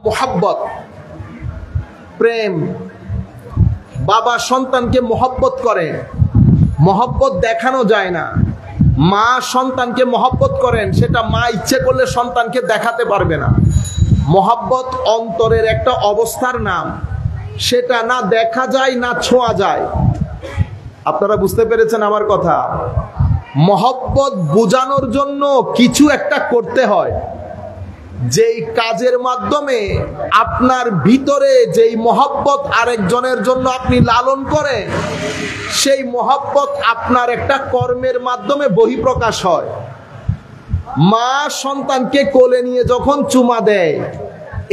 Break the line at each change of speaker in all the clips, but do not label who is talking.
মোহাব্বত, প্রেম। বাবা সন্তানকে মোহাব্বত করে, মোহাব্বত দেখানো যায় না। মা সন্তানকে মোহাব্বত করেন, সেটা মা ইচ্ছে করলে সন্তানকে দেখাতে পারবে না। মোহাব্বত অন্তরের একটা অবস্থার নাম, সেটা না দেখা যায় না ছোঁয়া যায়। আপনারা বুঝতে পেরেছেন আমার কথা? মোহাব্বত বোঝানোর জন্য কিছু একটা করতে হয়, যেই কাজের মাধ্যমে আপনার ভিতরে যেই মোহাব্বত আরেকজনের জন্য আপনি লালন করেন, সেই মোহাব্বত আপনার একটা কর্মের মাধ্যমে বহিঃপ্রকাশ হয়। মা সন্তানকে কোলে নিয়ে যখন চুমা দেয়,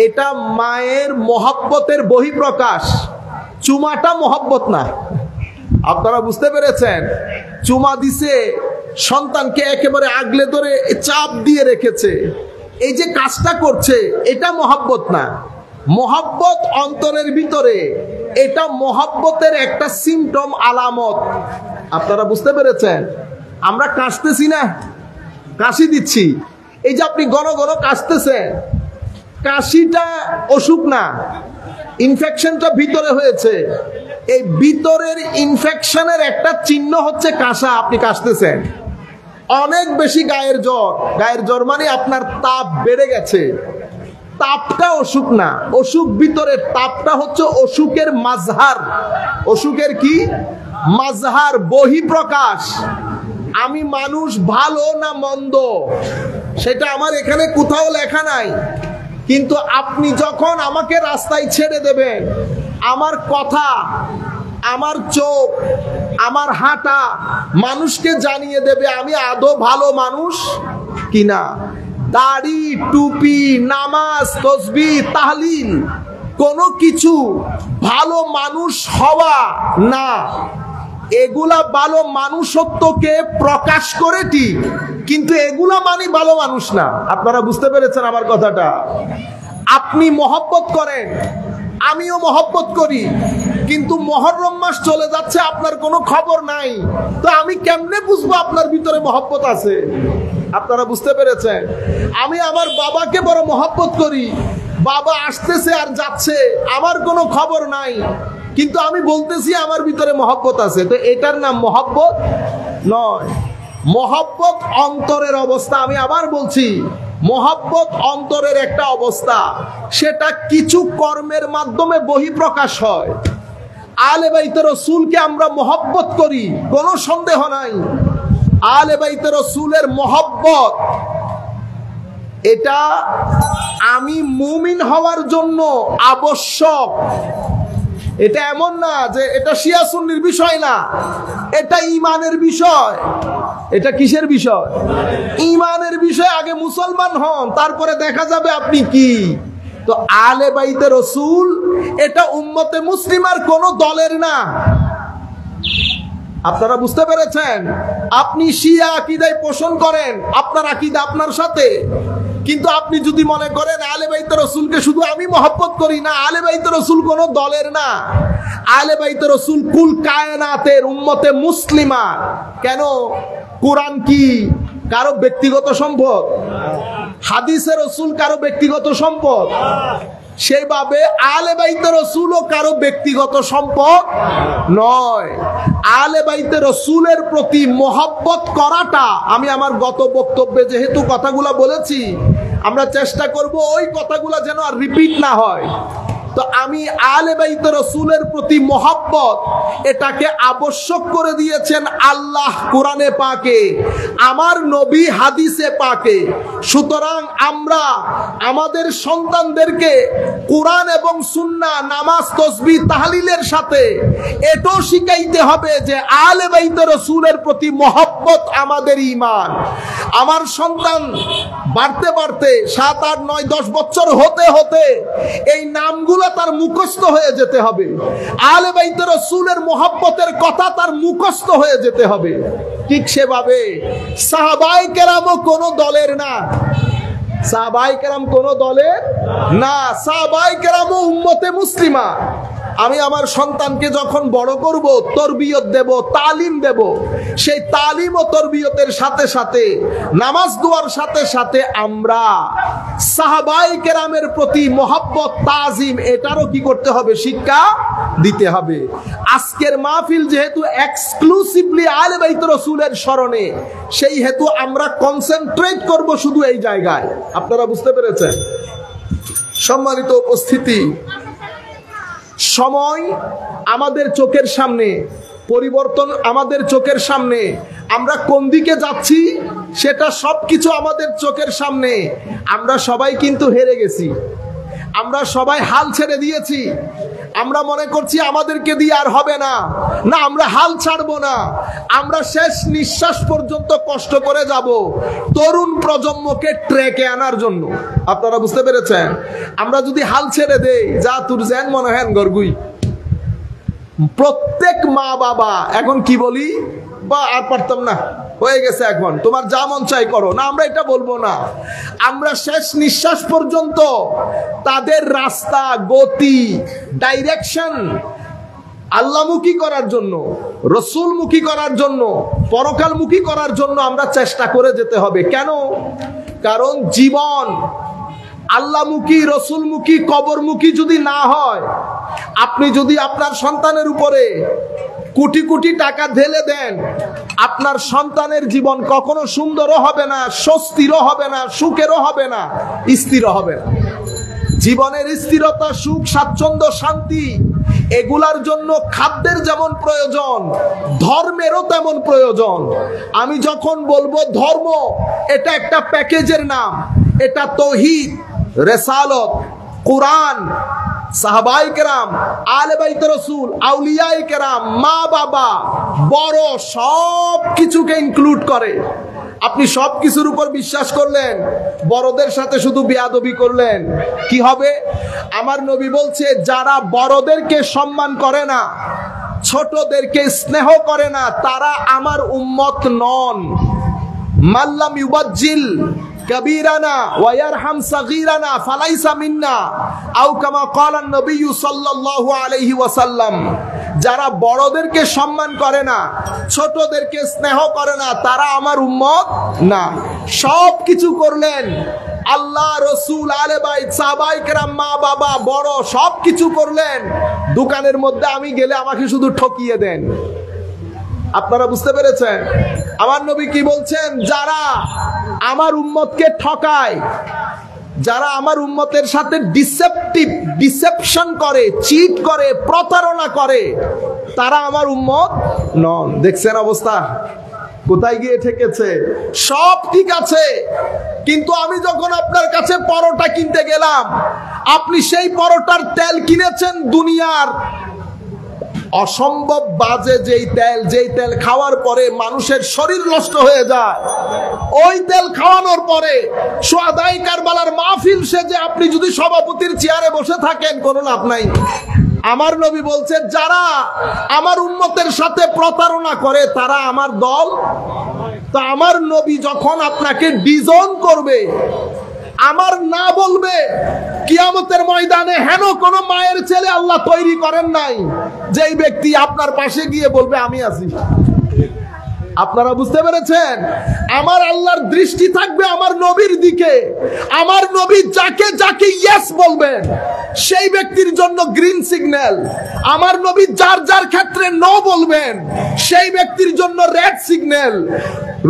এটা মায়ের মোহাব্বতের বহিঃপ্রকাশ। চুমাটা মোহাব্বত না। আপনারা বুঝতে পেরেছেন? চুমা দিছে, সন্তানকে একেবারে আগলে ধরে চাপ দিয়ে রেখেছে, এই যে কাজটা করছে, এটা মোহাব্বত না। মোহাব্বত অন্তরের ভিতরে, এটা মোহাব্বতের একটা সিমটম, আলামত। আপনারা বুঝতে পেরেছেন? আমরা কাশতেছি না, কাশি দিচ্ছি, এই যে আপনি ঘন ঘন কাশতেছেন, কাশিটা অসুখ না, ইনফেকশনটা ভিতরে হয়েছে। এই ভিতরের ইনফেকশনের একটা চিহ্ন হচ্ছে কাশা। আপনি কাশতেছেন, অনেক বেশি গায়ের জ্বর। গায়ের জ্বর মানে আপনার তাপ বেড়ে গেছে। তাপটা অসুখ না, অসুখ ভিতরের। তাপটা হচ্ছে অসুখের মাজহার। অসুখের কি মাজহার, বহিঃপ্রকাশ। আমি মানুষ ভালো না মন্দ, সেটা আমার এখানে কোথাও লেখা নাই। কিন্তু আপনি যখন আমাকে রাস্তায় ছেড়ে দেবেন, আমার কথা, আমার চোখ, আমার হাঁটা মানুষকে জানিয়ে দেবে আমি আদৌ ভালো মানুষ কিনা। দাড়ি, টুপি, নামাজ, তাসবিহ, তাহলিল কোনো কিছু ভালো মানুষ হওয়া না। এগুলা ভালো মানুষত্বকে প্রকাশ করে ঠিক, কিন্তু এগুলা মানে ভালো মানুষ না। আপনারা বুঝতে পেরেছেন আমার কথাটা? আপনি মহব্বত করেন, আমিও মহব্বত করি, কিন্তু মুহররম মাস চলে যাচ্ছে, আপনার কোনো খবর নাই, তো আমি কেমনে বুঝবো আপনার ভিতরে মহব্বত আছে? আপনারা বুঝতে পেরেছেন? আমি আমার বাবাকে বড় মহব্বত করি, বাবা আসতেছে আর যাচ্ছে, আমার কোনো খবর নাই, কিন্তু আমি বলতেছি আমার ভিতরে মহব্বত আছে। তো এটার নাম মহব্বত নয়। মহব্বত অন্তরের অবস্থা। আমি আবার বলছি, মহব্বত অন্তরের একটা অবস্থা, সেটা কিছু কর্মের মাধ্যমে বহিঃপ্রকাশ হয়। আলে বাইতে রাসূলকে আমরা মহব্বত করি, কোনো সন্দেহ নাই। আলে বাইতে রাসূলের মহব্বত, এটা আমি মুমিন হওয়ার জন্য আবশ্যক। এটা এমন না যে এটা শিয়া সুন্নির বিষয় না, এটা ঈমানের বিষয়। এটা কিসের বিষয়? ঈমানের বিষয়। আগে মুসলমান হন, তারপরে দেখা যাবে আপনি কি। তো আলে বাইতে রাসূল এটা উম্মতে মুসলিমার কোন দলের না। আপনারা বুঝতে পেরেছেন? আপনি শিয়া আকীদায় পোষণ করেন, আপনার আকীদা আপনার সাথে, কিন্তু আপনি যদি মনে করেন আলে বাইতে রাসূলকে শুধু আমি মহব্বত করি, না, আলে বাইতে রাসূল কোন দলের না। আলে বাইতে রাসূল কুল কায়নাতের উম্মতে মুসলিমা। কেন? কোরআন কি কারো ব্যক্তিগত সম্পদ? হাদিসে রাসূল কারো ব্যক্তিগত সম্পদ? সেইভাবে আলে বাইতে রাসূলও কারো ব্যক্তিগত সম্পদ নয়। আলে বাইতে রাসূলের প্রতি মহব্বত করাটা, আমি আমার গত বক্তব্যে যেহেতু কথাগুলো বলেছি, আমরা চেষ্টা করব ওই কথাগুলো যেন আর রিপিট না হয়। তো আমি আলে বাইতে রাসূলের প্রতি মহব্বত, এটাকে আবশ্যক করে দিয়েছেন আল্লাহ কোরআনে পাকে, আমার নবী হাদিসে পাকে। সুতরাং আমরা আমাদের সন্তানদেরকে কোরআন এবং সুন্নাহ, নামাজ, তাসবিহ, তাহলিলের সাথে এটাও শিখাইতে হবে যে আলে বাইতে রাসূলের প্রতি মহব্বত আমাদের ঈমান। আমার সন্তান বাড়তে বাড়তে 7, 8, 9, 10 বছর হতে হতে এই নামগুলো তার মুখস্থ হয়ে যেতে হবে। আলে বাইতে রাসূলের মহব্বতের কথা তার মুখস্থ হয়ে যেতে হবে। ঠিক সেভাবে সাহাবায়ে কেরামও কোন দলের না। সাহাবায়ে কেরাম কোন দলের না। সাহাবায়ে কেরামও উম্মতে মুসলিমা। আমি আমার সন্তানকে যখন বড় করব, তরবিয়ত দেব, তালিম দেব, সেই তালিম ও তরবিয়তের সাথে সাথে নামাজ দোয়ার সাথে সাথে আমরা সাহাবায়ে কেরামের প্রতি মহব্বত, তাজিম এটারও কি করতে হবে? শিক্ষা দিতে হবে। আজকের মাহফিল যেহেতু এক্সক্লুসিভলি আহলে বাইত রাসূলের স্মরণে, সেই হেতু আমরা কনসেন্ট্রেট করব শুধু এই জায়গায়। আপনারা বুঝতে পেরেছেন? সম্মানিত উপস্থিতি, সময় আমাদের চোখের সামনে, পরিবর্তন আমাদের চোখের সামনে, আমরা কোন দিকে যাচ্ছি সেটা সবকিছু আমাদের চোখের সামনে। আমরা সবাই কিন্তু হেরে গেছি, আমরা সবাই হাল ছেড়ে দিয়েছি। আমরা মনে করছি আমাদেরকে দিয়ে আর হবে না, না আমরা হাল ছাড়বো না, আমরা শেষ নিঃশ্বাস পর্যন্ত কষ্ট করে যাব তরুণ প্রজন্মকে ট্র্যাকে আনার জন্য। আপনারা বুঝতে পেরেছেন? আমরা যদি হাল ছেড়ে দেই, যা তুর যেন মনে হেন গরগুই। প্রত্যেক মা বাবা এখন কি বলি, বা আর পারতাম না, হয়ে গেছে, এখন তোমার যা মন চাই করো, না আমরা এটা বলবো না। আমরা শেষ নিঃশ্বাস পর্যন্ত তাদের রাস্তা, গতি, ডাইরেকশন আল্লাহমুখী করার জন্য, রসুলমুখী করার জন্য, পরকালমুখী করার জন্য আমরা চেষ্টা করে যেতে হবে। কেন? কারণ জীবন আল্লাহমুখী, রসুলমুখী, কবরমুখী যদি না হয়, আপনি যদি আপনার সন্তানের উপরে কোটি কোটি টাকা ঢেলে দেন, আপনার সন্তানের জীবন কখনো সুন্দরও হবে না, স্বস্তিরও হবে না, সুখেরও হবে না, স্থিরও হবে না। জীবনের স্থিরতা, সুখ, স্বাচ্ছন্দ্য, শান্তি এগুলার জন্য খাদ্যের যেমন প্রয়োজন, ধর্মেরও তেমন প্রয়োজন। আমি যখন বলবো ধর্ম, এটা একটা প্যাকেজের নাম। এটা তাওহীদ, রিসালাত, কুরআন, সাহাবায়ে কেরাম, আহলে বাইত রাসূল, আউলিয়ায়ে কেরাম, মা বাবা, বড়, সব কিছুকে ইনক্লুড করে। আপনি সব কিছুর উপর বিশ্বাস করলেন, বড়দের সাথে শুধু বেয়াদবি করলেন, কি হবে? আমার নবী বলছে, যারা বড়দেরকে সম্মান করে না, ছোটদেরকে স্নেহ করে না, তারা আমার উম্মত নন। মাল্লাম ইউবাজ্জিল কাবীরানা ওয়া ইয়ারহাম সাগীরানা ফালাইসা মিন্না, আও কামা ক্বালা নবী সাল্লাল্লাহু আলাইহি ওয়াসাল্লাম। যারা বড়দেরকে সম্মান করে না, ছোটদেরকে স্নেহ করে না, তারা আমার উম্মত না। সব কিছু করলেন, আল্লাহ, রসুল, আহলে বাইত, সাহাবায়ে কেরাম, মা বাবা, বড়, সব কিছু করলেন। দোকানের মধ্যে আমি গেলে আমাকে শুধু ঠকিয়ে দেন। আপনারা বুঝতে পেরেছেন? আমার নবী কি বলছেন? যারা আমার উম্মতকে ঠকায়, যারা আমার উম্মতের সাথে ডিসেপশন করে, চিট করে, প্রতারণা করে, তারা আমার উম্মত নন। দেখছেন অবস্থা কোথায় গিয়ে ঠেকেছে? সব ঠিক আছে, কিন্তু আমি যখন আপনার কাছে পরোটা কিনতে গেলাম, আপনি সেই পরোটার তেল কিনেছেন দুনিয়ার অসম্ভব বাজে যেই তেল খাওয়ার পরে মানুষের শরীর নষ্ট হয়ে যায়। ওই তেল খাওয়ানোর পরে সোয়াদাই কারবালার মাহফিল সেজে আপনি যদি সভাপতির চেয়ারে বসে থাকেন, কোনো লাভ নাই। আমার নবী বলছে, যারা আমার উম্মতের সাথে প্রতারণা করে, তারা আমার দল। তো আমার নবী যখন আপনাকে ডিজন করবে, আমার না বলবে, কিয়ামতের ময়দানে হেন কোন মায়ের ছেলে আল্লাহ তৈরি করেন নাই যেই ব্যক্তি আপনার পাশে গিয়ে বলবে আমি আছি। আপনারা বুঝতে পেরেছেন? আমার আল্লাহর দৃষ্টি থাকবে আমার নবীর দিকে। আমার নবী যাকে যাকে ইয়েস বলবেন, সেই ব্যক্তির জন্য গ্রিন সিগন্যাল। আমার নবী যার যার ক্ষেত্রে নো বলবেন, সেই ব্যক্তির জন্য রেড সিগন্যাল।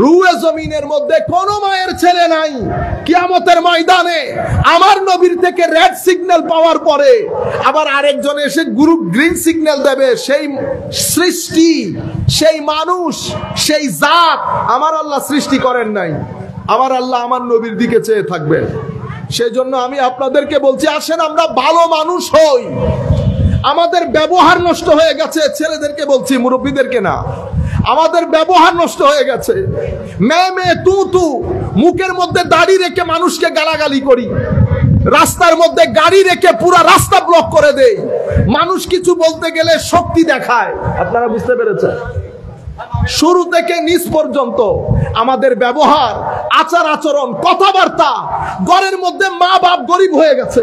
রুয়ে জমিনের মধ্যে কোন মায়ের ছেলে নাই কিয়ামতের ময়দানে আমার নবীর থেকে রেড সিগন্যাল পাওয়ার পরে আবার আরেকজন এসে গ্রিন সিগন্যাল দেবে। সেই সৃষ্টি, সেই মানুষ, সেই জাত আমার আল্লাহ সৃষ্টি করেন নাই। আমার আল্লাহ আমার নবীর দিকে চেয়ে থাকবেন। সেই জন্য আমি আপনাদেরকে বলছি, আসেন আমরা ভালো মানুষ হই। আমাদের ব্যবহার নষ্ট হয়ে গেছে, ছেলেদেরকে বলছি, মুরব্বীদেরকে না। আমাদের ব্যবহার নষ্ট হয়ে গেছে। মে তু মুখের মধ্যে দাড়ি রেখে মানুষকে গালাগালি করি, রাস্তার মধ্যে গাড়ি রেখে পুরো রাস্তা ব্লক করে দেই, মানুষ কিছু বলতে গেলে শক্তি দেখায়। আপনারা বুঝতে পেরেছেন? শুরু থেকে নিচ পর্যন্ত আমাদের ব্যবহার, আচার আচরণ, কথাবার্তা, ঘরের মধ্যে মা বাপ গরিব হয়ে গেছে,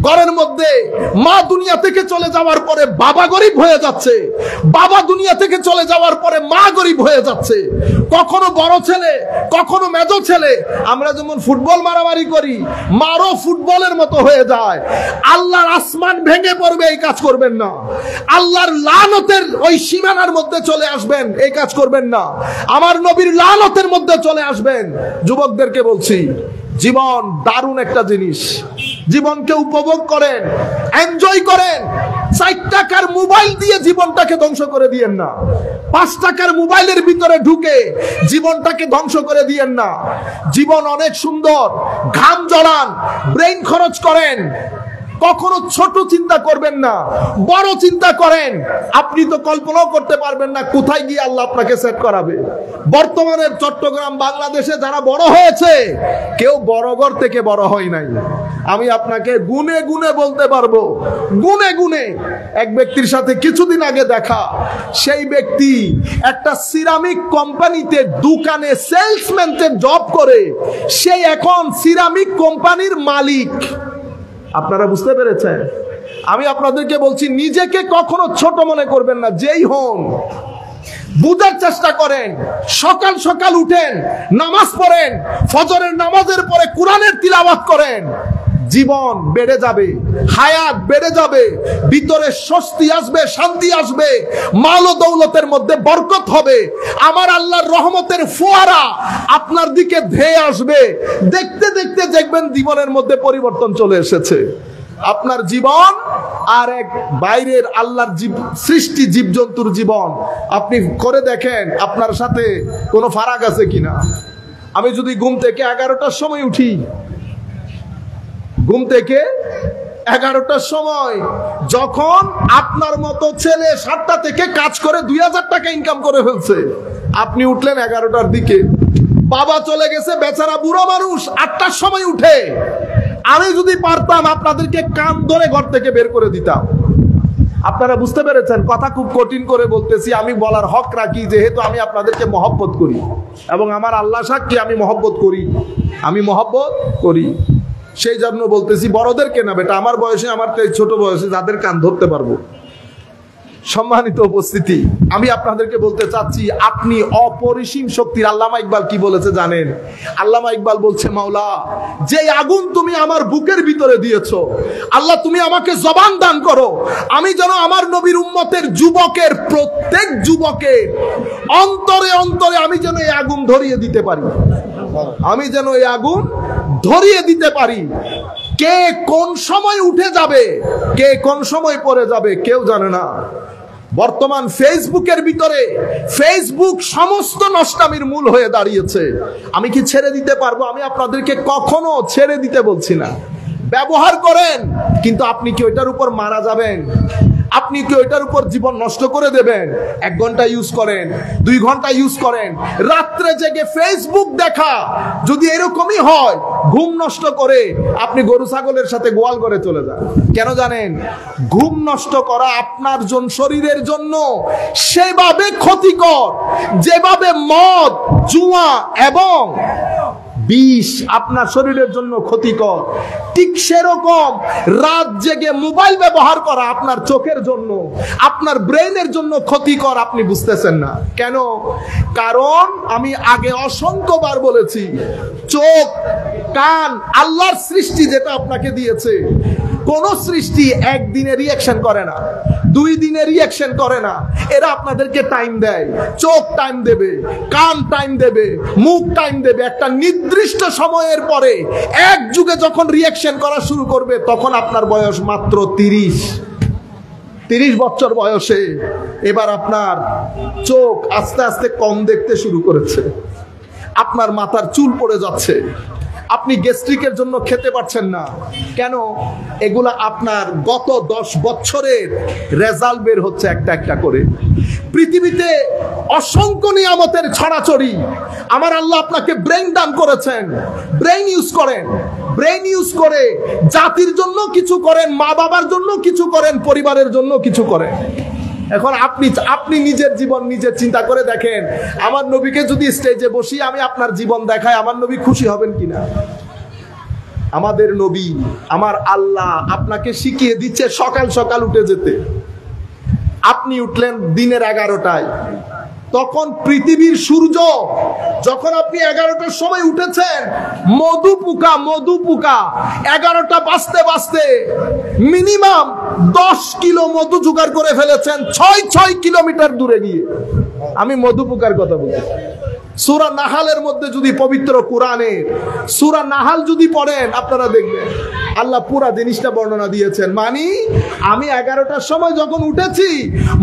ঘরের মধ্যে মা দুনিয়া থেকে চলে যাওয়ার পরে বাবা গরিব হয়ে যাচ্ছে, বাবা দুনিয়া থেকে চলে যাওয়ার পরে মা গরিব হয়ে যাচ্ছে। কখনো বড় ছেলে, কখনো মেজো ছেলে। আমরা যেমন ফুটবল মারামারি করি, মারও ফুটবলের মতো হয়ে যায়। আল্লাহর আসমান ভেঙে পড়বে, এই কাজ করবেন না। আল্লাহর লানতের ওই সীমানার মধ্যে চলে আসবেন, এই কাজ করবেন না। আমার নবীর লানতের মধ্যে চলে আসবেন। যুবকদেরকে বলছি, জীবন দারুণ একটা জিনিস, জীবনকে উপভোগ করেন, এনজয় করেন। 4 টাকার মোবাইল দিয়ে জীবনটাকে ধ্বংস করে দিয়েন না। 5 টাকার মোবাইলের ভিতরে ঢুকে জীবনটাকে ধ্বংস করে দিয়েন না। জীবন অনেক সুন্দর, ঘাম জড়ান, ব্রেইন খরচ করেন। কখনো ছোট চিন্তা করবেন না, বড় চিন্তা করেন। আপনি তো কল্পনাও করতে পারবেন না কোথায় গিয়ে আল্লাহ আপনাকে সেট করাবে। বর্তমানে চট্টগ্রাম, বাংলাদেশে যারা বড় হয়েছে, কেউ বড় ঘর থেকে বড় হয় নাই। আমি আপনাকে গুনে গুনে বলতে পারবো, গুনে গুনে। এক ব্যক্তির সাথে কিছুদিন আগে দেখা, সেই ব্যক্তি একটা সিরামিক কোম্পানিতে দোকানে সেলসম্যানের জব করে, সে এখন সিরামিক কোম্পানির মালিক। আপনারা বুঝতে পেরেছেন? আমি আপনাদেরকে বলছি, নিজেকে কখনো ছোট মনে করবেন না। যেই হন, বুঝার চেষ্টা করেন। সকাল সকাল উঠেন, নামাজ পড়েন, ফজরের নামাজের পরে কোরআনের তিলাওয়াত করেন। জীবন বেড়ে যাবে, হায়াত বেড়ে যাবে, ভিতরে স্বস্তি আসবে, শান্তি আসবে, মাল ও দৌলতের মধ্যে বরকত হবে। আমার আল্লাহর রহমতের ফোয়ারা আপনার দিকে ধেয়ে আসবে। দেখতে দেখতে দেখবেন জীবনের মধ্যে পরিবর্তন চলে এসেছে। আপনার জীবন আর এক বাইরের আল্লাহর সৃষ্টি জীবজন্তুর জীবন আপনি করে দেখেন, আপনার সাথে কোনো ফারাক আছে কিনা। আমি যদি ঘুম থেকে 11টার সময় উঠি, ঘুম থেকে 11টার সময়, যখন আপনার মতো ছেলে 7টা থেকে কাজ করে 2000 টাকা ইনকাম করে ফেলছে, আপনি উঠলেন 11টার দিকে। বাবা চলে গেছে, বেচারা বুড়ো মানুষ 8টার সময় উঠে। আমি যদি পারতাম আপনাদেরকে কান ধরে ঘর থেকে বের করে দিতাম। আপনারা বুঝতে পেরেছেন? কথা খুব কঠিন করে বলতেছি, আমি বলার হক রাখি, যেহেতু আমি আপনাদেরকে মহব্বত করি এবং আমার আল্লাহ সাক্ষী আমি মহব্বত করি, আমি মহব্বত করি। সেই জন্য বলতেছি, বড়দেরকে না বেটা, আমার বয়সে, আমার ছোট বয়সে যাদের কান ধরতে পারবো। সম্মানিত উপস্থিতি, আমি আপনাদেরকে বলতে চাচ্ছি, আপনি অপরিসীম শক্তির। আল্লামা ইকবাল কি বলেছে জানেন? আল্লামা ইকবাল বলছে, মাওলা, যে আগুন তুমি আমার বুকের ভিতরে দিয়েছো, আল্লাহ তুমি আমাকে জবান দান করো, আমি যেন আমার নবীর উম্মতের যুবকের, প্রত্যেক যুবকের অন্তরে অন্তরে আমি যেন এই আগুন ধরিয়ে দিতে পারি, আমি যেন এই আগুন ধরিয়ে দিতে পারি। কে কোন সময় উঠে যাবে, কে কোন সময় পড়ে যাবে, কেউ জানে না। বর্তমান ফেসবুকের ভিতরে, ফেসবুক সমস্ত নষ্টামির মূল হয়ে দাঁড়িয়েছে। আমি কি ছেড়ে দিতে পারবো? আমি আপনাদেরকে কখনো ছেড়ে দিতে বলছি না। ব্যবহার করেন, কিন্তু আপনি কি ওইটার উপর মারা যাবেন? আপনি কি ওইটার উপর জীবন নষ্ট করে দেবেন? 1 ঘন্টা ইউজ করেন, 2 ঘন্টা ইউজ করেন, রাত্রে জেগে ফেসবুক দেখা যদি এরকমই হয়, ঘুম নষ্ট করে আপনি গরু ছাগলের সাথে গোয়াল করে চলে যান। কেন জানেন? ঘুম নষ্ট করা আপনার শরীরের জন্য সেভাবে ক্ষতিকর, যেভাবে মদ, জুয়া এবং বিষ আপনার শরীরের জন্য ক্ষতিকর, ঠিক সেরকম রাত জেগে মোবাইল ব্যবহার করা আপনার চোখের জন্য, আপনার ব্রেইনের জন্য ক্ষতিকর। আপনি বুঝতেছেন না কেন? কারণ আমি আগে অসংখ্যবার বলেছি, চোখ, কান আল্লাহর সৃষ্টি, যেটা আপনাকে দিয়েছে। কোন সৃষ্টি একদিনে রিঅ্যাকশন করে না, 2 দিনে রিঅ্যাকশন করে না। এরা আপনাদেরকে টাইম দেয়। চোখ টাইম দেবে, কান টাইম দেবে, মুখ টাইম দেবে। একটা নির্দিষ্ট সময়ের পরে এক যুগে যখন রিঅ্যাকশন করা শুরু করবে, তখন আপনার বয়স মাত্র 30 বছর বয়সে এবার আপনার চোখ আস্তে আস্তে কম দেখতে শুরু করেছে, আপনার মাথার চুল পড়ে যাচ্ছে, আপনি গ্যাস্ট্রিকের জন্য খেতে পারছেন না। কেন? এগুলা আপনার গত 10 বছরের রেজাল্ট বের হচ্ছে একটা একটা করে। পৃথিবীতে অসংখ্য নিয়ামতের ছড়াছড়ি। আমার আল্লাহ আপনাকে ব্রেইন দান করেছেন, ব্রেইন ইউজ করেন। ব্রেইন ইউজ করে জাতির জন্য কিছু করেন, মা বাবার জন্য কিছু করেন, পরিবারের জন্য কিছু করেন। এখন আপনি নিজের জীবন নিজে চিন্তা করে দেখেন, আমার নবীকে যদি স্টেজে বসিয়ে আমি আপনার জীবন দেখাই, আমার নবী খুশি হবেন কিনা? আমাদের নবী, আমার আল্লাহ আপনাকে শিখিয়ে দিচ্ছে সকাল সকাল উঠে যেতে। আপনি উঠলেন দিনের 11টায়, তখন পৃথিবীর সূর্য, যখন আপনি 11টার সময় উঠেছেন, মধু পোকা 11টা বাজতে বাজতে মিনিমাম 10 কিলো মধু জোগাড় করে ফেলেছেন 6 কিলোমিটার দূরে গিয়ে। আমি মধু পোকার কথা বলছি। সূরা নাহালের মধ্যে যদি পবিত্র কোরআনের সূরা নাহাল যদি পড়েন, আপনারা দেখবেন আল্লাহ পুরা জিনিসটা বর্ণনা দিয়েছেন। মানে আমি 11টার সময় যখন উঠেছি,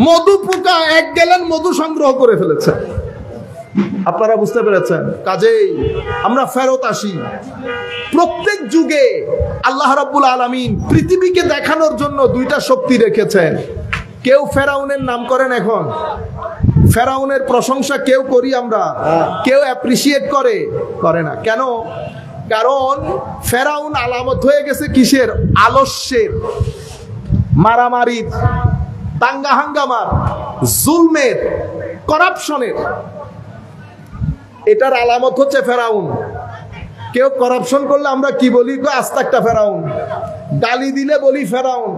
মধু পোকা 1 গ্যালন মধু সংগ্রহ করে ফেলেছে। আপনারা বুঝতে পেরেছেন? কাজেই আমরা ফেরত আসি। প্রত্যেক যুগে আল্লাহ রাব্বুল আলামিন পৃথিবীকে দেখানোর জন্য 2টা শক্তি রেখেছেন। কেউ ফেরাউনের নাম করেন, এখন ফেরাউনের প্রশংসা কেউ করি আমরা, কেউ অ্যাপ্রিসিয়েট করে না। কেন? কারণ ফেরাউন আলামত হয়ে গেছে কিসের? আলস্যের, মারামারির, দাঙ্গা হাঙ্গামার, জুলমের, করাপশনের। এটার আলামত হচ্ছে ফেরাউন। কেউ করাপশন করলে আমরা কি বলি? আস্তাকটা ফেরাউন। গালি দিলে বলি ফেরাউন,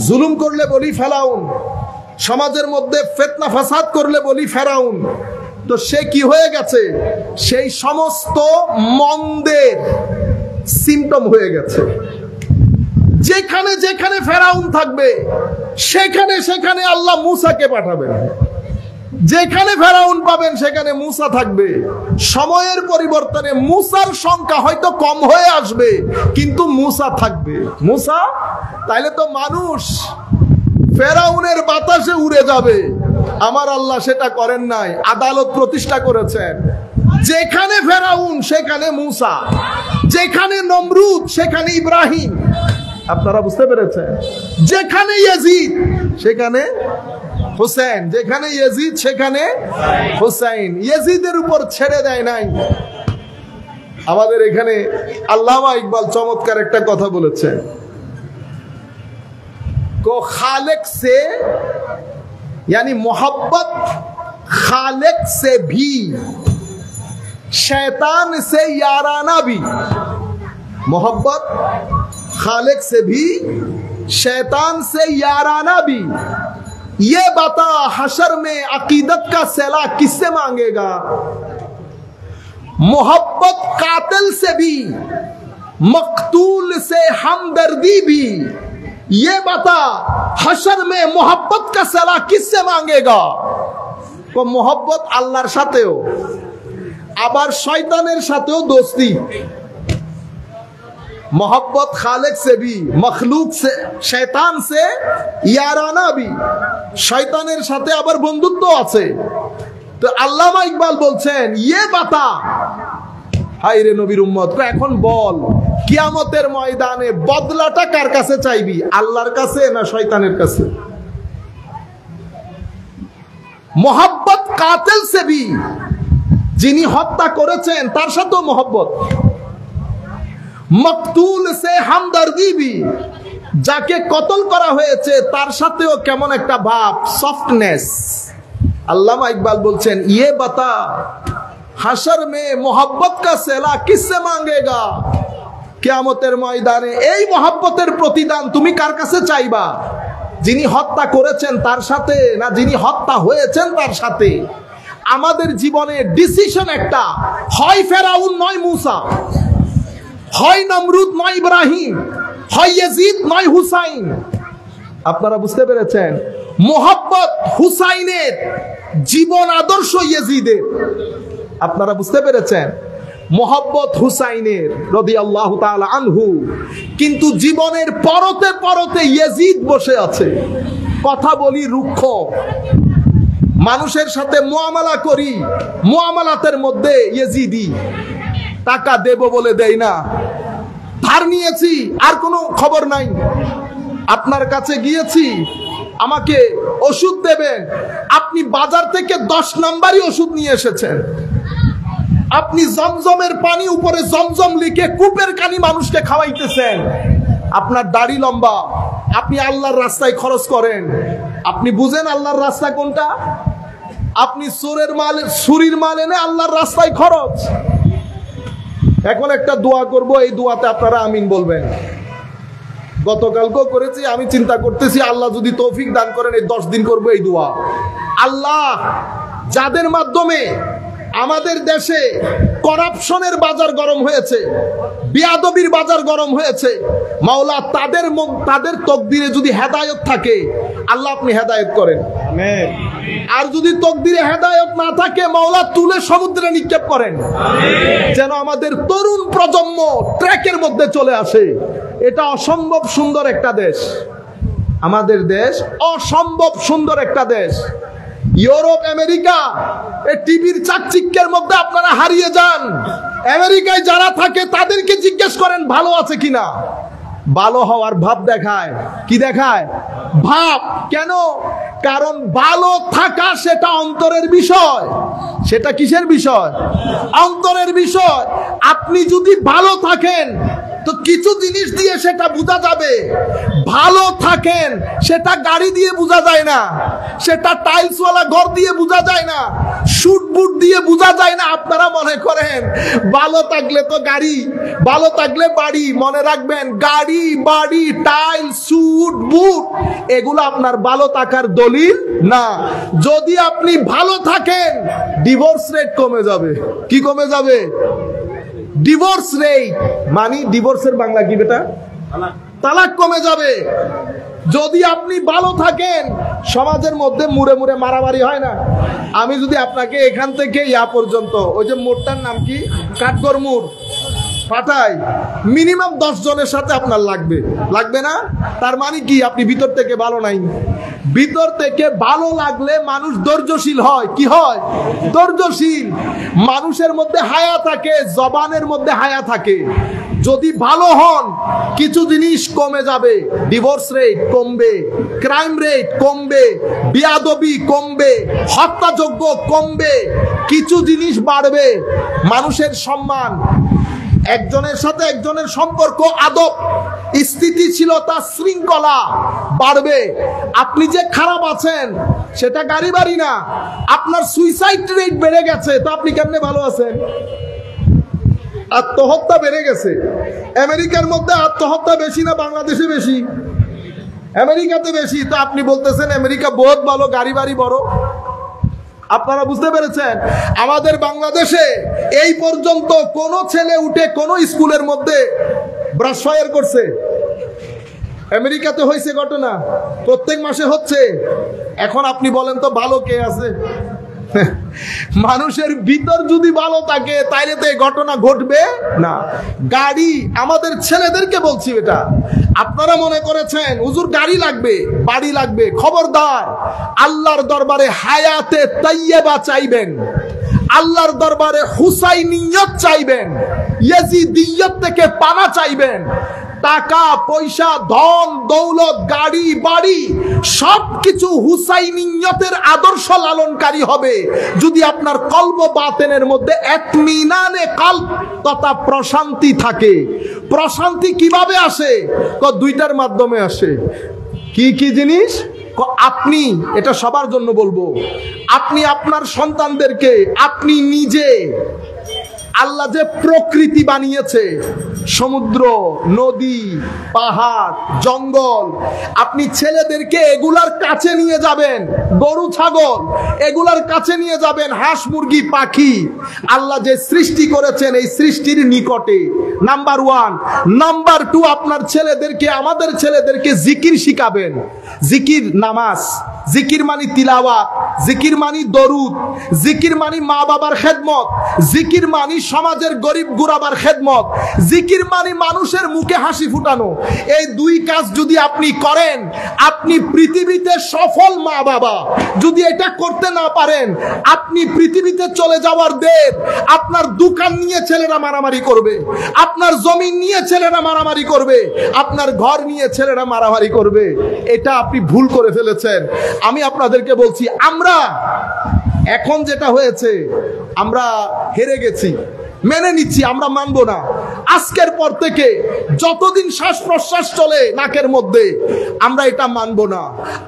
জুলুম করলে বলি ফেরাউন, সমাজের মধ্যে ফিতনা ফাসাদ করলে বলি ফেরাউন। তো সে কি হয়ে গেছে? সেই সমস্ত মন্দের সিম্পটম হয়ে গেছে। যেখানে যেখানে ফেরাউন থাকবে, সেখানে সেখানে আল্লাহ মূসাকে পাঠাবেন। যেখানে ফেরাউন পাবেন, সেখানে মূসা থাকবে। সময়ের পরিবর্তনে মূসার সংখ্যা হয়তো কম হয়ে আসবে, কিন্তু মূসা থাকবে। মূসা তাইলে তো মানুষ ফেরাউনের বাতাসে উড়ে যাবে। আমার আল্লাহ সেটা করেন নাই, আদালত প্রতিষ্ঠা করেছেন। যেখানে ফেরাউন সেখানে মূসা, যেখানে নমরুদ সেখানে ইব্রাহিম। আপনারা বুঝতে পেরেছেন? যেখানে ইয়াজিদ সেখানে হুসাইন, যেখানে ইয়াজিদ সেখানে হুসাইন। ইয়াজিদের উপর ছেড়ে দেয় নাই। আমাদের এখানে আল্লামা ইকবাল চমৎকার একটা কথা বলেছেন, को खालिक से यानी मोहब्बत खालिक से भी, शैतान से याराना भी। मोहब्बत खालिक से भी, शैतान से याराना भी। ये बता हशर में अकीदत का सेला किससे मांगेगा? मोहब्बत कातिल से भी, मकतूल से हमदर्दी भी। ये बता हशर में मोहब्बत का सला किससे मांगेगा? को मोहब्बत আল্লাহর সাথেও, আবার শয়তানের সাথেও দোস্তি। मोहब्बत खालिक से भी, मखलूक से, शैतान से याराना भी। শয়তানের সাথে আবার বন্ধুত্ব আছে। তো আল্লামা ইকবাল বলছেন, ये बता, হায় রে নবীর উম্মত, এখন বল কিয়ামতের ময়দানে বদলাটা কার কাছে চাইবি? আল্লাহর কাছে না শয়তানের কাছে? মোহাব্বত কাতিল সে ভি, যিনি হত্যা করেছেন তার সাথেও মোহাব্বত। মকতুল সে হামদর্দি ভি, যাকে কতল করা হয়েছে তার সাথেও কেমন একটা ভাব, সফটনেস। আল্লামা ইকবাল বলছেন, ইয়ে বাতা হাশর মে মোহাব্বত কা সেলা কিসসে মাঙ্গেগা? কিয়ামতের ময়দানে এই মোহাব্বতের প্রতিদান তুমি কার কাছে চাইবা? যিনি হত্যা করেছেন তার সাথে, না যিনি হত্যা হয়েছেন তার সাথে? আমাদের জীবনে ডিসিশন একটা, হয় ফেরাউন নয় মূসা, হয় নমরুদ নয় ইব্রাহিম, হয় ইয়াজিদ নয় হুসাইন। আপনারা বুঝতে পেরেছেন? মোহাব্বত হুসাইনের, জীবন আদর্শ ইয়াজিদের। আপনারা বুঝতে পেরেছেন? মোহাব্বত হুসাইনের রাদিয়াল্লাহু তাআলা আনহু, কিন্তু জীবনের পরতে পরতে ইয়াজিদ বসে আছে। কথা বলি রুক্ষ, মানুষের সাথে মুআমালা করি, মুআমালাতের মধ্যে ইয়াজিদি। টাকা দেব বলে দেই না, ধার নিয়েছি আর কোনো খবর নাই। আপনার কাছে গিয়েছি, আমাকে ওষুধ দেবেন, আপনি বাজার থেকে 10 নম্বরই ওষুধ নিয়ে এসেছেন। আপনি জমজমের পানি উপরে জমজম লিখে কূপের কানি মানুষকে খাওয়াইতেছেন। আপনার দাড়ি লম্বা, আপনি আল্লাহর রাস্তায় খরচ করেন। আপনি বুঝেন আল্লাহর রাস্তা কোনটা? আপনি চোরের মাল, চুরির মাল এনে আল্লাহর রাস্তায় খরচ। এখন একটা দোয়া করব, এই দোয়াতে আপনারা আমিন বলবেন। গতকালকেও করেছি, আমি চিন্তা করতেছি আল্লাহ যদি তৌফিক দান করেন এই 10 দিন করবো এই দোয়া। আল্লাহ, যাদের মাধ্যমে আমাদের দেশে করাপশনের বাজার গরম হয়েছে, বেয়াদবির বাজার গরম হয়েছে, মাওলা তাদের তকদিরে যদি হেদায়েত থাকে আল্লাহ আপনি হেদায়েত করেন। আমিন। আর যদি তকদিরে হেদায়েত না থাকে মাওলা তুলে সমুদ্রে নিক্ষেপ করেন। আমিন। যেন আমাদের তরুণ প্রজন্ম ট্র্যাকের মধ্যে চলে আসে। এটা অসম্ভব সুন্দর একটা দেশ, আমাদের দেশ অসম্ভব সুন্দর একটা দেশ। ইউরোপ, আমেরিকা, এই টিভির চাকচিক্যের মধ্যে আপনারা হারিয়ে যান। আমেরিকায় যারা থাকে তাদেরকে জিজ্ঞেস করেন ভালো আছে কিনা। ভালো হওয়ার ভাব দেখায়। কি দেখায়? ভাব। কেন? কারণ ভালো থাকা সেটা অন্তরের বিষয়। সেটা কিসের বিষয়? অন্তরের বিষয়। আপনি যদি ভালো থাকেন তো কিছু জিনিস দিয়ে সেটা বোঝা যাবে। ভালো থাকেন সেটা গাড়ি দিয়ে বোঝা যায় না, সেটা টাইলসওয়ালা ঘর দিয়ে বোঝা যায় না, শুট বুট দিয়ে বোঝা যায় না। আপনারা মনে করেন ভালো থাকলে তো গাড়ি, ভালো থাকলে বাড়ি। মনে রাখবেন, গাড়ি, বাড়ি, টাইলস, শুট বুট এগুলো আপনার ভালো থাকার দলিল না। যদি আপনি ভালো থাকেন ডিভোর্স রেট কমে যাবে। কি কমে যাবে? ডিভোর্স রেট মানে ডিভোর্সের বাংলা কি বেটা? তালাক কমে যাবে। যদি আপনি ভালো থাকেন সমাজের মধ্যে মুড়ে মুড়ে মারামারি হয় না। আমি যদি আপনাকে এখান থেকে ইয়া পর্যন্ত, ওই যে মোড়টার নাম কি, কাঠগড় মোড়, পাঠাই, মিনিমাম 10 জনের সাথে আপনার লাগবে না? তার মানে কি আপনি ভিতর থেকে ভালো নাই। ভিতর থেকে ভালো লাগলে মানুষ ধৈর্যশীল হয়। কি হয়? ধৈর্যশীল। মানুষের মধ্যে হায়া থাকে, জবানের মধ্যে হায়া থাকে। যদি ভালো হন কিছু জিনিস কমে যাবে। ডিভোর্স রেট কমবে, ক্রাইম রেট কমবে, বেয়াদবি কমবে, হত্যাযজ্ঞ কমবে, কিছু জিনিস বাড়বে। মানুষের সম্মান, একজনের সাথে একজনের সম্পর্ক, আদব, স্থিতিশীলতা, শৃঙ্খলা বাড়বে। আপনি যে খারাপ আছেন সেটা গাড়ি বাড়ি না। আপনার সুইসাইড রেট বেড়ে গেছে, তো আপনি কেমনে ভালো আছেন? আত্মহত্যা বেড়ে গেছে। আমেরিকার মধ্যে আত্মহত্যা বেশি না বাংলাদেশে বেশি? আমেরিকাতে বেশি। তো আপনি বলতেছেন আমেরিকা বহুত ভালো, গাড়ি বাড়ি বড়। আপনারা বুঝতে পেরেছেন? আমাদের বাংলাদেশে এই পর্যন্ত কোন ছেলে উঠে কোন স্কুলের মধ্যে ব্রাশ ফায়ার করছে? আমেরিকাতে হয়েছে ঘটনা, প্রত্যেক মাসে হচ্ছে। এখন আপনি বলেন তো ভালো কে আছে? মানুষের ভিতর যদি ভালো থাকে তাইলে তো এই ঘটনা ঘটবে না। গাড়ি, আমাদের ছেলেদেরকে বলছি এটা, আপনারা মনে করেছেন হুজুর গাড়ি লাগবে, বাড়ি লাগবে, খবরদার। আল্লাহর দরবারে হায়াতে তাইয়্যিবা চাইবেন, আল্লাহর দরবারে হুসাইনিয়ত চাইবেন, ইয়াজিদিয়ত থেকে পানা চাইবেন। টাকা পয়সা, ধন দৌলত, গাড়ি বাড়ি সবকিছু হুসাইনিয়তের আদর্শ লালনকারী হবে যদি আপনার কলব বাতেনের মধ্যে ইতমিনানে কলব তথা প্রশান্তি থাকে। প্রশান্তি কিভাবে আসে? দুইটার মাধ্যমে আসে। কি কি জিনিস? আপনি, এটা সবার জন্য বলবো, আপনি আপনার সন্তানদেরকে, আপনি নিজে, আল্লাহ যে প্রকৃতি বানিয়েছে, সমুদ্র, নদী, পাহাড়, জঙ্গল, আপনি ছেলেদেরকে এগুলার কাছে নিয়ে যাবেন। গরু ছাগল এগুলার কাছে নিয়ে যাবেন। হাঁস মুরগি পাখি আল্লাহ যে সৃষ্টি করেছেন এই সৃষ্টির নিকটে, নাম্বার 1। নাম্বার 2, আপনার ছেলেদেরকে, আমাদের ছেলেদেরকে জিকির শিখাবেন। জিকির নামাজ, জিকির মানি তিলাওয়াত, জিকির মানি দরুদ, জিকির মানি মা বাবার খেদমত, জিকির মানি সমাজের গরিব গুরাবার খেদমত, জিকির মানি মানুষের মুখে হাসি ফুটানো। এই 2 কাজ যদি আপনি করেন, আপনি পৃথিবীতে সফল মা বাবা। যদি এটা করতে না পারেন, আপনি পৃথিবীতে চলে যাওয়ার দের। আপনার দোকান নিয়ে ছেলেরা মারামারি করবে, আপনার জমি নিয়ে ছেলেরা মারামারি করবে, আপনার ঘর নিয়ে ছেলেরা মারামারি করবে। এটা আপনি ভুল করে ফেলেছেন। আমি আপনাদেরকে বলছি, আমরা এখন যেটা হয়েছে আমরা হেরে গেছি, মেনে নিচ্ছি, আমরা মানবো না। আজকের পর থেকে যতদিন শ্বাস প্রশ্বাস চলে নাকের মধ্যে, আমরা এটা মানব না।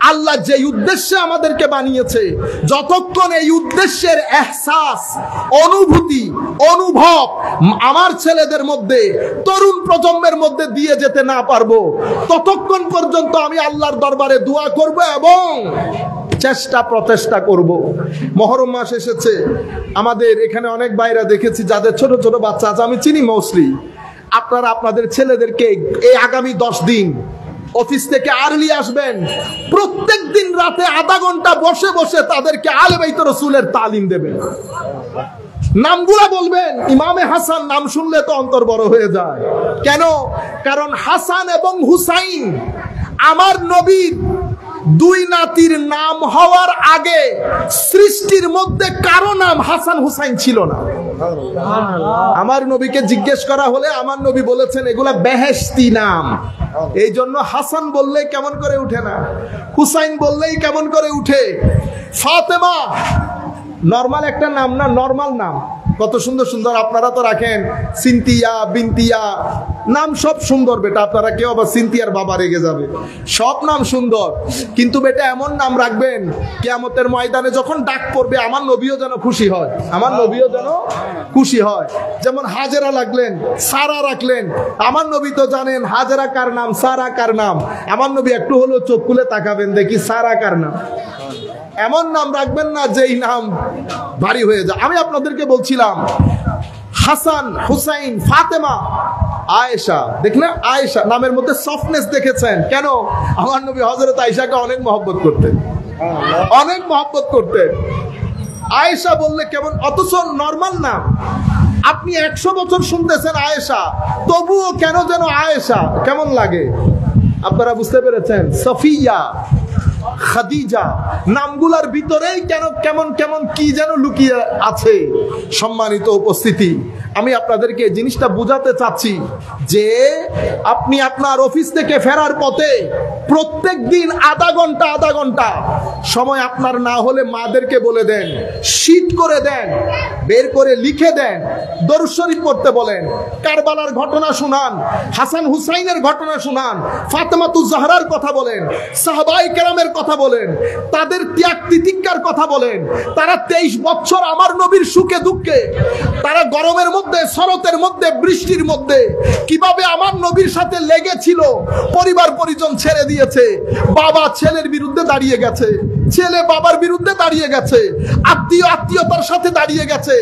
আল্লাহ যে উদ্দেশ্যে আমাদেরকে বানিয়েছে, যতক্ষণ এই উদ্দেশ্যের এহসাস, অনুভূতি, অনুভব আমার ছেলেদের মধ্যে, তরুণ প্রজন্মের মধ্যে দিয়ে যেতে না পারবো, ততক্ষণ পর্যন্ত আমি আল্লাহর দরবারে দোয়া করব এবং চেষ্টা প্রচেষ্টা করব। মহরম মাস এসেছে, আমাদের এখানে অনেক ভাইরা দেখেছি যাদের ছোট ছোট বাচ্চা আছে, আমি চিনি মৌসলি। আপনারা আপনাদের ছেলেদেরকে এই আগামী 10 দিন অফিস থেকে আর্লি আসবেন, প্রত্যেক দিন রাতে আধা ঘন্টা বসে বসে তাদেরকে আলে বাইত রাসূলের তালিম দেবেন। নামগুলা বলবেন। ইমামে হাসান নাম শুনলে তো অন্তর বড় হয়ে যায়। কেন? কারণ হাসান এবং হুসাইন আমার নবীর 2 নাতির নাম হওয়ার আগে সৃষ্টির মধ্যে কারো নাম হাসান হুসাইন ছিল না। আমার নবীকে জিজ্ঞেস করা হলে আমার নবী বলেছেন এগুলা বেহেশতি নাম। এই জন্য হাসান বললেই কেমন করে উঠে না, হুসাইন বললেই কেমন করে উঠে। ফাতেমা নরমাল একটা নাম না, নরমাল নাম। কত সুন্দর সুন্দর আপনারা তো রাখেন, সিনতিয়া, বিনতিয়া, নাম সব সুন্দর বেটা। আপনারা কেউ আবার সিনতিয়ার বাবা রেগে যাবে, সব নাম সুন্দর, কিন্তু বেটা এমন নাম রাখবেন কিয়ামতের ময়দানে যখন ডাক পড়বে আমার নবীও যেন খুশি হয়, আমার নবীও যেন খুশি হয়। যেমন হাজেরা রাখলেন, সারা রাখলেন, আমার নবী তো জানেন হাজেরা কার নাম, সারা কার নাম। আমার নবী একটু হলেও চোখ খুলে তাকাবেন, দেখি সারা কার নাম। এমন নাম রাখবেন না যেই নাম ভারী হয়ে যায়। আমি আপনাদেরকে বলছিলাম হাসান, হুসাইন, ফাতেমা, আয়েশা, দেখলেন আয়েশা নামের মধ্যে সফটনেস দেখেছেন। কেন? আমার নবী হযরত আয়েশাকে অনেক মহব্বত করতেন, অনেক মহব্বত করতেন। আয়েশা বললে কেমন, অথচ নরমাল নাম। আপনি 100 বছর শুনতেছেন আয়েশা, তবুও কেন যেন আয়েশা কেমন লাগে। আপনারা বুঝতে পেরেছেন? সফিয়া, খাদিজা, নামগুলার ভিতরেই কেন কেমন কেমন কি যেন লুকিয়ে আছে। সম্মানিত উপস্থিতি, আমি আপনাদেরকে জিনিসটা বুঝাতে চাচ্ছি যে আপনি আপনার অফিস থেকে ফেরার পথে প্রত্যেক দিন আধা ঘন্টা সময় আপনার না হলে মাদেরকে বলে দেন, শীট করে দেন, বের করে লিখে দেন, দরুদ শরীফ পড়তে বলেন, কারবালার ঘটনা শুনান, হাসান হুসাইনের ঘটনা শুনান, ফাতেমাতুজ জাহরার কথা বলেন, সাহাবায়ে কেরামের কথা বলেন, তাদের ত্যাগ তিতিক্ষার কথা বলেন। তারা 23 বছর আমার নবীর সুখে দুঃখে, তারা গরমের মধ্যে, শরতের মধ্যে, বৃষ্টির মধ্যে কিভাবে আমার নবীর সাথে লেগেছিল। পরিবার পরিজন ছেড়ে দিয়েছে, বাবা ছেলের বিরুদ্ধে দাঁড়িয়ে গেছে, ছেলে বাবার বিরুদ্ধে দাঁড়িয়ে গেছে, আত্মীয় আত্মীয়তার সাথে দাঁড়িয়ে গেছে,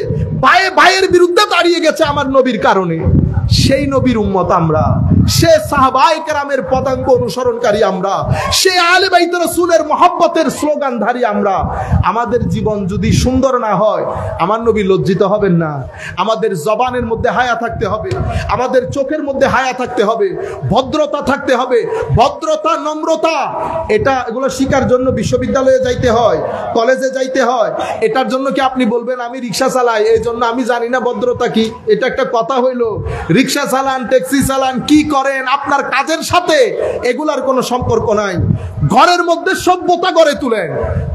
ভাই ভাইয়ের বিরুদ্ধে দাঁড়িয়ে গেছে আমার নবীর কারণে। সেই নবীর উম্মত আমরা, সে সাহাবায়ে কেরামের পদাঙ্ক অনুসরণকারী আমরা, সে আলে বাইত রাসূলের মহব্বতের স্লোগানধারী আমরা। আমাদের জীবন যদি সুন্দর না হয়, আমার নবী লজ্জিত হবেন না। আমাদের জবানের মধ্যে হায়া থাকতে হবে, আমাদের চোখের মধ্যে হায়া থাকতে হবে, ভদ্রতা থাকতে হবে। ভদ্রতা, নম্রতা, এগুলো শিখার জন্য বিশ্ববিদ্যালয়ে যাইতে হয়, কলেজে যাইতে হয়। এটার জন্য কি আপনি বলবেন আমি রিক্সা চালাই এই জন্য আমি জানি না ভদ্রতা কি? এটা একটা কথা হইল? রিক্সা চালান, ট্যাক্সি চালান, কি করেন, আপনার কাজের সাথে এগুলার কোনো সম্পর্ক নাই। ঘরের মধ্যে সভ্যতা গড়ে তুলেন।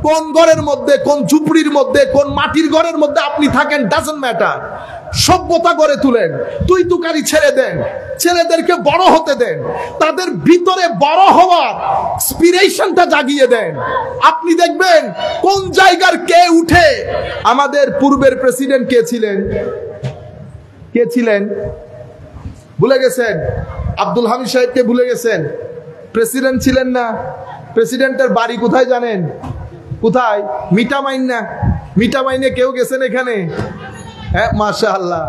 কোন ঘরের মধ্যে, কোন ঝুপড়ির মধ্যে, কোন মাটির ঘরের মধ্যে আপনি থাকেন, ডাজন্ট ম্যাটার। সভ্যতা গড়ে তুলেন, তুই তুকারি ছেড়ে দেন, ছেলেদেরকে বড় হতে দেন, তাদের ভিতরে বড় হওয়ার ইন্সপিরেশনটা জাগিয়ে দেন। আপনি দেখবেন কোন জায়গার কে উঠে। আমাদের পূর্বের প্রেসিডেন্ট কে ছিলেন? কে ছিলেন ভুলে গেছেন? আব্দুল হামিদ সাহেবকে ভুলে গেছেন? প্রেসিডেন্ট ছিলেন না? প্রেসিডেন্টের বাড়ি কোথায় জানেন? কোথায়? মিঠামাইন না? মিঠামাইনে কেউ গেছেন এখানে? হ্যাঁ, মাশাআল্লাহ।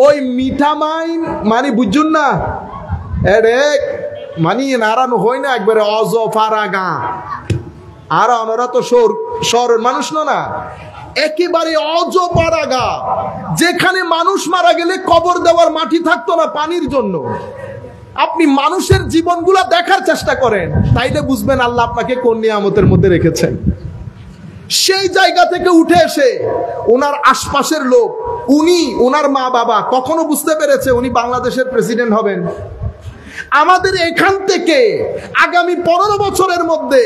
ওই মিঠামাইন মানে বুঝুন না, মানে নারানো হয় না একবারে অজ ফারাগা। আর ওনারা তো শহরের মানুষ না, একেবারে অজপাড়াগা, যেখানে মানুষ মারা গেলে কবর দেওয়ার মাটি থাকতো না পানির জন্য। আপনি মানুষের জীবনগুলা দেখার চেষ্টা করেন, তাইলে বুঝবেন আল্লাহ আপনাকে কোন নিয়ামতের মধ্যে রেখেছেন। সেই জায়গা থেকে উঠে এসে ওনার আশপাশের লোক, উনি, ওনার মা বাবা কখনো বুঝতে পেরেছে উনি বাংলাদেশের প্রেসিডেন্ট হবেন? আমাদের এখান থেকে আগামী 15 বছরের মধ্যে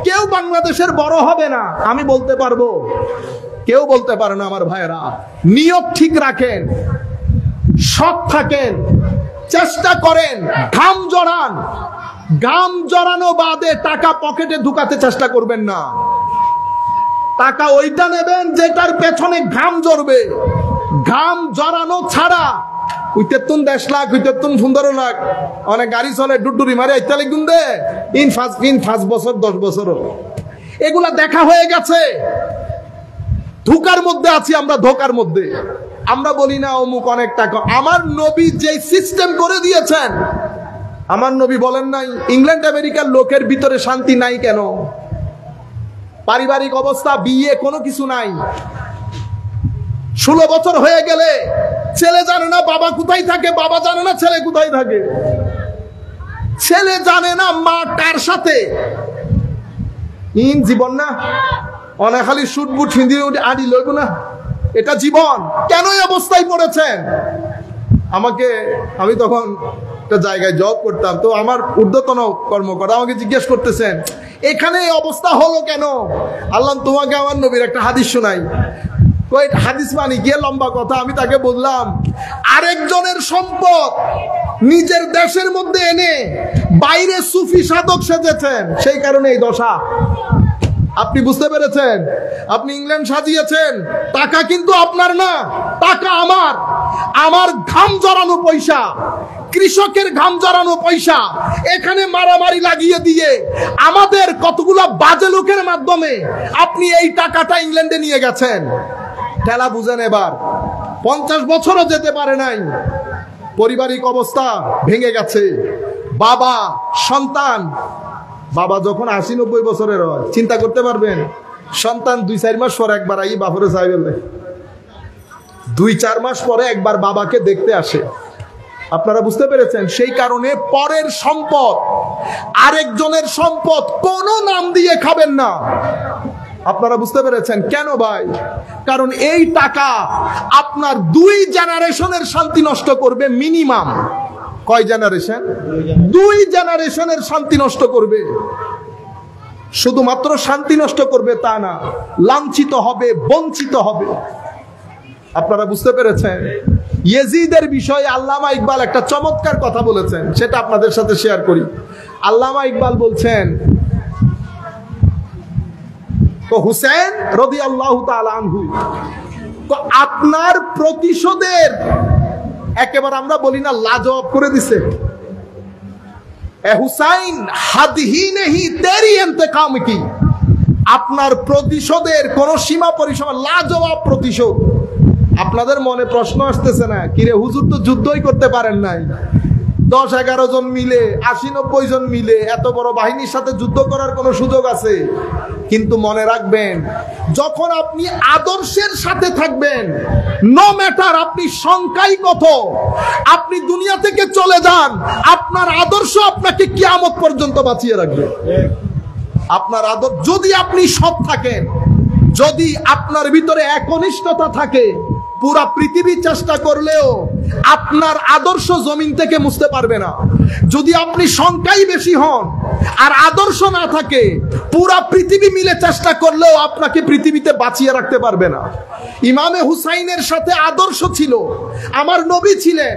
কেউ বাংলাদেশের বড় হবে না, আমি বলতে পারবো। কেউ বলতে পারে না। আমার ভাইয়েরা, নিয়ত ঠিক রাখেন, সৎ থাকেন, চেষ্টা করেন, ঘাম জড়ান, ঘাম জড়ানো বাদে টাকা পকেটে ঢুকাতে চেষ্টা করবেন না। টাকা ওইটা নেবেন যেটার পেছনে ঘাম জড়বে। ঘাম জড়ানো ছাড়া উইতেতুন 10 লাখ, উইতেতুন 15 লাখ, অনেক গাড়ি চলে ডুডুরি মারে ইত্যাদি গুন্দে ইন 5 বছর 10 বছরও এগুলা দেখা হয়ে গেছে। ধোকার মধ্যে আছি আমরা, ধোকার মধ্যে। আমরা বলি না অমুক অনেক টাকা। আমার নবী যে সিস্টেম করে দিয়েছেন, আমার নবী বলেন নাই ইংল্যান্ড আমেরিকার লোকের ভিতরে শান্তি নাই কেন? পারিবারিক অবস্থা, বিয়ে, কোনো কিছু নাই। 16 বছর হয়ে গেলে ছেলে জানে না বাবা কোথায় থাকে, বাবা জানে না ছেলে কোথায় থাকে, ছেলে জানে না মা কার সাথে। জীবন না অনেক খালি শুট বুট হিন্দি আড়ি লইব না, এটা জীবন। কেন এই অবস্থায় পড়েছেন? আমি তখন একটা জায়গায় জব করতাম, তো আমার ঊর্ধ্বতন কর্মকর্তা আমাকে জিজ্ঞেস করতেছেন এখানে এই অবস্থা হলো কেন? আল্লাহ তোমাকে আমার নবীর একটা হাদিস শোনাই। হাদিস মানে গিয়ে লম্বা কথা। আমি তাকে বললাম আরেকজনের সম্পদ নিজের দেশের মধ্যে এনে বাইরে সুফি সাধক সেজেছেন, সেই কারণে এই দশা। আপনি বুঝতে পেরেছেন? আপনি ইংল্যান্ড সাজিয়েছেন, টাকা কিন্তু আপনার না, টাকা আমার। আমার ঘাম জড়ানো পয়সা, কৃষকের ঘাম জড়ানো পয়সা এখানে মারামারি লাগিয়ে দিয়ে আমাদের কতগুলা বাজে লোকের মাধ্যমে আপনি এই টাকাটা ইংল্যান্ডে নিয়ে গেছেন। ঠেলা বুঝেন এবার। 50 বছরও যেতে পারে নাই, পারিবারিক অবস্থা ভেঙে গেছে। বাবা সন্তান, বাবা যখন 80-90 বছরের হয়, চিন্তা করতে পারবেন সন্তান 2-4 মাস পরে একবার আই বাপরে চাইবে, 2-4 মাস পরে একবার বাবাকে দেখতে আসে। আপনারা বুঝতে পেরেছেন? সেই কারণে পরের সম্পদ, আরেকজনের সম্পদ কোনো নাম দিয়ে খাবেন না। আপনারা বুঝতে পেরেছেন কেন ভাই? কারণ এই টাকা আপনার 2 জেনারেশনের শান্তি নষ্ট করবে মিনিমাম। কয় জেনারেশন? 2 জেনারেশনের শান্তি নষ্ট করবে। শুধুমাত্র শান্তি নষ্ট করবে তা না, লাঞ্ছিত হবে, বঞ্চিত হবে। আপনারা বুঝতে পেরেছেন? ইয়েজিদের বিষয়ে আল্লামা ইকবাল একটা চমৎকার কথা বলেছেন, সেটা আপনাদের সাথে শেয়ার করি। আল্লামা ইকবাল বলছেন, তো হুসেন রাদিয়াল্লাহু তাআলা আনহু, তো আপনার প্রতিশোধের একেবারে আমরা বলি না লাজবাব করে দিছে। এ হুসাইন হাদ হি নেহি তেরি ইন্তেকাম কি, আপনার প্রতিশোধের কোন সীমা পরিসীমা, লাজবাব প্রতিশোধ। আপনাদের মনে প্রশ্ন আসতেছে না, কিরে হুজুর তো যুদ্ধই করতে পারেন নাই, 10-11 জন মিলে 80-90 জন মিলে এত বড় বাহিনীর সাথে যুদ্ধ করার কোনো সুযোগ আছে? কিন্তু মনে রাখবেন, যখন আপনি আদর্শের সাথে থাকবেন, নো ম্যাটার আপনি সংখ্যাই কত, আপনি দুনিয়া থেকে চলে যান, আপনার আদর্শ আপনাকে কিয়ামত পর্যন্ত বাঁচিয়ে রাখবে। আপনার আদর্শ, যদি আপনি সৎ থাকেন, যদি আপনার ভিতরে একনিষ্ঠতা থাকে, পুরা পৃথিবী চেষ্টা করলেও আপনার আদর্শ জমিন থেকে মুছতে পারবে না। যদি আপনি সংখ্যাই বেশি হন আর আদর্শ না থাকে, পুরা পৃথিবী মিলে চেষ্টা করলেও আপনাকে পৃথিবীতে বাঁচিয়ে রাখতে পারবে না। ইমামে হুসাইনের সাথে আদর্শ ছিল, আমার নবী ছিলেন,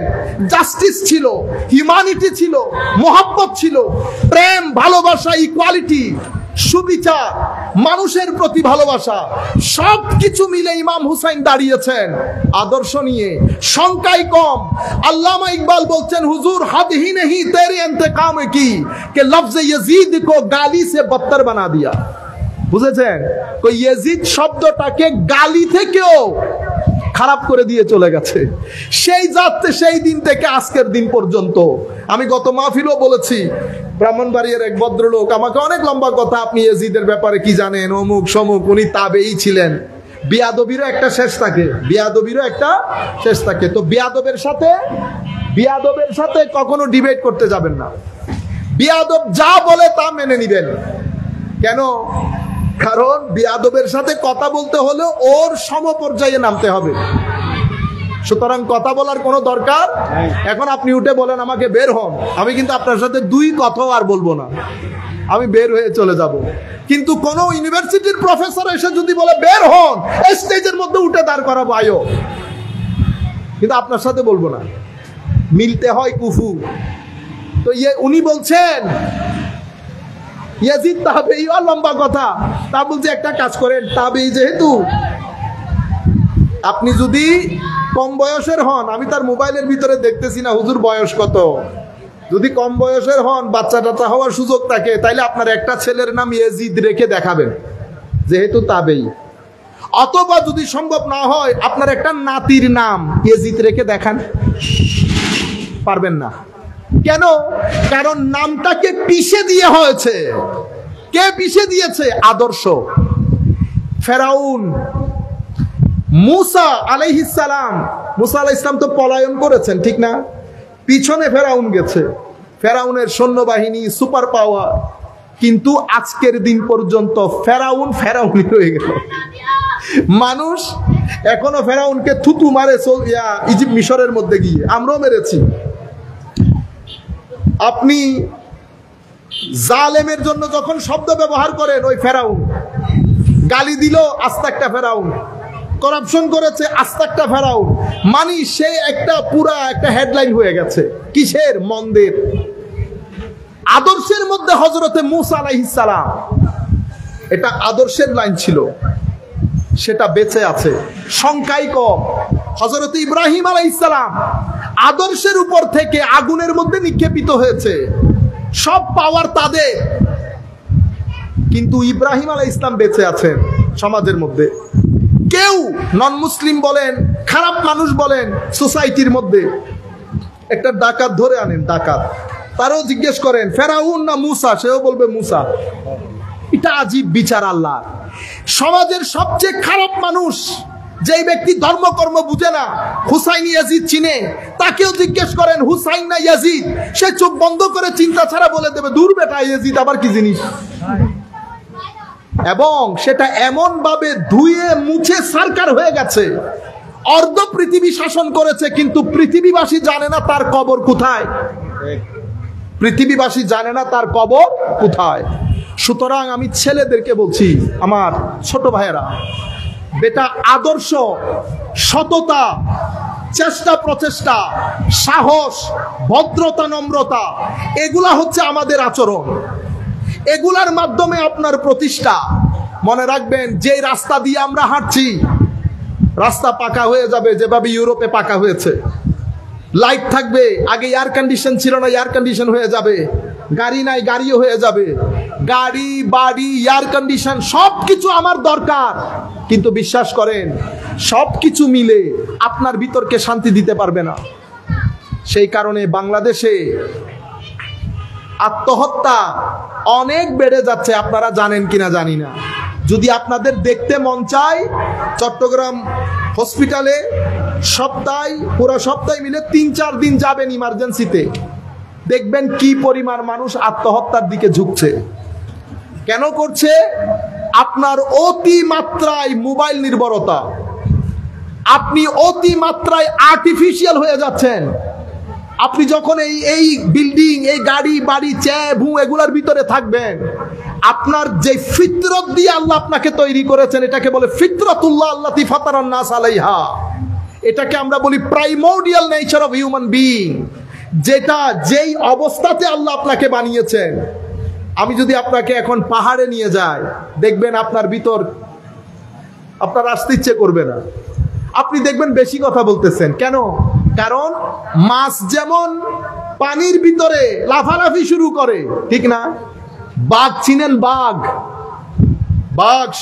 জাস্টিস ছিল, হিউম্যানিটি ছিল, মোহাব্বত ছিল, প্রেম, ভালোবাসা, ইকুয়ালিটি, সুবিচার, মানুষের প্রতি ভালোবাসা, সবকিছু মিলে ইমাম হুসাইন দাঁড়িয়েছেন আদর্শ নিয়ে। সংখ্যায় কম। আল্লামা ইকবাল বলছেন, হুজুর হাদ হি নেহি তেরে ইন্তেকাম কি কে লফজ ইয়াজিদ কো গালি সে বদতর বানা দিয়া। বুঝেছেন? তো ইয়াজিদ শব্দটাকে গালি থেকেও খারাপ করে দিয়ে চলে গেছে। সেই দিন থেকে আজকের দিন পর্যন্ত। আমি গত মাহফিলও বলেছি, ব্রাহ্মণবাড়িয়ার এক ভদ্রলোক আমাকে অনেক লম্বা কথা, আপনি ইয়াজিদের ব্যাপারে কি জানেন, অমুক সমুক, উনি তাবেই ছিলেন। বিয়াদবিরও একটা শেষ থাকে, বিয়াদবিরও একটা শেষ থাকে। তো বিয়াদবের সাথে কখনো ডিবেট করতে যাবেন না। বিয়াদব যা বলে তা মেনে নিবেন। কেন? কারণ বিয়াদবের সাথে কথা বলতে হলে ওর সমপর্যায়ে নামতে হবে। সুতরাং কথা বলার কোনো দরকার। এখন আপনি উঠে বলেন আমাকে বের হন, আমি কিন্তু আপনার সাথে 2 কথাও আর বলবো না, আমি বের হয়ে চলে যাব। কিন্তু কোন ইউনিভার্সিটির প্রফেসর এসে যদি বলে বের হন, স্টেজের মধ্যে উঠে দাঁড় করাবো, আয়ো, কিন্তু আপনার সাথে বলবো না। মিলতে হয় কুফু। তো উনি বলছেন ইয়াজিদ তাবেঈ, লম্বা কথা। তা বলছে একটা কাজ করেন, তাবেঈ যেহেতু, আপনি যদি কম বয়সের হন, আমি তার মোবাইলের ভিতরে দেখতেছি না হুজুর বয়স কত, যদি কম বয়সের হন, বাচ্চা টাচ্চা হওয়ার সুযোগ থাকে, তাইলে আপনার একটা ছেলের নাম ইয়াজিদ রেখে দেখাবেন যেহেতু তাবেঈ। অথবা যদি সম্ভব না হয় আপনার একটা নাতির নাম ইয়াজিদ রেখে দেখান, পারবেন না। কেন? কারণ নামটাকে পিষে দিয়ে হয়েছে। কে পিষে দিয়েছে? আদর্শ। ফেরাউন, মুসা আলাইহিস সালাম, মুসা আলাইহিস সালাম তো পলায়ন করেছেন, ঠিক না? পিছনে ফেরাউন গেছে, ফেরাউনের সৈন্যবাহিনী, সুপার পাওয়ার, কিন্তু আজকের দিন পর্যন্ত ফেরাউন ফেরাউনই রয়ে গেল। মানুষ এখনো ফেরাউনকে থুতু মারে ইজিপ্ট মিশরের মধ্যে গিয়ে, আমরাও মেরেছি। আপনি জালেমের জন্য যখন শব্দ ব্যবহার করেন, ওই ফেরাউন গালি দিল, আস্তে একটা ফেরাউন করাপশন করেছে, আস্তে একটা ফেরাউন। মানে সে একটা পুরা একটা হেডলাইন হয়ে গেছে। কিসের? মন্দের। আদর্শের মধ্যে হযরতে মূসা আলাইহিস সালাম, এটা আদর্শের লাইন ছিল, সেটা বেঁচে আছে, সংখ্যাই কম। হযরতে ইব্রাহিম আলাইহিস সালাম আদর্শের উপর থেকে আগুনের মধ্যে নিক্ষেপিত হয়েছে, সব পাওয়ার তাদের, কিন্তু ইব্রাহিম আলাইহিস সালাম বেঁচে আছেন সমাজের মধ্যে। কেউ নন মুসলিম বলেন, খারাপ মানুষ বলেন, সোসাইটির মধ্যে একটা ডাকাত ধরে আনেন, ডাকাত, তারও জিজ্ঞেস করেন ফেরাউন না মুসা, সেও বলবে মুসা। এটা আজীব বিচার আল্লাহ। সমাজের সবচেয়ে খারাপ মানুষ, যেই ব্যক্তি ধর্মকর্ম বুঝে না, হুসাইন ইয়াজিদ চিনে, তাকেও জিজ্ঞেস করেন হুসাইন না ইয়াজিদ, সে চোখ বন্ধ করে চিন্তা ছাড়া বলে দেবে দূর বেটা, ইয়াজিদ আবার কি জিনিস। এবং সেটা এমন ভাবে ধুয়ে মুছে সারকার হয়ে গেছে, অর্ধ পৃথিবী শাসন করেছে, কিন্তু পৃথিবীবাসী জানে না তার কবর কোথায়। পৃথিবীবাসী জানে না তার কবর কোথায়। সুতরাং আমি ছেলেদেরকে বলছি, আমার ছোট ভাইয়েরা, বেটা আদর্শ, সততা, চেষ্টা প্রচেষ্টা, সাহস, ভদ্রতা, নম্রতা, এগুলা হচ্ছে আমাদের আচরণ। এগুলার মাধ্যমে আপনার প্রতিষ্ঠা। মনে রাখবেন, যে রাস্তা দিয়ে আমরা হাঁটছি, রাস্তা পাকা হয়ে যাবে যেভাবে ইউরোপে পাকা হয়েছে। লাইট থাকবে, আগে এয়ার কন্ডিশন ছিল না, এয়ার কন্ডিশন হয়ে যাবে। গাড়ি নাই, গাড়িও হয়ে যাবে। গাড়ি, বাড়ি, এয়ার কন্ডিশন সবকিছু আমার দরকার, কিন্তু বিশ্বাস করেন সবকিছু মিলে আপনার ভিতরকে শান্তি দিতে পারবে না। সেই কারণে বাংলাদেশে আত্মহত্যা অনেক বেড়ে যাচ্ছে, আপনারা জানেন কিনা জানি না। যদি আপনাদের দেখতে মন চায়, চট্টগ্রাম হসপিটালে পুরো সপ্তাহে মিলে 3-4 দিন যাবেন ইমার্জেন্সিতে, দেখবেন কি পরিমাণ মানুষ আত্মহত্যার দিকে ঝুঁকছে। কেন করছে? আপনার অতি মাত্রায় মোবাইল নির্ভরতা, আপনি অতি মাত্রায় আর্টিফিশিয়াল হয়ে যাচ্ছেন। আপনি যখন এই বিল্ডিং, এই গাড়ি বাড়ি, ভূ এগুলার ভিতরে থাকবেন, আপনার যে ফিতরত দিয়ে আল্লাহ আপনাকে তৈরি করেছেন, এটাকে বলে ফিতরাতুল্লাহ আল্লাতী ফাতারান নাস আলাইহা। এটাকে আমরা বলি primordial nature of human being, যেটা যেই অবস্থাতে আল্লাহ আপনাকে বানিয়েছেন। আমি যদি আপনাকে এখন পাহাড়ে নিয়ে যাই, দেখবেন আপনার ভিতর, আপনার আসতে ইচ্ছে করবে না। আপনি দেখবেন বেশি কথা বলতেছেন। কেন? কারণ মাছ যেমন পানির ভিতরে লাফালাফি শুরু করে, ঠিক না? বাঘ চিনেন? বাঘ,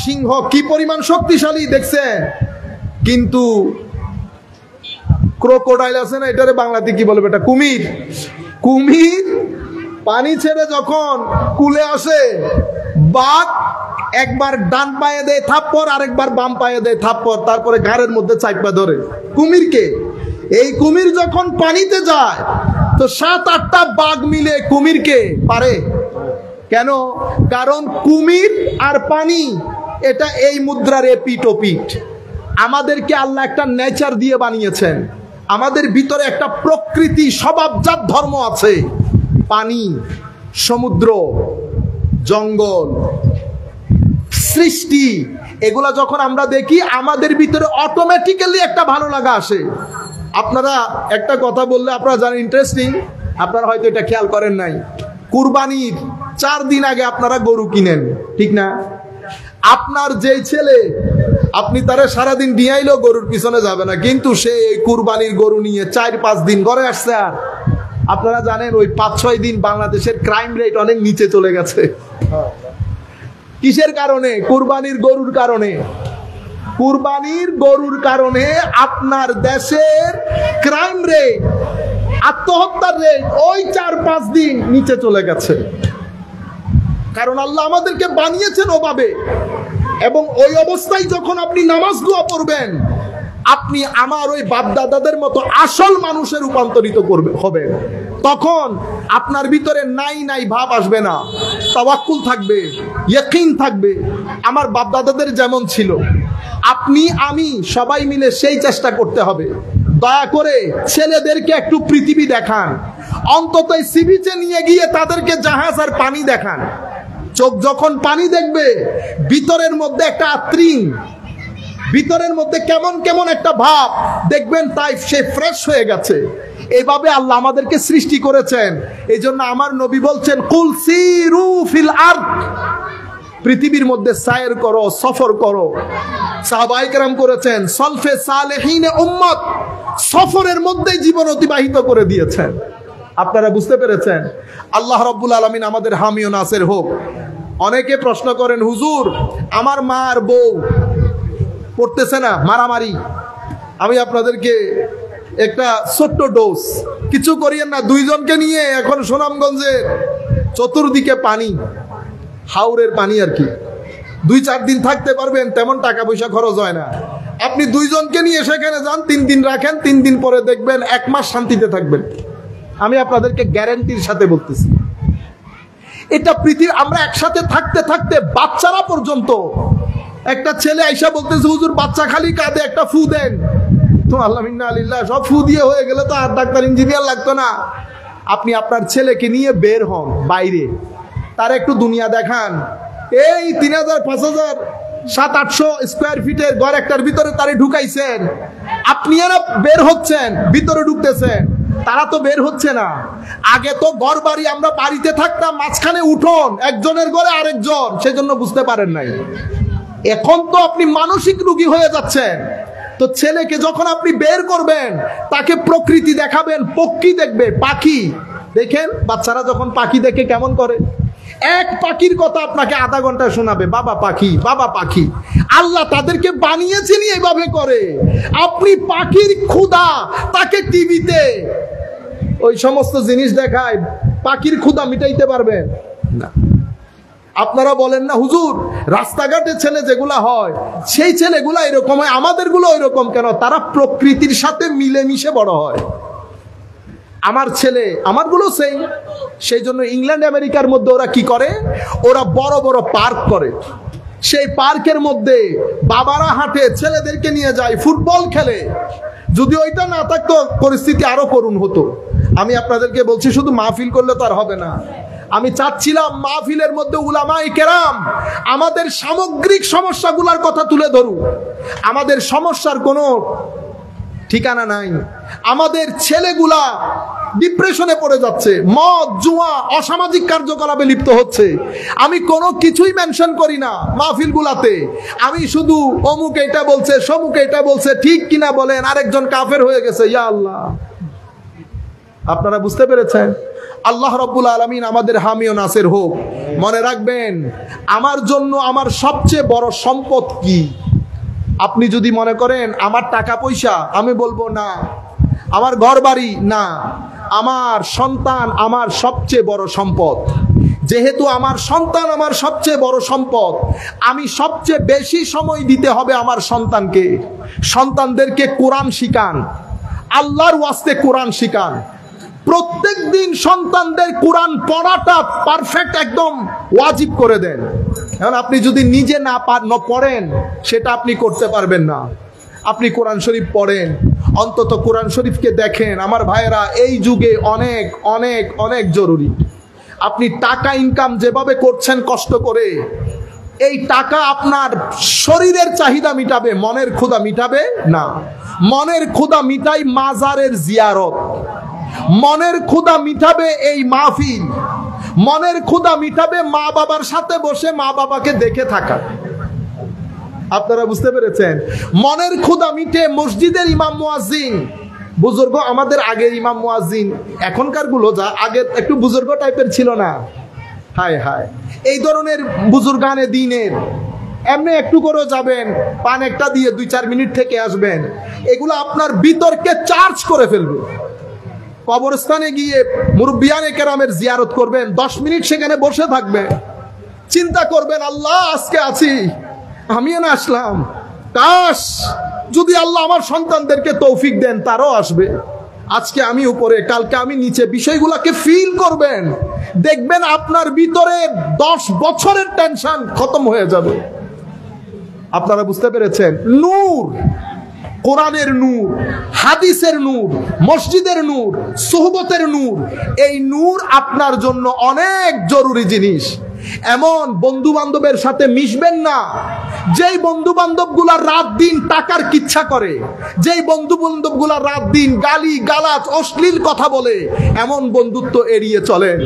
সিংহ কি পরিমাণ শক্তিশালী দেখছেন, কিন্তু ক্রোকোডাইল আছে না, এটারে বাংলাতে কি বলবে? এটা কুমির পানি ছেড়ে যখন কুলে আসে, বাঘ একবার ডান পায়ে দেয় থাপ্পড়, আরেকবার বাম পায়ে দেয় থাপ্পড়, তারপরে ঘাড়ের মধ্যে চাপা ধরে কুমিরকে। এই কুমির যখন পানিতে যায়, তো 7-8টা বাঘ মিলে কুমিরকে পারে। কেন? কারণ কুমির আর পানি এটা এই মুদ্রার এপিঠ ওপিঠ। আমাদেরকে আল্লাহ একটা নেচার দিয়ে বানিয়েছেন, আমাদের ভিতরে একটা প্রকৃতি স্বভাবজাত ধর্ম আছে। পানি, সমুদ্র, জঙ্গল, সৃষ্টি, এগুলা যখন আমরা দেখি, আমাদের ভিতরে অটোমেটিক্যালি একটা ভালো লাগা আসে। আপনারা একটা কথা বললে আপনারা জানেন ইন্টারেস্টিং, আপনারা হয়তো এটা খেয়াল করেন নাই, কুরবানির 4 দিন আগে আপনারা গরু কিনেন, ঠিক না? আপনার যেই ছেলে, আপনি তারা সারাদিন ডিয়াইলেও গরুর পিছনে যাবে না, কিন্তু সে এই কুরবানির গরু নিয়ে 4-5 দিন ঘরে আসছে। আর আপনারা জানেন ওই 5-6 দিন বাংলাদেশের ক্রাইম রেট অনেক নিচে চলে গেছে। কিসের কারণে? কুরবানির গরুর কারণে। কুরবানির গরুর কারণে আপনার দেশের ক্রাইম রেট, আত্মহত্যার রেট ওই 4-5 দিন নিচে চলে গেছে। কারণ আল্লাহ আমাদেরকে বানিয়েছেন ওভাবে। এবং ওই অবস্থায় যখন আপনি নামাজ দোয়া পড়বেন, আপনি আমার ওই বাপদাদাদের মতো আসল মানুষে রূপান্তরিত হবেন। তখন আপনার ভিতরে নাই ভাব আসবে না, তাওয়াক্কুল থাকবে, ইয়াকিন থাকবে। আমার বাপদাদাদের যেমন ছিল, আপনি আমি সবাই মিলে সেই চেষ্টা করতে হবে। দয়া করে ছেলেদেরকে একটু পৃথিবী দেখান, অন্তত সি বিচে নিয়ে গিয়ে তাদেরকে জাহাজ আর পানি দেখান। চোখ যখন পানি দেখবে, ভিতরের মধ্যে একটা আত্রিন, ভিতরের মধ্যে কেমন কেমন একটা ভাব দেখবেন, তাই সে ফ্রেশ হয়ে গেছে। এইভাবে আল্লাহ আমাদেরকে সৃষ্টি করেছেন। এই জন্য আমার নবী বলছেন, কুল সিরু ফিল আরদ, পৃথিবীর মধ্যে সায়ের করো, সফর করো। সাহাবায়ে কেরাম করেছেন, সলফে সালেহিনে উম্মত, সফরের মধ্যে জীবন অতিবাহিত করে দিয়েছেন। আপনারা বুঝতে পেরেছেন? আল্লাহ রাব্বুল আলামিন আমাদের হামি ও নাসির হোক। অনেকে প্রশ্ন করেন, হুজুর আমার মা আর বউ পড়তেছে না মারামারি। আমি আপনাদেরকে একটা ছোট্ট ডোজ, কিছু করিয়েন না, 2 জনকে নিয়ে এখন সুনামগঞ্জে চতুর্দিকে পানি, হাওরের পানি আর কি, 2-4 দিন থাকতে পারবেন, তেমন টাকা পয়সা খরচ হয় না। আপনি 2 জনকে নিয়ে সেখানে যান, 3 দিন রাখেন, 3 দিন পরে দেখবেন 1 মাস শান্তিতে থাকবেন। আমি আপনাদেরকে গ্যারান্টির সাথে বলতেছি। এটা পৃথিবী, আমরা একসাথে থাকতে থাকতে বাচ্চারা পর্যন্ত, একটা ছেলে আইসা বলতেছে, হুজুর বাচ্চা খালি কাঁদে, একটা ফু দেন। তো আল্লাহ মিন্না আলিল্লাহ, সব ফু দিয়ে হয়ে গেলে তো আর ডাক্তার ইঞ্জিনিয়ার লাগতো না। আপনি আপনার ছেলেকে নিয়ে বের হন বাইরে, তার একটু দুনিয়া দেখান। এই 3000, 5000, 700-800 স্কোয়ার ফিটের ঘর একটার ভিতরে তারে ঢুকাইছেন, আপনি আর বের হচ্ছেন, ভিতরে ঢুকতেছেন, তারা তো বের হচ্ছে না। আগে তো ঘর বাড়ি, আমরা বাড়িতে থাকতাম, মাঝখানে উঠোন, একজনের ঘরে আরেকজন, সেজন্য বুঝতে পারেন নাই। এখন তো আপনি মানসিক রোগী হয়ে যাচ্ছেন। তো ছেলেকে যখন আপনি বের করবেন, তাকে প্রকৃতি দেখাবেন, পক্ষী দেখবে, পাখি দেখেন। বাচ্চারা যখন পাখি দেখে কেমন করে, এক পাখির কথা আপনাকে আধা ঘন্টা শোনাবে, বাবা পাখি, বাবা পাখি। আল্লাহ তাদেরকে বানিয়েছেন এইভাবে করে। আপনি পাখির ক্ষুধা, তাকে টিভিতে ওই সমস্ত জিনিস দেখায়, পাখির ক্ষুধা মিটাইতে পারবেন না। আপনারা বলেন না, হুজুর রাস্তাঘাটে ছেলে যেগুলা হয়, সেই ছেলেগুলা এরকম হয়, আমাদেরগুলো এরকম কেন? তারা প্রকৃতির সাথে মিলেমিশে বড় হয়। আমার ছেলে, আমারগুলো সেই জন্য ইংল্যান্ড আমেরিকার মধ্যে ওরা কি করে, ওরা বড় বড় পার্ক করে। সেই পার্কের মধ্যে বাবারা হাঁটে, ছেলেদেরকে নিয়ে যায়, ফুটবল খেলে। যদি ওইটা না থাকতো, পরিস্থিতি আরো করুণ হতো। আমি আপনাদেরকে বলছি, শুধু মাহফিল করলে তো আর হবে না। আমি চাচ্ছিলাম মাহফিলের মধ্যে উলামায়ে কেরাম আমাদের সামগ্রিক সমস্যাগুলোর কথা তুলে ধরুন। আমাদের সমস্যার কোনো ঠিকানা নাই। আমাদের ছেলেগুলা ডিপ্রেশনে পড়ে যাচ্ছে, মদ, জুয়া, অসামাজিক কার্যকলাপে লিপ্ত হচ্ছে। আমি কোনো কিছুই মেনশন করি না মাহফিলগুলাতে। আমি শুধু অমুক এটা বলছে, সমুক এটা বলছে, ঠিক কিনা বলেন, আরেকজন কাফের হয়ে গেছে। ইয়া আল্লাহ, আপনারা বুঝতে পেরেছেন? আল্লাহ রাব্বুল আলামিন আমাদের হামি ও নাসির হোক। মনে রাখবেন, আমার জন্য আমার সবচেয়ে বড় সম্পদ কি? আপনি যদি মনে করেন আমার টাকা পয়সা, আমি বলবো না। আমার ঘর বাড়ি না, আমার সন্তান আমার সবচেয়ে বড় সম্পদ। যেহেতু আমার সন্তান আমার সবচেয়ে বড় সম্পদ, আমি সবচেয়ে বেশি সময় দিতে হবে আমার সন্তানকে। সন্তানদেরকে কোরআন শিখান, আল্লাহর ওয়াস্তে কোরআন শিখান। প্রত্যেক দিন সন্তানদের কোরআন পড়াটা পারফেক্ট একদম ওয়াজিব করে দেন। এখন আপনি যদি নিজে না পড়েন, সেটা আপনি করতে পারবেন না। আপনি কোরআন শরীফ পড়েন, অন্তত কোরআন শরীফকে দেখেন। আমার ভাইয়েরা, এই যুগে অনেক অনেক অনেক জরুরি। আপনি টাকা ইনকাম যেভাবে করছেন কষ্ট করে, এই টাকা আপনার শরীরের চাহিদা মিটাবে, মনের ক্ষুধা মিটাবে না। মনের ক্ষুধা মিটাই মাজারের জিয়ারত, মনের ক্ষুধা মিটাবে এই মাহফিল, মনের ক্ষুধা মিটাবে মা বাবার সাথে বসে মা বাবাকে দেখে থাকা। আপনারা বুঝতে পেরেছেন? মনের ক্ষুধা মিটে মসজিদের ইমাম মুয়াজ্জিন, বুজুর্গ আমাদের আগের ইমাম মুয়াজ্জিন, এখনকার গুলো যা আগে একটু বুজুর্গ টাইপের ছিল না, হায় হায়, এই ধরনের বুজুর্গানে দিনের এমনি একটু করে যাবেন, পান একটা দিয়ে 2-4 মিনিট থেকে আসবেন, এগুলো আপনার বিতর্কে চার্জ করে ফেলবে। কবরস্থানে গিয়ে মুরব্বিয়ানে কেরামের জিয়ারত করবেন, 10 মিনিট সেখানে বসে থাকবেন, চিন্তা করবেন আল্লাহ আজকে আছি, আমিও না আসলাম, কাশ যদি আল্লাহ আমার সন্তানদেরকে তৌফিক দেন তারাও আসবে, আজকে আমি উপরে কালকে আমি নিচে, বিষয়গুলোকে ফিল করবেন, দেখবেন আপনার ভিতরে 10 বছরের টেনশন খতম হয়ে যাবে। আপনারা বুঝতে পেরেছেন? নূর, কোরআনের নূর, হাদিসের নূর, মসজিদের নূর, সোহবতের নূর, এই নূর আপনার জন্য অনেক জরুরি জিনিস। এমন বন্ধু বান্ধবের সাথে মিশবেন না যেই বন্ধু বান্ধবগুলা রাত দিন টাকার কিচ্ছা করে, যেই বন্ধু বান্ধবগুলা রাত দিন গালি গালাজ অশ্লীল কথা বলে, এমন বন্ধুত্ব এড়িয়ে চলেন।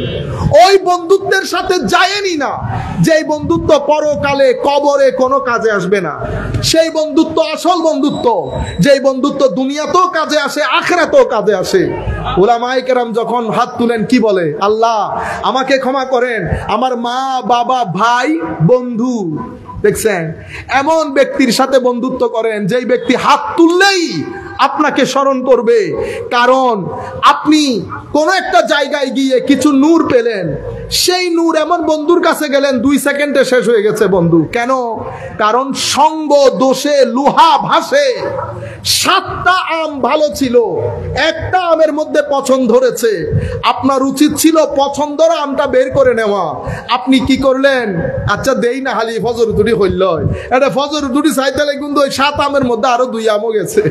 ওই বন্ধুত্বের সাথে যায়েনই না যেই বন্ধুত্ব পরকালে কবরে কোনো কাজে আসবে না। সেই বন্ধুত্ব আসল বন্ধুত্ব, যেই বন্ধুত্ব দুনিয়াতেও কাজে আসে, আখিরাতেও কাজে আসে। উলামায়ে কেরাম যখন হাত তুলেন কি বলে? আল্লাহ আমাকে ক্ষমা করেন, আমার মা বাবা ভাই বন্ধু। দেখছেন? এমন ব্যক্তির সাথে বন্ধুত্ব করেন যেই ব্যক্তি হাত তুললেই আপনাকে স্মরণ করবে, কারণ আপনি কোন একটা জায়গায় গিয়ে কিছু নূর পেলেন, সেই নূর এমন বন্ধুর কাছে গেলেন 2 সেকেন্ডে শেষ হয়ে গেছে বন্ধু। কেন? কারণ সঙ্গ দোষে লোহা ভাসে। 7টা আম ভালো ছিল, একটা আমের মধ্যে পছন্দ ধরেছে, আপনার উচিত ছিল পছন্দের আমটা বের করে নেওয়া। আপনি কি করলেন? আচ্ছা দেই না, হালি ফজর দুটি হইল, এটা ফজর দুটি চাইতে কিন্তু ওই 7 আমের মধ্যে আরো 2 আমও গেছে,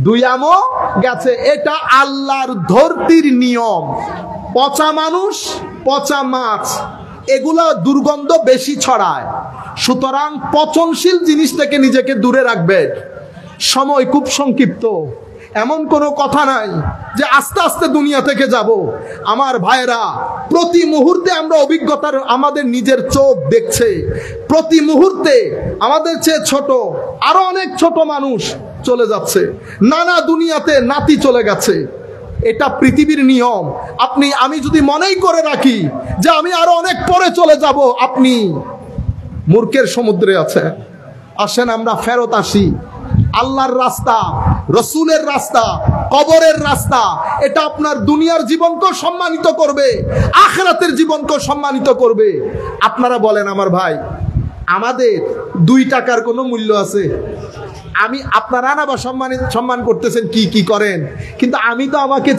2 আমও গেছে। এটা আল্লাহর ধরতির নিয়ম। পচা মানুষ, পচা মাছ, এগুলো দুর্গন্ধ বেশি ছড়ায়, সুতরাং পচনশীল জিনিস থেকে নিজেকে দূরে রাখবেন। সময় খুব সংক্ষিপ্ত, এমন কোনো কথা নাই যে আস্তে আস্তে দুনিয়া থেকে যাব। আমার ভাইরা, প্রতি মুহূর্তে আমরা অভিজ্ঞতার, আমাদের নিজের চোখ দেখছে, প্রতি মুহূর্তে আমাদের চেয়ে ছোট আরো অনেক ছোট মানুষ চলে যাচ্ছে, নানা দুনিয়াতে নাতি চলে গেছে। এটা পৃথিবীর নিয়ম। আমি যদি মনেই করে রাখি যে আমি আরো অনেক পরে চলে যাব, আপনি মূর্খের সমুদ্রে আছেন। আসেন আমরা ফেরত আসি। আল্লাহর রাস্তা, রসুলের রাস্তা, কবরের রাস্তা, এটা আপনার দুনিয়ার জীবনকেও সম্মানিত করবে, আখিরাতের জীবনকেও সম্মানিত করবে। আপনারা বলেন আমার ভাই, আমাদের 2 টাকার কোনো মূল্য আছে? আপনারা না বা সম্মান করতেছেন, কি করেন, কিন্তু আমি তো আমাকে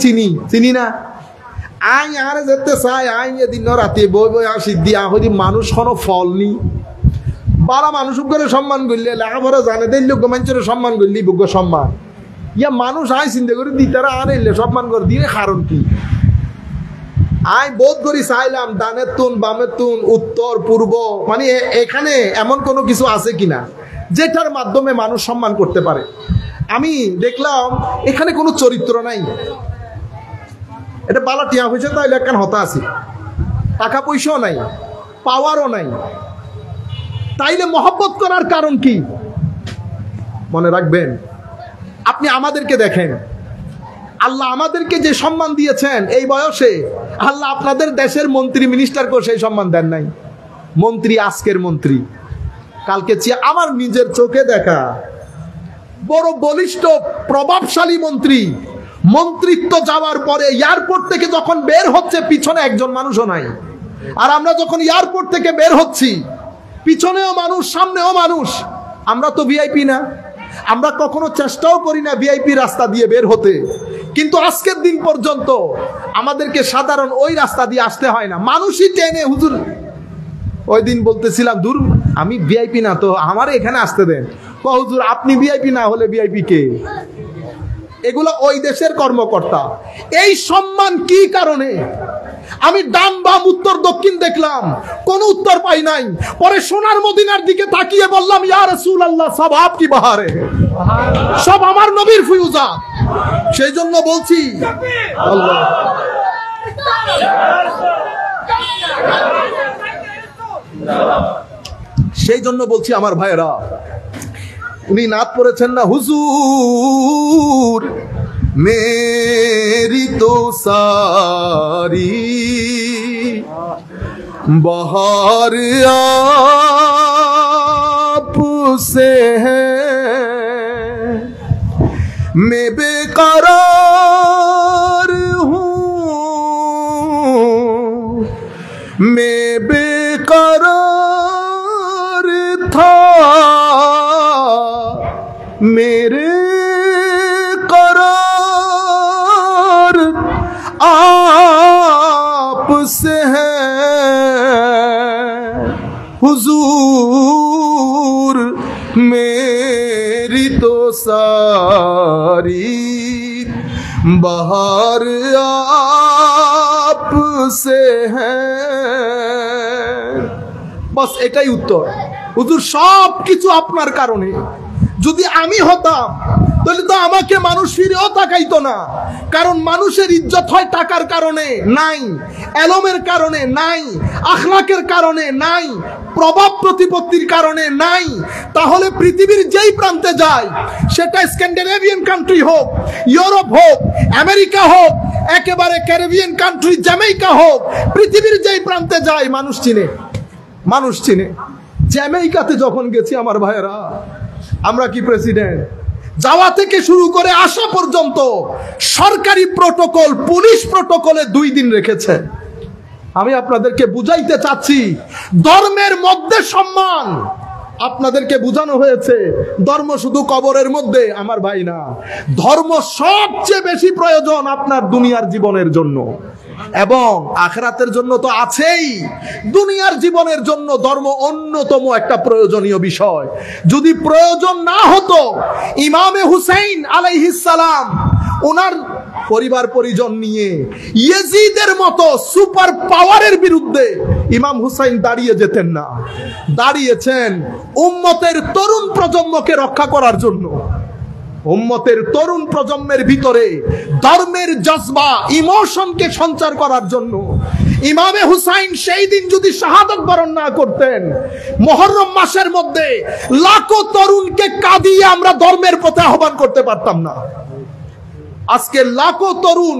চিনি না। আই আর যেতে চাই, আই এদিন রাতে বই বই আসি দিয়া হইদি মানুষ কোনো ফল নি। বারা মানুষ করে সম্মান করলে লেখাপড়া জানে দেন লোক মানুষের সম্মান করলি যোগ্য সম্মান, ইয়া মানুষ আই চিন্তা করে দিতারা আর এলে সম্মান করে দিয়ে কারণ কি? আই বোধ করি চাইলাম ডানের তুন বামের তুন উত্তর পূর্ব, মানে এখানে এমন কোনো কিছু আছে কিনা যেটার মাধ্যমে মানুষ সম্মান করতে পারে। আমি দেখলাম এখানে কোনো চরিত্র নাই, এটা বালা টিয়া হয়েছে তাইলে একখান হতা আছে, টাকা পয়সাও নাই, পাওয়ারও নাই, তাইলে মহব্বত করার কারণ কি? মনে রাখবেন, আপনি আমাদেরকে দেখেন, আল্লাহ আমাদেরকে যে সম্মান দিয়েছেন এই বয়সে, আল্লাহ আপনাদের দেশের মন্ত্রী মিনিস্টারকেও সেই সম্মান দেন নাই। মন্ত্রী, আজকের মন্ত্রী, কালকে আমার নিজের চোখে দেখা বড় বলিষ্ঠ প্রভাবশালী মন্ত্রী, মন্ত্রিত্ব যাওয়ার পরে এয়ারপোর্ট থেকে যখন বের হচ্ছে পিছনে একজন মানুষও নাই। আর আমরা যখন এয়ারপোর্ট থেকে বের হচ্ছি, পিছনেও মানুষ, সামনেও মানুষ। আমরা তো ভিআইপি না, আমরা কখনো চেষ্টাও করি না ভিআইপি রাস্তা দিয়ে বের হতে, কিন্তু আজকের দিন পর্যন্ত আমাদেরকে সাধারণ ওই রাস্তা দিয়ে আসতে হয় না, মানুষই টেনে। হুজুর ওই দিন বলতেছিলাম, দূর আমি ভিআইপি না তো আমার এখানে আসতে দেন। হুজুর আপনি ভিআইপি না হলে ভিআইপি কে? এগুলো ওই দেশের কর্মকর্তা। এই সম্মান কি কারণে? আমি ডান বাম উত্তর দক্ষিণ দেখলাম, কোনো উত্তর পাই নাই। পরে সোনার মদিনার দিকে তাকিয়ে বললাম, ইয়া রাসূলুল্লাহ সব আপকি বাহারে, সব আমার নবীর ফিউজা। সেই জন্য বলছি আল্লাহ, সেই জন্য বলছি আমার ভাইয়েরা, উনি নাত পড়েছেন না, হুজুর মেরি তো সারি बहार आपसे है, मैं बेकरार हूँ, मैं बेकरार था, मेरे करार आपसे है हुजूर, मेरी तो सारी बहार आपसे है। बस এটাই উত্তর। হুজুর সব কিছু আপনার কারণে। যদি আমি হতাম তাহলে তো আমাকে মানুষ ফিরেও তাকাইতো না, কারণ মানুষের ইজ্জত হয় টাকার কারণে নাই, এলমের কারণে নাই, আখলাকের কারণে নাই, প্রভাব প্রতিপত্তির কারণে নাই। তাহলে পৃথিবীর যেই প্রান্তে যায়, সেটা স্ক্যান্ডিনেভিয়ান কান্ট্রি হোক, ইউরোপ হোক, আমেরিকা হোক, একেবারে ক্যারিবিয়ান কান্ট্রি জ্যামাইকা হোক, পৃথিবীর যেই প্রান্তে যায় মানুষ চিনে, মানুষ চিনে। জ্যামাইকাতে যখন গেছি আমার ভাইয়েরা, আমরা কি প্রেসিডেন্ট যাওয়া থেকে শুরু করে আসা পর্যন্ত সরকারি প্রটোকল, পুলিশ প্রটোকলে 2 দিন রেখেছে। আমি আপনাদেরকে বুঝাইতে চাচ্ছি, ধর্মের মধ্যে সম্মান। আপনাদেরকে বুঝানো হয়েছে ধর্ম শুধু কবরের মধ্যে, আমার ভাই না, ধর্ম সবচেয়ে বেশি প্রয়োজন আপনার দুনিয়ার জীবনের জন্য এবং আখিরাতের জন্য তো আছেই। দুনিয়ার জীবনের জন্য ধর্ম অন্যতম একটা প্রয়োজনীয় বিষয়। যদি প্রয়োজন না হতো, ইমামে হুসাইন আলাইহিস সালাম ওনার পরিবার পরিজন নিয়ে ইয়েজিদের মতো সুপার পাওয়ারের বিরুদ্ধে ইমাম হুসাইন দাঁড়িয়ে যেতেন না। দাঁড়িয়েছেন উম্মতের তরুণ প্রজন্মকে রক্ষা করার জন্য, উম্মতের তরুণ প্রজন্মের ভিতরে ধর্মের জজবা, ইমোশনকে সঞ্চার করার জন্য। ইমামে হুসাইন সেই দিন যদি শাহাদাত বরণ না করতেন, মুহররম মাসের মধ্যে লাখো তরুণকে কাঁদিয়ে আমরা ধর্মের পথে আহ্বান করতে পারতাম না। আজকে লাখো তরুণ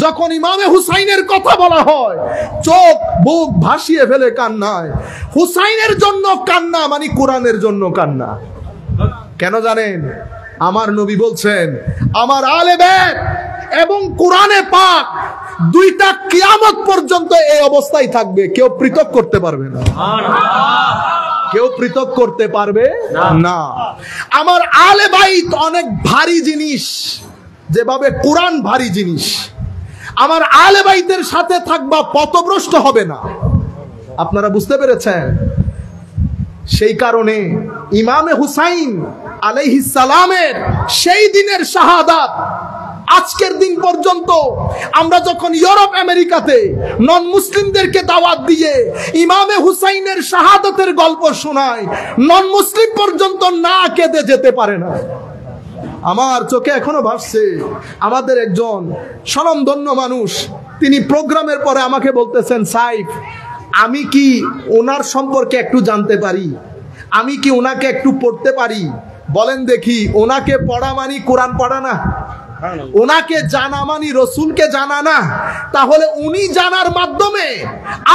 যখন ইমামে হুসাইনের কথা বলা হয়, চোখ বুক ভাসিয়ে ফেলে কান্নায়। হুসাইনের জন্য কান্না মানে কোরআনের জন্য কান্না। কেন জানেন? আমার নবী বলছেন, আমার আলে বাইত এবং কোরআনে পাক দুইটা কিয়ামত পর্যন্ত এই অবস্থায় থাকবে, কেউ পৃথক করতে পারবে না, কেউ পৃথক করতে পারবে না। আমার আলে বাইত অনেক ভারী জিনিস, যেভাবে কোরআন ভারী জিনিস। আমার আলে বাইতের সাথে থাকবা, পথভ্রষ্ট হবে না। আপনারা বুঝতে পেরেছেন? সেই কারণে ইমামে হুসাইন আলাইহিস সালামের সেই দিনের শাহাদাত আজকের দিন পর্যন্ত আমরা যখন ইউরোপ আমেরিকাতে নন মুসলিমদেরকে দাওয়াত দিয়ে ইমামে হুসাইনের শাহাদাতের গল্প শোনাই, নন মুসলিম পর্যন্ত না কেঁদে যেতে পারে না। আমার চোখে এখনো ভাসছে, আমাদের একজন স্বনামধন্য মানুষ, তিনি প্রোগ্রামের পরে আমাকে বলতেছেন, সাইফ আমি কি ওনার সম্পর্কে একটু জানতে পারি, আমি কি ওনাকে একটু পড়তে পারি? বলেন দেখি, ওনাকে পড়া মানি কোরআন পড়া না, ওনাকে জানা মানি রসুলকে জানা না। তাহলে উনি জানার মাধ্যমে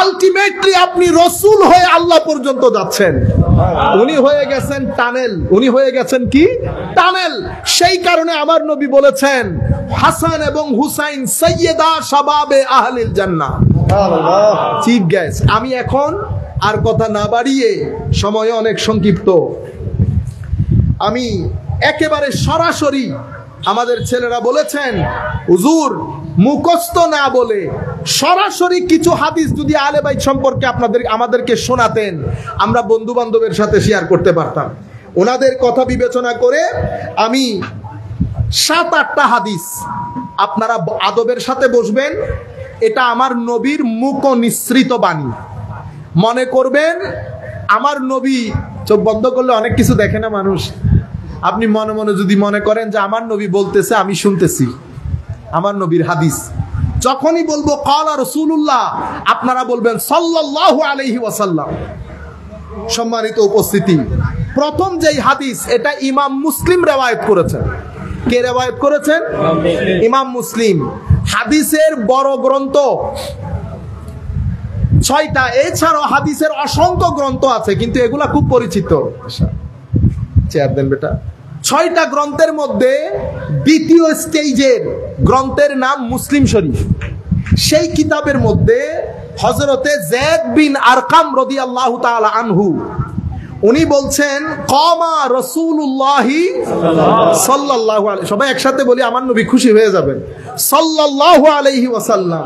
আলটিমেটলি আপনি রসুল হয়ে আল্লাহ পর্যন্ত যাচ্ছেন। উনি হয়ে গেছেন টানেল, উনি হয়ে গেছেন কি টানেল। সেই কারণে আমার নবী বলেছেন, হাসান এবং হুসাইন সাইয়্যিদা শাবাবে আহলিল জান্নাহ। Chief guest. আমি এখন আর কথা না বাড়িয়ে, সময় অনেক সংক্ষিপ্ত, আমি একেবারে সরাসরি, আমাদের ছেলেরা বলেছেন হুজুর মুখস্থ না বলে সরাসরি কিছু হাদিস যদি আলে বাইত সম্পর্কে আমাদেরকে শোনাতেন, আমরা বন্ধু বান্ধবের সাথে শেয়ার করতে পারতাম। ওনাদের কথা বিবেচনা করে আমি 7-8টা হাদিস, আপনারা আদবের সাথে বসবেন, এটা আমার নবীর মুখ নিঃসৃত বাণী। মনে করবেন আমার নবী, চোখ বন্ধ করলে অনেক কিছু দেখে না মানুষ, আপনি মনে মনে যদি মনে করেন যে আমার নবী বলতেছে আমি শুনতেছি, আমার নবীর হাদিস, যখনই বলবো ক্বালা রাসূলুল্লাহ, আপনারা বলবেন সাল্লাল্লাহু আলাইহি ওয়াসাল্লাম। সম্মানিত উপস্থিতি, প্রথম যেই হাদিস, এটা ইমাম মুসলিম রিওয়ায়াত করেছেন। কে রিওয়ায়াত করেছেন? ইমাম মুসলিম। হাদিসের বড় গ্রন্থ 6টা, এছাড়াও হাদিসের অসংখ্য গ্রন্থ আছে, কিন্তু এগুলা খুব পরিচিত। চেয়ার দেন বেটা। 6টা গ্রন্থের মধ্যে দ্বিতীয় স্টেজের গ্রন্থের নাম মুসলিম শরীফ। সেই কিতাবের মধ্যে হযরতে যায়েদ বিন আরকাম রাদিয়াল্লাহু তাআলা আনহু, উনি বলছেন কামা রাসূলুল্লাহি সাল্লাল্লাহু আলাইহি, সবাই একসাথে বলি, আমার নবী খুশি হয়ে যাবেন, সাল্লাল্লাহু আলাইহি ওয়াসাল্লাম,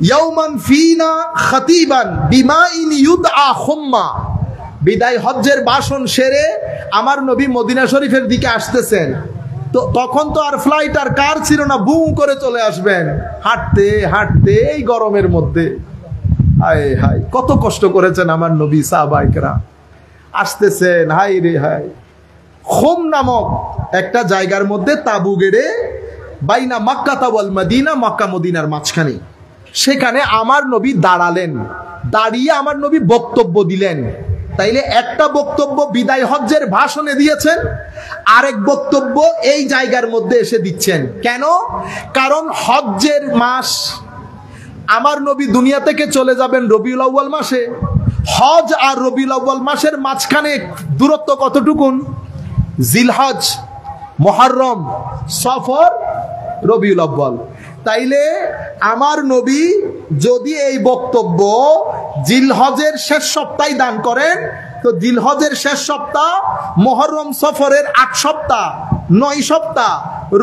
ইয়াওমান ফিনা খাতিবান বিমাইন ইউদআ খুম্মা। বিদায় হজ্জের ভাষণ সেরে আমার নবী মদিনা শরীফের দিকে আসতেছেন। তো তখন তো আর ফ্লাইট আর কার ছিল না, বুম করে চলে আসবেন হাঁটতে হাঁটতে এই গরমের মধ্যে। হায় হায়, কত কষ্ট করেছেন আমার নবী, সাহাবায়ে কেরাম আসতেছেন, হায় রে হায়। খুম নামক একটা জায়গার মধ্যে তাবু গেড়ে, বাইনা মক্কা ওয়াল মদিনা, মক্কা মদিনার মাঝখানে, সেখানে আমার নবী দাঁড়ালেন। দাঁড়িয়ে আমার নবী বক্তব্য দিলেন। তাইলে একটা বক্তব্য বিদায় হজ্জের ভাষণে দিয়েছেন, আরেক বক্তব্য এই জায়গার মধ্যে এসে দিচ্ছেন। কেন? কারণ হজ্জের মাস, আমার নবী দুনিয়া থেকে চলে যাবেন রবিউল আউয়াল মাসে। হজ আর রবিউল আউয়াল মাসের মাঝখানে দূরত্ব কতটুকুন? জিলহজ, মুহররম, সফর, রবিউল আউয়াল। তাইলে আমার নবী যদি এই বক্তব্য জিলহজের শেষ সপ্তাহে দান করেন, তো জিলহজের শেষ সপ্তাহ, মুহররম সফরের 8 সপ্তাহ, 9 সপ্তাহ,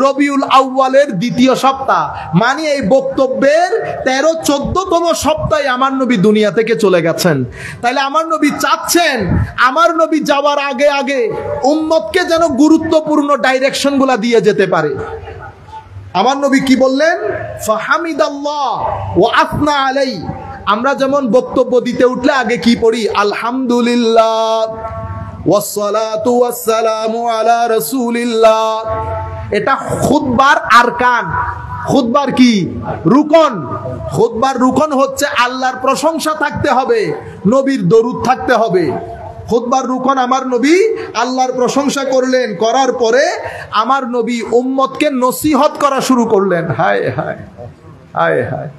রবিউল আউয়ালের দ্বিতীয় সপ্তাহ, মানে এই বক্তব্যের 13-14তম সপ্তাহে আমার নবী দুনিয়া থেকে চলে গেছেন। তাইলে আমার নবী চাচ্ছেন আমার নবী যাওয়ার আগে আগে উম্মতকে যেন গুরুত্বপূর্ণ ডাইরেকশনগুলো দিয়ে যেতে পারে। আমার নবী কি বললেন? ফাহামিদাল্লাহ ওয়া আফনা আলাই। আমরা যেমন বক্তব্য দিতে উঠলে আগে কি পড়ি? আলহামদুলিল্লাহ ওয়াসসালাতু ওয়াসসালামু আলা রাসূলিল্লাহ। এটা খুতবার আরকান। খুতবার কি? রুকন। খুতবার রুকন হচ্ছে আল্লাহর প্রশংসা থাকতে হবে, নবীর দরুদ থাকতে হবে। খুতবার রুকন আমার নবী আল্লাহর প্রশংসা করলেন, করার পরে আমার নবী উম্মতকে নসিহত করা শুরু করলেন। হায় হায় হায় হায়,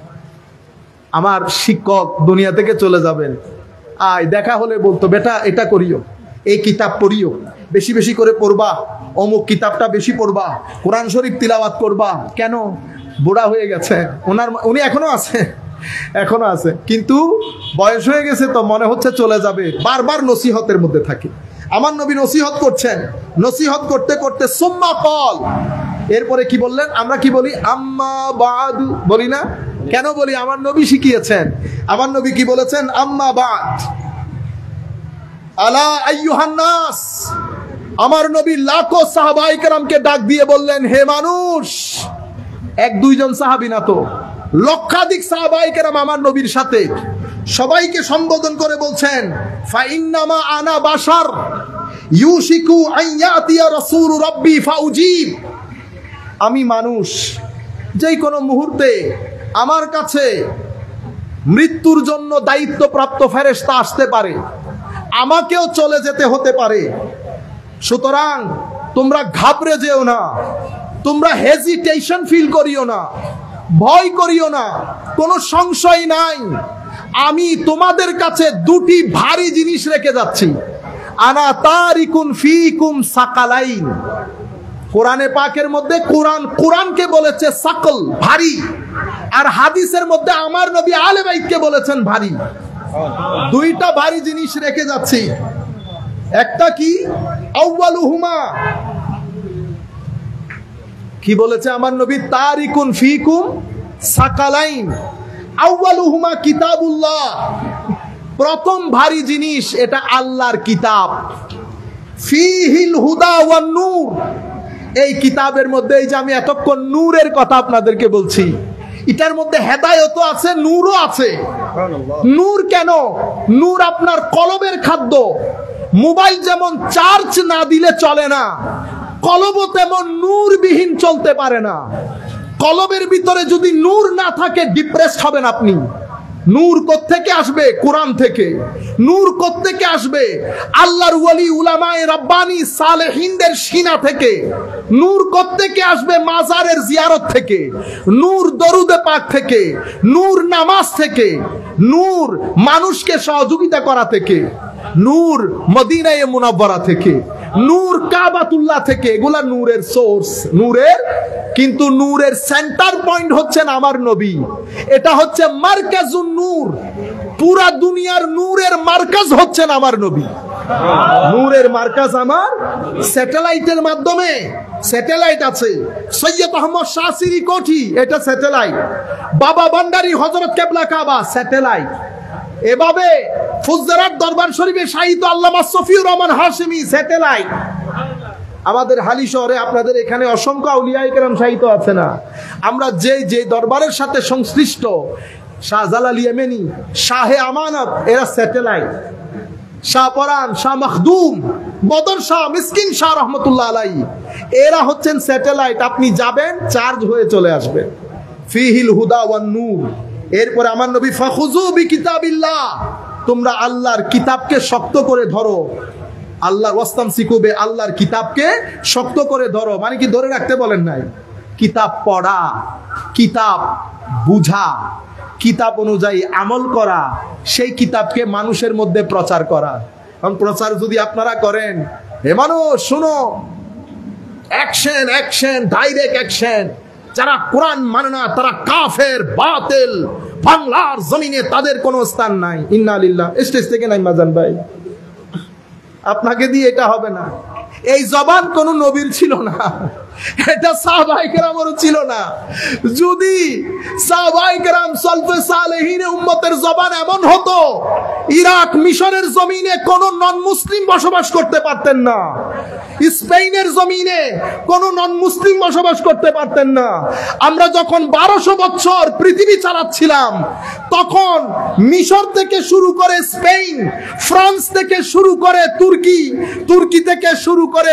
আমার শিক্ষক দুনিয়া থেকে চলে যাবেন, আয় দেখা হলে বলতো, বেটা এটা করিও, এই কিতাব পড়িও, বেশি বেশি করে পড়বা, অমুক কিতাবটা বেশি পড়বা, কোরআন শরীফ তিলাওয়াত করবা। কেন? বুড়া হয়ে গেছে, উনি এখনো আছে, এখনো আছে, কিন্তু বয়স হয়ে গেছে তো মনে হচ্ছে চলে যাবে, বারবার নসিহতের মধ্যে থাকে। আমার নবী নসিহত করছেন, নসিহত করতে করতে সুম্মা কল, এরপরে কি বললেন? আমরা কি বলি? আম্মা বাদু বলি না? কেন বলি? আমার নবী শিখিয়েছেন। আমার নবী কি বলেছেন? আম্মা বাদ আলা আইয়ুহান নাস। আমার নবী লাখো সাহাবায়ে কেরামকে ডাক দিয়ে বললেন, হে মানুষ। 1-2 জন সাহাবী না তো, লক্ষাধিক সাহাবায়ে কেরাম আমার নবীর সাথে, সবাইকে সম্বোধন করে বলছেন, ফাইন্নামা আনা বাশার ইউশিকু আন ইয়াতিয়া রাসূল রাব্বি ফাউজিব। আমি মানুষ, যেই কোনো মুহূর্তে আমার কাছে মৃত্যুর জন্য দায়িত্বপ্রাপ্ত ফেরেশতা আসতে পারে, আমাকেও চলে যেতে হতে পারে। সুতরাং তোমরা ঘাবড়ে যেও না, তোমরা হেজিটেশন ফিল করিও না, ভয় করিও না, কোনো সংশয় নাই। আমি তোমাদের কাছে 2টি ভারী জিনিস রেখে যাচ্ছি। আনা তারিকুন ফিকুম সাকালাইন। কোরআনে পাকের মধ্যে কোরআনকে বলেছে সাকল, ভারী, আর হাদিসের মধ্যে আমার নবী আহলে বাইতকে বলেছেন ভারী। 2টা ভারী জিনিস রেখে যাচ্ছি। একটা কি? আউয়ালুহুমা, কি বলেছে আমার নবী? তারিকুন ফিকুম সাকালাইন। আউয়ালুহুমা কিতাবুল্লাহ। প্রথম ভারী জিনিস, এটা আল্লাহর কিতাব। ফিহিল হুদা ওয়ান নূর। এই কিতাবের মধ্যে, এই যে আমি এতক্ষণ নূরের কথা আপনাদেরকে বলছি, এটার মধ্যে হেদায়েত আছে, নূরও আছে। নূর কেন? নূর আপনার কলবের খাদ্য। মোবাইল যেমন চার্জ না দিলে চলে না, কলবও তেমন নূরবিহীন চলতে পারে না। কলবের ভিতরে যদি নূর না থাকে ডিপ্রেসড হবেন আপনি। নূর কোত্থেকে আসবে? কোরআন থেকে। নূর কোত্থেকে আসবে? আল্লাহর ওয়ালি উলামায়ে রব্বানি সালেহিনদের সিনা থেকে। নূর কোত্থেকে আসবে? মাজারের জিয়ারত থেকে। নূর দরুদে পাক থেকে। নূর নামাজ থেকে। নূর মানুষকে সহযোগিতা করা থেকে। নূর মদিনায়ে মুনাওয়ারা থেকে। নূর কাবাতুল্লাহ থেকে। এগুলা নূরের সোর্স, নূরের। কিন্তু নূরের সেন্টার পয়েন্ট হচ্ছেন আমার নবী। এটা হচ্ছে মারকাজুন নূর। পুরা দুনিয়ার নূরের মার্কাজ হচ্ছেন আমার নবী। নূরের মার্কাজ আমার। স্যাটেলাইটের মাধ্যমে, স্যাটেলাইট আছে সৈয়দ আহমদ শাহসিরি কোঠি, এটা স্যাটেলাইট। বাবা ভান্ডারী হযরত কেবলা কাবা, স্যাটেলাইট। এভাবে ফুজরাত দরবার শরীফে শাহিদ আল্লামা সফিউর রহমান হাশিমি, স্যাটেলাইট। আমাদের হালি শহরে, আপনাদের এখানে অসংখ্য আউলিয়া কেরাম শাহিদ আছে না? আমরা যে দরবারের সাথে সংশ্লিষ্ট, শাহজালাল ইয়েমেনি, শাহে আমানত, এরা স্যাটেলাইট। শাহ পরান, শাহ মখদুম, বদর শাহ, মিসকিন শাহ রহমতুল্লাহ আলাইহি, এরা হচ্ছেন স্যাটেলাইট। আপনি যাবেন, চার্জ হয়ে চলে আসবেন। ফিহিল হুদা ওয়ান নূর। এরপরে আমার নবী ফাখুযু বিকিতাবিল্লাহ, তোমরা আল্লাহর কিতাবকে শক্ত করে ধরো। আল্লাহ ওয়াস্তামসিকু বে, আল্লাহর কিতাবকে শক্ত করে ধরো। মানে কি ধরে রাখতে বলেন নাই? কিতাব পড়া, কিতাব বুঝা, কিতাব অনুযায়ী আমল করা, সেই কিতাবকে মানুষের মধ্যে প্রচার করা। কারণ প্রচার যদি আপনারা করেন, হে মানুষ শুনো, অ্যাকশন, অ্যাকশন, ডাইরেক্ট অ্যাকশন। যারা কোরআন মানে না তারা কাফের, বাতিল, বাংলার জমিনে তাদের কোনো স্থান নাই। ইন্না লিল্লাহ। স্টেজ থেকে নাই মাজান ভাই, আপনাকে দিয়ে এটা হবে না। এই জবান কোন নবীর ছিল না, এটা সাহাবায়ে কেরামেরও ছিল না। যদি সাহাবায়ে কেরাম সালফে সালেহিনে উম্মতের জবান এমন হতো, ইরাক মিশরের জমিনে কোন নন মুসলিম বসবাস করতে পারতেন না। স্পেনের জমিনে কোন নন মুসলিম বসবাস করতে পারতেন না। আমরা যখন 1200 বছর পৃথিবী চালাচ্ছিলাম, তখন মিশর থেকে শুরু করে স্পেন, ফ্রান্স থেকে শুরু করে তুর্কি, তুর্কি থেকে শুরু করে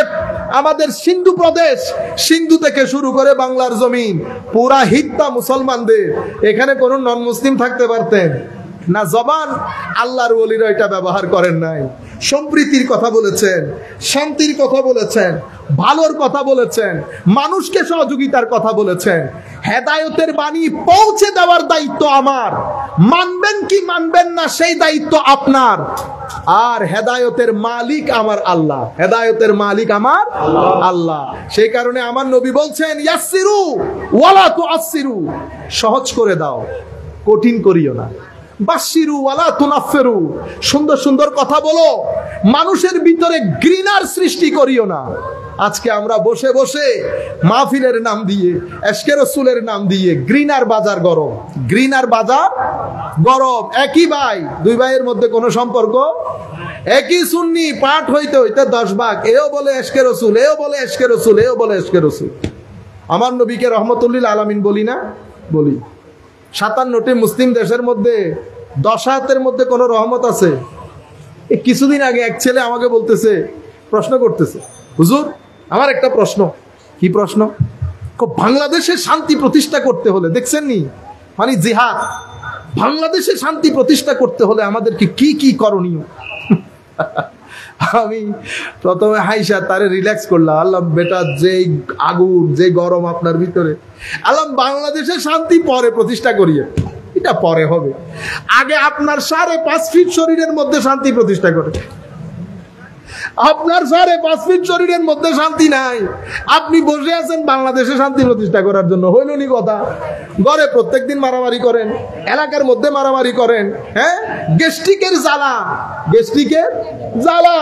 আমাদের সিন্ধু প্রদেশ, সিন্ধু থেকে শুরু করে বাংলার জমিন, পুরা হিত্তা মুসলমানদের। এখানে কোন নন মুসলিম থাকতে পারতেন না। জবান আল্লাহর ওলিরা এটা ব্যবহার করেন নাই। সম্প্রীতির কথা বলেছেন, শান্তির কথা বলেছেন, ভালোর কথা বলেছেন, মানুষকে সহযোগিতার কথা বলেছেন। হেদায়েতের বাণী পৌঁছে দেওয়ার দায়িত্ব আমার। মানবেন কি মানবেন না সেই দায়িত্ব আপনার। আর হেদায়েতের মালিক আমার আল্লাহ। হেদায়েতের মালিক আমার আল্লাহ। সেই কারণে আমার নবী বলছেন, ইয়াসসিরু ওয়ালা তুআসসিরু, সহজ করে দাও, কঠিন করিও না। বাশশিরু ওয়ালা তুনাফফিরু, সুন্দর সুন্দর কথা বলো, মানুষের ভিতরে ঘৃণার সৃষ্টি করিও না। আজকে আমরা বসে বসে মাহফিলের নাম দিয়ে, এশকে রাসূলের নাম দিয়ে ঘৃণার বাজার গরম। ঘৃণার বাজার গরম। একই ভাই, দুই ভাইয়ের মধ্যে কোনো সম্পর্ক, একই সুন্নি, পাঠ হইতে হইতে 10 ভাগ। এও বলে এশকে রাসূল, এও বলে এশকে রাসূল, এও বলে এশকে রাসূল। আমার নবীকে রহমতুল্লিল আলামিন বলি না? বলি। 57টি মুসলিম দেশের মধ্যে 10 আয়াতের মধ্যে কোনো রহমত আছে? কিছুদিন আগে এক ছেলে আমাকে বলতেছে, প্রশ্ন করতেছে, হুজুর আমার একটা প্রশ্ন। কি প্রশ্ন? বাংলাদেশে শান্তি প্রতিষ্ঠা করতে হলে, দেখছেন নি মানে জিহাদ, বাংলাদেশে শান্তি প্রতিষ্ঠা করতে হলে আমাদেরকে কি কি করণীয়? আমি প্রথমে হাইসা তারে রিল্যাক্স করলাম। আল্লাহ বেটা, যেই আগুন, যে গরম আপনার ভিতরে, আল্লাহ বাংলাদেশে শান্তি পরে প্রতিষ্ঠা করিয়ে, এটা পরে হবে। আগে আপনার 5.5 ফিট শরীরের মধ্যে শান্তি প্রতিষ্ঠা করে। আপনার 5.5 ফিট শরীরের মধ্যে শান্তি নাই, আপনি বসে আছেন বাংলাদেশে শান্তি প্রতিষ্ঠা করার জন্য। হইল নি কথা? ঘরে প্রত্যেকদিন মারামারি করেন, এলাকার মধ্যে মারামারি করেন, হ্যাঁ, গ্যাস্ট্রিকের জ্বালা, গ্যাস্ট্রিকের জ্বালা,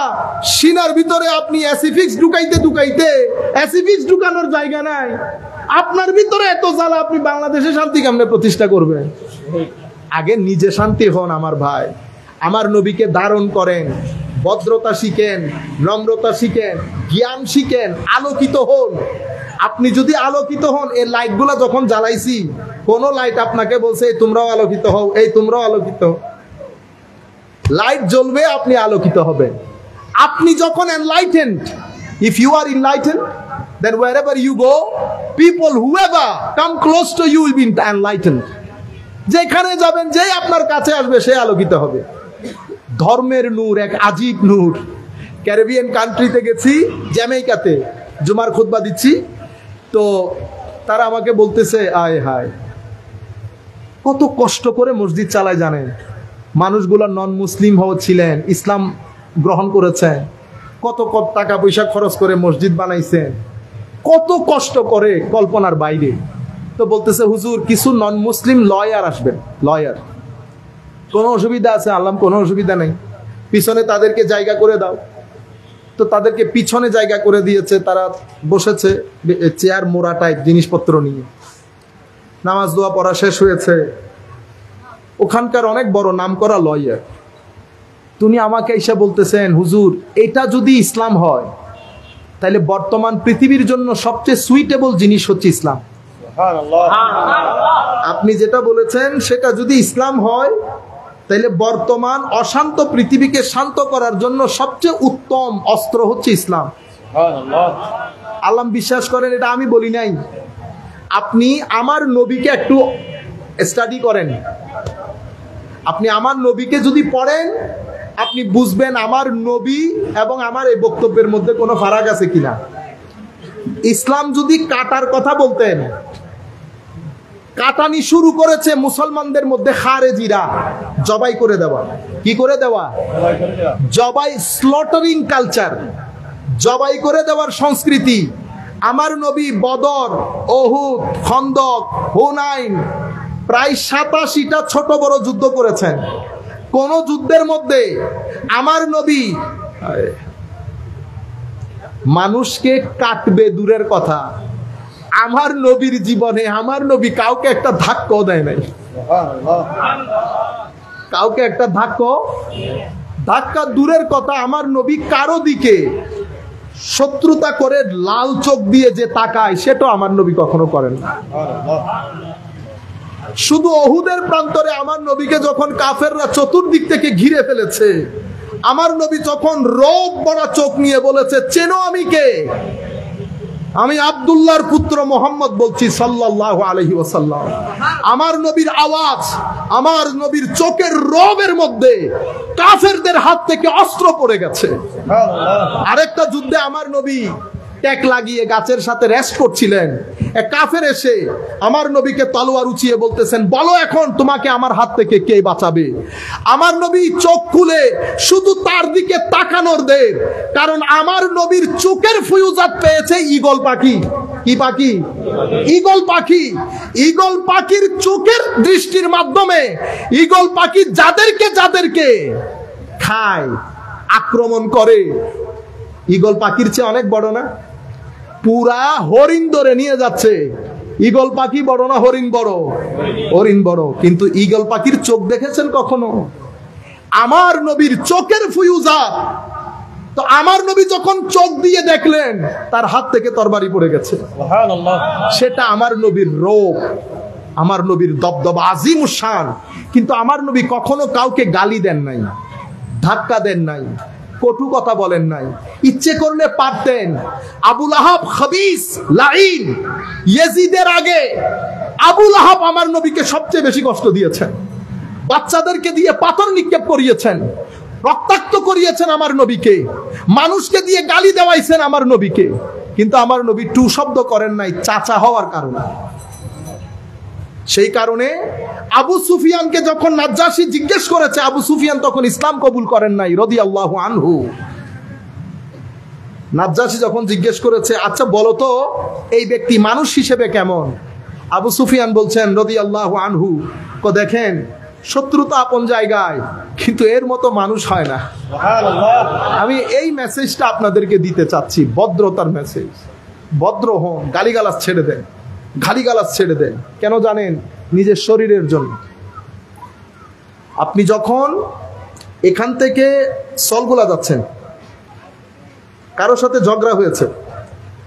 সিনার ভিতরে আপনি অ্যাসিফিক্স ঢুকাইতে ঢুকাইতে অ্যাসিফিক্স ঢুকানোর জায়গা নাই। আপনার ভিতরে এত জ্বালা, আপনি বাংলাদেশে শান্তি কেমনে প্রতিষ্ঠা করবেন? আগে নিজে শান্তি হন আমার ভাই। আমার নবীকে ধারণ করেন, ভদ্রতা শিখেন, নম্রতা শিখেন, জ্ঞান শিখেন, আলোকিত হন। আপনি যদি আলোকিত হন, এই লাইটগুলো যখন জ্বালাইছি, কোন লাইট আপনাকে বলছে এই তোমরাও আলোকিত হও, এই তোমরাও আলোকিত। লাইট জ্বলবে, আপনি আলোকিত হবেন। আপনি যখন enlightened, if you are enlightened, then wherever you go, people whoever come close to you will be enlightened. যেখানে যাবেন, যে আপনার কাছে আসবে সে আলোকিত হবে। ধর্মের নূর এক আজীব নূর। ক্যারিবিয়ান কান্ট্রিতে গেছি, জ্যামাইকাতে, জুমার খুতবা দিচ্ছি, তো তারা আমাকে বলতেছে আয় হায় কত কষ্ট করে মসজিদ চালায় জানেন। মানুষগুলো নন মুসলিম ছিলেন, ইসলাম গ্রহণ করেছেন, কত কত টাকা পয়সা খরচ করে মসজিদ বানাইছেন, কত কষ্ট করে কল্পনার বাইরে। তো বলতেছে হুজুর কিছু নন মুসলিম লয়ার আসবেন, লয়ার, কোনো অসুবিধা আছে? আল্লাহ কোনো অসুবিধা নেই, পিছনে তাদেরকে জায়গা করে দাও। তো তাদেরকে পিছনে জায়গা করে দিয়েছে, তারা বসেছে চেয়ার মোড়া টাইপ জিনিসপত্র নিয়ে। নামাজ দোয়া পড়া শেষ হয়েছে, ওখানকার অনেক বড় নামকরা লয়ার, তিনি আমাকে এসে বলতেছেন হুজুর এটা যদি ইসলাম হয় তাহলে বর্তমান পৃথিবীর জন্য সবচেয়ে সুইটেবল জিনিস হচ্ছে ইসলাম। আপনি যেটা বলেছেন সেটা যদি ইসলাম হয় তাহলে বর্তমান অশান্ত পৃথিবীকে শান্ত করার জন্য সবচেয়ে উত্তম অস্ত্র হচ্ছে ইসলাম। আল্লাহ বিশ্বাস করেন, এটা আমি বলি নাই। আপনি আমার নবীকে একটু স্টাডি করেন, আপনি আমার নবীকে যদি পড়েন আপনি বুঝবেন আমার নবী এবং আমার এই বক্তব্যের মধ্যে কোনো ফারাক আছে কিনা। ইসলাম যদি কাটার কথা বলতেন, কাটানি শুরু করেছে মুসলমানদের মধ্যে খারেজিরা, জবাই করে দেওয়া। কি করে দেওয়া? জবাই, স্লটারিং কালচার, জবাই করে দেওয়ার সংস্কৃতি। আমার নবী বদর, উহুদ, খন্দক, হুনাইন প্রায় 87টা ছোট বড় যুদ্ধ করেছেন। কোন যুদ্ধের মধ্যে আমার নবী মানুষকে কাটবে দূরের কথা, আমার নবীর জীবনে আমার নবী কাউকে একটা ধাক্কাও দেয় নাই। কাউকে একটা ধাক্কা দূরের কথা, আমার নবী কারো দিকে শত্রুতা করে লাল চোখ দিয়ে যে তাকায় সেটা আমার নবী কখনো করেন না। শুধু উহুদের প্রান্তরে আমার নবীকে যখন কাফেররা চতুর্দিক থেকে ঘিরে ফেলেছে, আমার নবী যখন রোগ বড়া চোখ নিয়ে বলেছে চেনো আমি কে? আমি আব্দুল্লাহর পুত্র মোহাম্মদ বলছি সাল্লাল্লাহু আলাইহি ওয়াসাল্লাম। আমার নবীর আওয়াজ, আমার নবীর চোখের রবের মধ্যে কাফেরদের হাত থেকে অস্ত্র পড়ে গেছে। আরেকটা যুদ্ধে আমার নবী ট্যাক লাগিয়ে গাছের সাথে রেস্ট করছিলেন, এক কাফের এসে আমার নবীকে তলোয়ার উঁচিয়ে বলতেছেন বলো এখন তোমাকে আমার হাত থেকে কে বাঁচাবে। আমার নবী চোখ খুলে শুধু তার দিকে তাকানোর দের, কারণ আমার নবীর চোখের ফিউজাত পেয়েছে ঈগল পাখি। কি পাখি? ঈগল পাখি। ঈগল পাখির চোখের দৃষ্টির মাধ্যমে ঈগল পাখি যাদেরকে খায়, আক্রমণ করে, ঈগল পাখির চেয়ে অনেক বড় না? পুরা হরিণ ধরে নিয়ে যাচ্ছে। ঈগল পাখি বড় না হরিণ বড়? হরিণ বড়। কিন্তু ঈগল পাখির চোখ দেখেছেন কখনো? আমার নবীর চোখের ফিউজা। তো আমার নবী যখন চোখ দিয়ে দেখলেন তার হাত থেকে তরবারি পড়ে গেছে। সেটা আমার নবীর রূপ, আমার নবীর দবদবা আজিমুশ শান। কিন্তু আমার নবী কখনো কাউকে গালি দেন নাই, ধাক্কা দেন নাই, কটু কথা বলেন নাই। ইচ্ছে করলে পারতেন। আবু লাহাব খবিস লাঈন, ইয়াজিদের আগে আবু লাহাব আমার নবীকে সবচেয়ে বেশি কষ্ট দিয়েছেন। বাচ্চাদেরকে দিয়ে পাথর নিক্ষেপ করিয়েছেন, রক্তাক্ত করিয়েছেন আমার নবীকে, মানুষকে দিয়ে গালি দেওয়াইছেন আমার নবীকে। কিন্তু আমার নবী টু শব্দ করেন নাই, চাচা হওয়ার কারণে। সেই কারণে আবু সুফিয়ানকে যখন নাজ্জাশী জিজ্ঞেস করেছে, আবু সুফিয়ান তখন ইসলাম কবুল করেন নাই রাদিয়াল্লাহু আনহু। নাজ্জাশী যখন জিজ্ঞেস করেছে আচ্ছা বলো তো এই ব্যক্তি মানুষ হিসেবে কেমন, আবু সুফিয়ান বলছেন রাদিয়াল্লাহু আনহু, দেখেন শত্রুতা আপন জায়গায়, কিন্তু এর মতো মানুষ হয় না। আমি এই মেসেজটা আপনাদেরকে দিতে চাচ্ছি, ভদ্রতার মেসেজ। ভদ্র হন, গালিগালাজ ছেড়ে দেন, গালিগালাজ ছেড়ে দেন। কেন জানেন? নিজের শরীরের জন্য। আপনি যখন এখান থেকে সলগোলা যাচ্ছেন, কারোর সাথে ঝগড়া হয়েছে,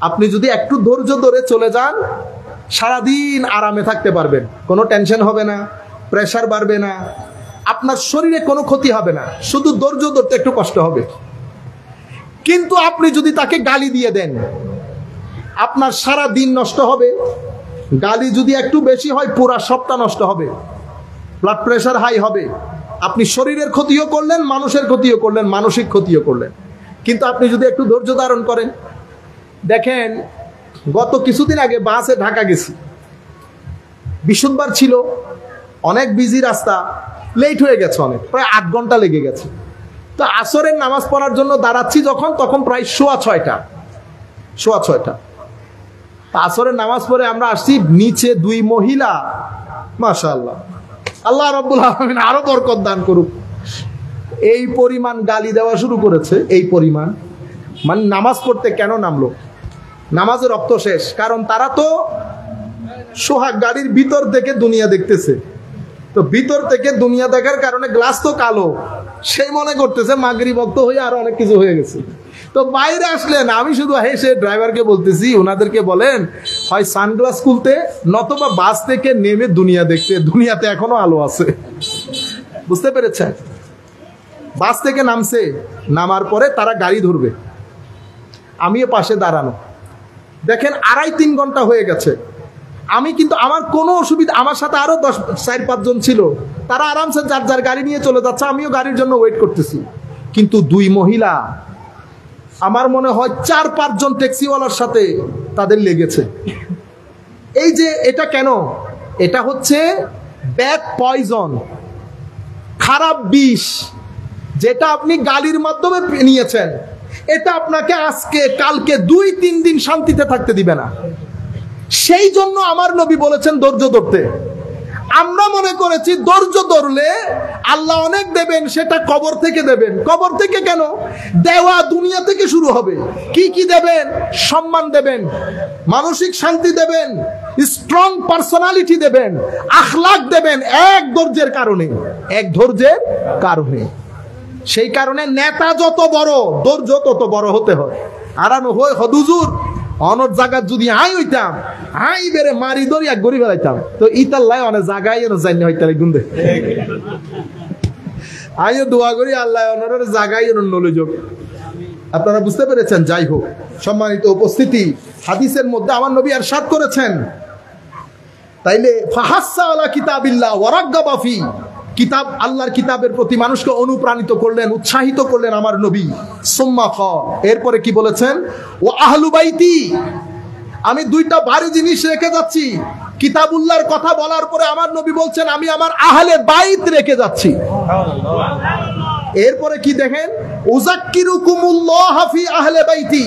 আপনি যদি একটু ধৈর্য ধরে চলে যান, সারাদিন আরামে থাকতে পারবেন, কোনো টেনশন হবে না, প্রেশার বাড়বে না, আপনার শরীরে কোনো ক্ষতি হবে না, শুধু ধৈর্য ধরতে একটু কষ্ট হবে। কিন্তু আপনি যদি তাকে গালি দিয়ে দেন, আপনার সারা দিন নষ্ট হবে। গালি যদি একটু বেশি হয়, পুরা সপ্তাহ নষ্ট হবে, ব্লাড প্রেশার হাই হবে, আপনি শরীরের ক্ষতিও করলেন, মানুষের ক্ষতিও করলেন, মানসিক ক্ষতিও করলেন। কিন্তু আপনি যদি একটু ধৈর্য ধারণ করেন, দেখেন গত কিছুদিন আগে বাসে ঢাকা গেছি, বৃহস্পতিবার ছিল, অনেক বিজি রাস্তা, লেট হয়ে গেছে, অনেক প্রায় 8 ঘন্টা লেগে গেছে। তো আসরের নামাজ পড়ার জন্য দাঁড়াচ্ছি যখন, তখন প্রায় 6:15। আসরের নামাজ পড়ে আমরা আসছি, নিচে 2 মহিলা, মাশাআল্লাহ, আল্লাহ রাব্বুল আলামিন আরো বরকত দান করুক, এই পরিমাণ গালি দেওয়া শুরু করেছে, এই পরিমাণ, মানে নামাজ পড়তে কেন নামলো? নামাজে রক্ত শেষ, কারণ তারা তো সোহাগ গাড়ির ভিতর থেকে দুনিয়া দেখতেছে, তো ভিতর থেকে দুনিয়া দেখার কারণে গ্লাস তো কালো, সেই মনে করতেছে মাগরিব ভক্ত হয়ে আরো অনেক কিছু হয়ে গেছে। তো বাইরে আসলেন, আমি শুধু হেসে ড্রাইভারকে বলতেছি, ওনাদেরকে বলেন হয় সানগ্লাস খুলতে, নতবা বাস থেকে নেমে দুনিয়া দেখতে, দুনিয়াতে এখনো আলো আছে। বুঝতে পেরেছেন? বাস থেকে নামছে, নামার পরে তারা গাড়ি ধরবে, আমিও পাশে দাঁড়ানো, দেখেন 2.5-3 ঘন্টা হয়ে গেছে। আমি কিন্তু আমার কোনো অসুবিধা, আমার সাথে আরো 4-5 জন ছিল, তারা আরামসে যার যার গাড়ি নিয়ে চলে যাচ্ছে, আমিও গাড়ির জন্য ওয়েট করতেছি। কিন্তু 2 মহিলা, আমার মনে হয় 4-5 জন ট্যাক্সিওয়ালার সাথে তাদের লেগেছে। এই যে এটা কেন? এটা হচ্ছে ব্যাড পয়জন, খারাপ বিষ, যেটা আপনি গালির মাধ্যমে নিয়েছেন, এটা আপনাকে আজকে কালকে 2-3 দিন শান্তিতে থাকতে দিবে না। সেই জন্য আমার নবী বলেছেন ধৈর্য ধরতে। আমরা মনে করেছি ধৈর্য ধরলে আল্লাহ অনেক দেবেন, সেটা কবর থেকে দেবেন। কবর থেকে কেন? দেওয়া দুনিয়া থেকে শুরু হবে। কি কি দেবেন? সম্মান দেবেন, মানসিক শান্তি দেবেন, স্ট্রং পার্সোনালিটি দেবেন, আখলাক দেবেন, এক ধৈর্যের কারণে, এক ধৈর্যের কারণে। সেই কারণে নেতা যত বড়, ধৈর্য তত বড় হতে হয়। আরানো হয় হদুজুর অনর জায়গা যদি আই হইতাম, আই বেড়ে মারি ধরি এক গড়ি ফেলাইতাম, তো ইতাল্লাই অনেক জায়গায় জানি হইতালে গুন্দে আইও দোয়া করি আল্লাহ অনরের জায়গায় নলে যোগ। আপনারা বুঝতে পেরেছেন? যাই হোক, সম্মানিত উপস্থিতি, হাদিসের মধ্যে আমার নবী ইরশাদ করেছেন, তাইলে ফাহাসসা আলা কিতাবিল্লাহ ওয়া রাগ্গাবা ফি, কিতাব আল্লাহর কিতাবের প্রতি মানুষকে অনুপ্রাণিত করলেন, উৎসাহিত করলেন আমার নবী। সুম্মা খ, এরপরে কি বলেছেন? ও আহলু বাইতি, আমি 2টা ভারী জিনিস রেখে যাচ্ছি। কিতাবুল্লাহর কথা বলার পরে আমার নবী বলছেন আমি আমার আহলে বাইত রেখে যাচ্ছি। এরপরে কি দেখেন? উযাক্কিরুকুমুল্লাহ ফি আহলে বাইতি,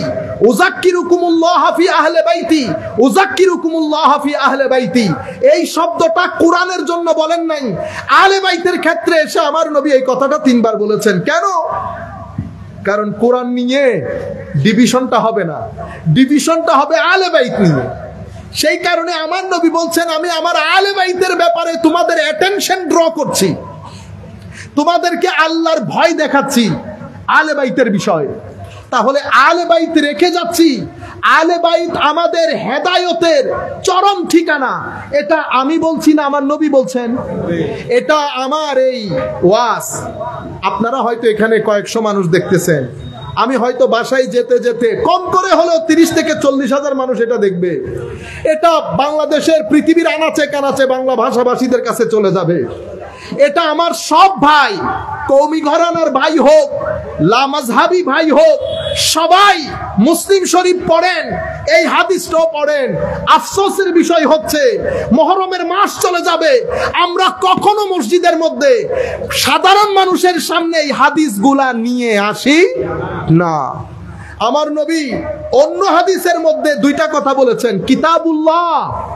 উযাক্কিরুকুমুল্লাহ ফি আহলে বাইতি, উযাক্কিরুকুমুল্লাহ ফি আহলে বাইতি। এই শব্দটা কোরআনের জন্য বলেন নাই, আহলে বাইতের ক্ষেত্রে এসে আমার নবী এই কথাটা 3 বার বলেছেন। কেন? কারণ কোরআন নিয়ে ডিভিশনটা হবে না, ডিভিশনটা হবে আহলে বাইত নিয়ে। সেই কারণে আমার নবী বলছেন আমি আমার আহলে বাইতের ব্যাপারে তোমাদের অ্যাটেনশন ড্র করছি, তোমাদেরকে আল্লাহর ভয় দেখাচ্ছি আহলে বাইতের বিষয়। তাহলে আহলে বাইত রেখে যাচ্ছি। আহলে বাইত আমাদের হেদায়েতের চরম ঠিকানা। এটা আমি বলছি না, আমার নবী বলছেন। এটা আমার এই ওয়াজ, আপনারা হয়তো এখানে কয়েকশো মানুষ দেখতেছেন, আমি হয়তো বাসায় যেতে যেতে কম করে হলেও 30 থেকে 40 হাজার মানুষ এটা দেখবে। এটা বাংলাদেশের পৃথিবীর আনাচে কানাচে বাংলা ভাষাভাষীদের কাছে চলে যাবে। এটা আমার সব ভাই, কওমি ঘরানার ভাই হোক, লামাজহাবি ভাই হোক, সবাই মুসলিম শরীফ পড়েন, এই হাদিসটাও পড়েন। আফসোসের বিষয় হচ্ছে মুহররমের মাস চলে যাবে, আমরা কখনো মসজিদের মধ্যে সাধারণ মানুষের সামনে এই হাদিসগুলা নিয়ে আসি না। আমার নবী অন্য হাদিসের মধ্যে 2টা কথা বলেছেন, কিতাবুল্লাহ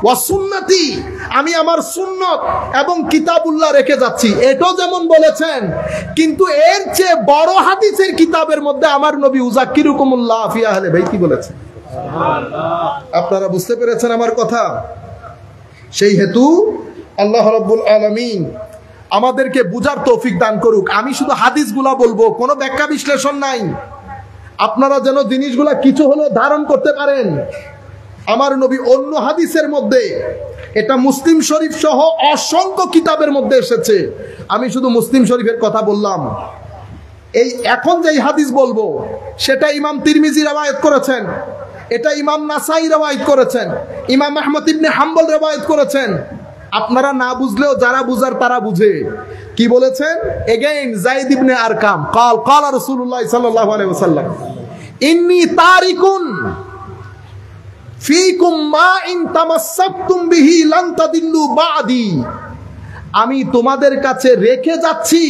ওয়া সুন্নতি, আমি আমার সুন্নত এবং কিতাবুল্লাহ রেখে যাচ্ছি, এটাও যেমন বলেছেন। কিন্তু এর চেয়ে বড় হাদিসের কিতাবের মধ্যে আমার নবী উযাক্কিরুকুমুল্লাহ ফি আহলে বাইতি বলেছেন। আপনারা বুঝতে পেরেছেন আমার কথা? সেই হেতু আল্লাহ রাব্বুল আলামিন আমাদেরকে বুঝার তৌফিক দান করুক। আমি শুধু হাদিসগুলা বলবো, কোনো ব্যাখ্যা বিশ্লেষণ নাই। আপনারা যেন জিনিসগুলা কিছু হলেও ধারণ করতে পারেন। আমার নবী অন্য হাদিসের মধ্যে, এটা মুসলিম শরীফ সহ অসংখ্য কিতাবের মধ্যে এসেছে, আমি শুধু মুসলিম শরীফের কথা বললাম। এই এখন যেই হাদিস বলবো সেটা ইমাম তিরমিজি রওয়ায়াত করেছেন, এটা ইমাম নাসাই রওয়ায়াত করেছেন, ইমাম আহমদ ইবনে হাম্বল রওয়ায়াত করেছেন। আপনারা না বুঝলেও যারা বুঝার তারা বুঝে। কি বলেছেন? এগেইন যায়েদ ইবনে আরকাম قال রাসূলুল্লাহ সাল্লাল্লাহু আলাইহি ওয়াসাল্লাম ইন্নী তারিকুন ফীকুম মা ইন তামাসসাকতুম বিহি লান তাদিল্লু বাদি। আমি তোমাদের কাছে রেখে যাচ্ছি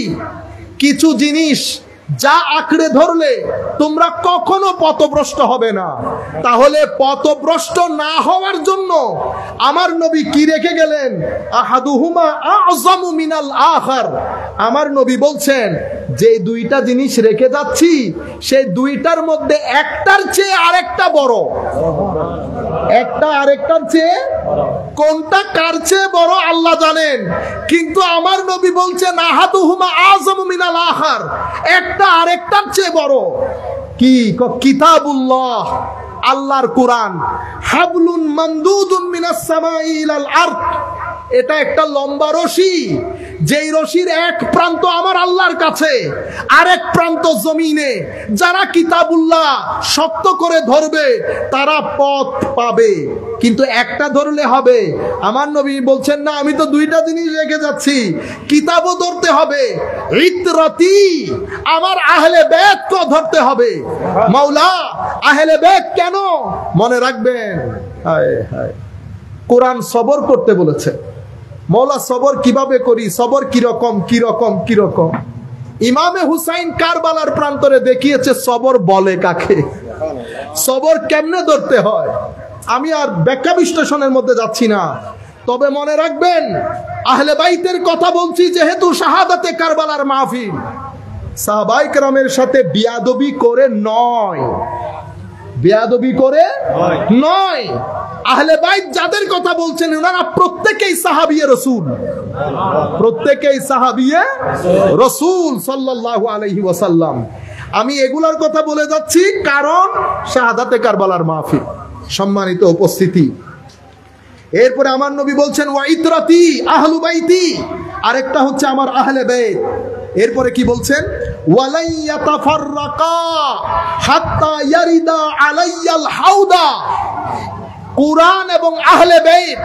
কিছু জিনিস, যা আঁকড়ে ধরলে তোমরা কখনো পথভ্রষ্ট হবে না। তাহলে পথভ্রষ্ট না হওয়ার জন্য আমার নবী কি রেখে গেলেন? আহাদুহুমা আযমু মিনাল আখার। আমার নবী বলছেন যে দুইটা জিনিস রেখে যাচ্ছি, সেই দুইটার মধ্যে একটার চেয়ে আরেকটা বড়। একটা আরেকটার চেয়ে, কোনটা কার চেয়ে বড় আল্লাহ জানেন, কিন্তু আমার নবী বলছেন আহাদুহুমা আযমু মিনাল আখার, একটা আরেকটার চেয়ে বড়। কি? কিতাবুল্লাহ, আল্লাহর কোরআন। হাবলুন মামদুদুন মিনাস সামাই ইলাল আরদ, এটা একটা লম্বা রশি, যেই রশির এক প্রান্ত আমার আল্লাহর কাছে, আরেক প্রান্ত জমিনে। যারা কিতাবুল্লাহ শক্ত করে ধরবে তারা পথ পাবে, কিন্তু একটা ধরলে হবে। আমার নবী বলছেন না, আমি তো দুইটা জিনিস রেখে যাচ্ছি, কিতাবও ধরতে হবে, ইতরাতি আমার আহলে বাইতকে ধরতে হবে। মাওলা আহলে বাইত কেন? মনে রাখবেন, হায় হায়, কোরআন সবর করতে বলেছে। মৌলা সবর কিভাবে করি, সবর কিরকম কিরকম কিরকম। ইমামে হুসাইন কারবালার প্রান্তরে দেখিয়েছে সবর বলে কাকে, সবর কেমনে ধরতে হয়। আমি আর ব্যাখ্যা বিশ্লেষণের মধ্যে যাচ্ছি না, তবে মনে রাখবেন আহলে বাইতের কথা বলছি যেহেতু শাহাদাতে কারবালার মাহফিল, সাহাবায়ে কেরামের সাথে বিয়াদবি করে নয়, বেয়াদবি করে নয়। আহলে বাইত যাদের কথা বলছেন ওনারা প্রত্যেকেই সাহাবিয়ে রাসূল, প্রত্যেকেই সাহাবিয়ে রাসূল সাল্লাল্লাহু আলাইহি ওয়াসাল্লাম। আমি এগুলার কথা বলে যাচ্ছি কারণ শাহাদাতে কারবালার মাহফিল, সম্মানিত উপস্থিতি। এরপরে আমার নবী বলছেন ওয়া ইতরাতি আহলু বাইতি, আরেকটা হচ্ছে আমার আহলে বাইত। এরপরে কি বলছেন? ওয়ালাই ইয়াতাফাররাকা হাত্তা ইয়ারিদা আলাইয়াল হাউদা। কুরআন এবং আহলে বাইত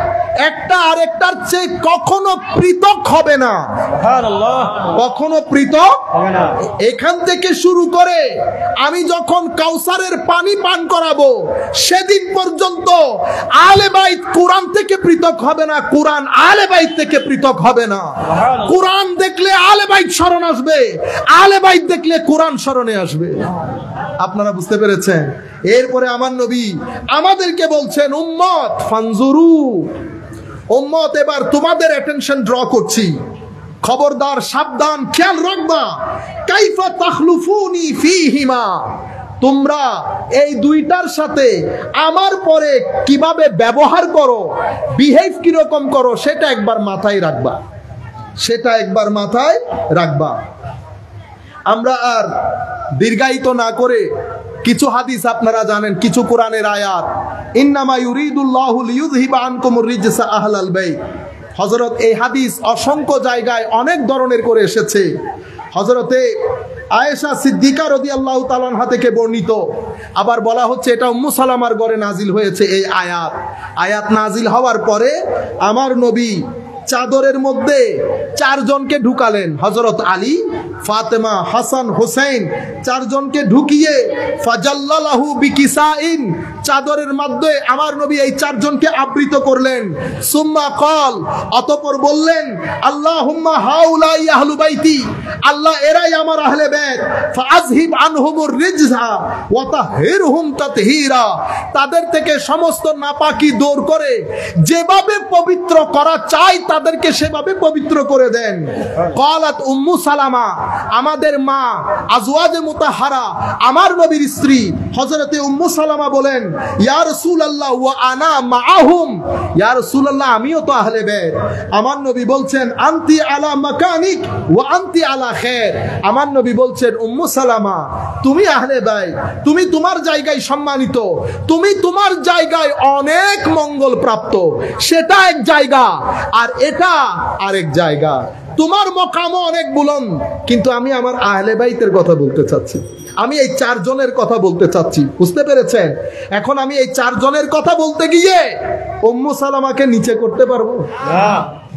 একটা আরেকটার চেয়ে কখনো পৃথক হবে না, সুবহানাল্লাহ, কখনো পৃথক হবে না। এখান থেকে শুরু করে আমি যখন কাউসারের পানি পান করাবো সেদিন পর্যন্ত আহলে বাইত কুরআন থেকে পৃথক হবে না, কুরআন আহলে বাইত থেকে পৃথক হবে না। কুরআন দেখলে আহলে বাইত শরণ আসবে, আহলে বাইত দেখলে কুরআন শরণে আসবে। আপনারা বুঝতে পেরেছেন? এরপরে আমার নবী আমাদেরকে বলছেন উম্মত ফানজুরু, উম্মত এবার তোমাদের অ্যাটেনশন ড্র করছি, খবরদার, সাবধান, খেয়াল রাখবা। কাইফা তাখলুফুনি ফীহিমা, তোমরা এই দুইটার সাথে আমার পরে কিভাবে ব্যবহার করো, বিহেভ কিরকম করো, সেটা একবার মাথায় রাখবা, সেটা একবার মাথায় রাখবা। আমরা আর দীর্ঘায়িত না করে কিছু হাদিস আপনারা জানেন, কিছু কোরআনের আয়াত, ইন্নামা ইউরিদুল্লাহু লিইউযহিবা আনকুমুর রিজসা আহলাল বাইত। হযরত এই হাদিস অসংখ্য জায়গায় অনেক ধরনের করে এসেছে। হযরতে আয়েশা সিদ্দিকা রাদিয়াল্লাহু তাআলা আনহা থেকে বর্ণিত, আবার বলা হচ্ছে এটা উম্মু সালামার ঘরে নাজিল হয়েছে এই আয়াত। আয়াত নাজিল হওয়ার পরে আমার নবী চাদরের মধ্যে চারজনকে ঢুকালেন, হযরত আলী, ফাতেমা, হাসান, হোসেন, চারজনকে ঢুকিয়ে ফাজাল্লালাহু বিকিসাইন, চাদরের মধ্যে আমার নবী এই চারজনকে আবৃত করলেন। সুম্মা ক্বাল, অতঃপর বললেন আল্লাহুম্মা হাউলাই আহলু বাইতি, আল্লাহ এরাই আমার আহলে বাইত, ফাআযহিব আনহুমুর রিজসা ওয়া তাহহিরহুম তাতহীরা, তাদের থেকে সমস্ত নাপাকি দূর করে যেভাবে পবিত্র করা চাই তাদেরকে সেভাবে পবিত্র করে দেন। ক্বালাত উম্মু সালামা, আমাদের মা আজওয়াজে মুতাহহারা, আমার নবীর স্ত্রী হযরতে উম্মু সালামা বলেন, ইয়া রাসূলুল্লাহ ওয়া আনা মাআহুম, ইয়া রাসূলুল্লাহ আমিও তো আহলে বাইত। আমার নবী বলছেন, আনতি আলা মাকানিক ওয়া আনতি আলা খায়র। আমার নবী বলছেন, উম্মু সালামা তুমি আহলে বাইত, তুমি তোমার জায়গায় সম্মানিত, তুমি তোমার জায়গায় অনেক মঙ্গল প্রাপ্ত, সেটা এক জায়গা আর এটা আরেক জায়গা, তোমার মকামও অনেক বুলন্দ। কিন্তু আমি আমার আহলে বাইতের কথা বলতে চাচ্ছি, আমি এই 4 জনের কথা বলতে চাচ্ছি, বুঝতে পেরেছেন? এখন আমি এই 4 জনের কথা বলতে গিয়ে উম্মু সালামাকে নিচে করতে পারবো না?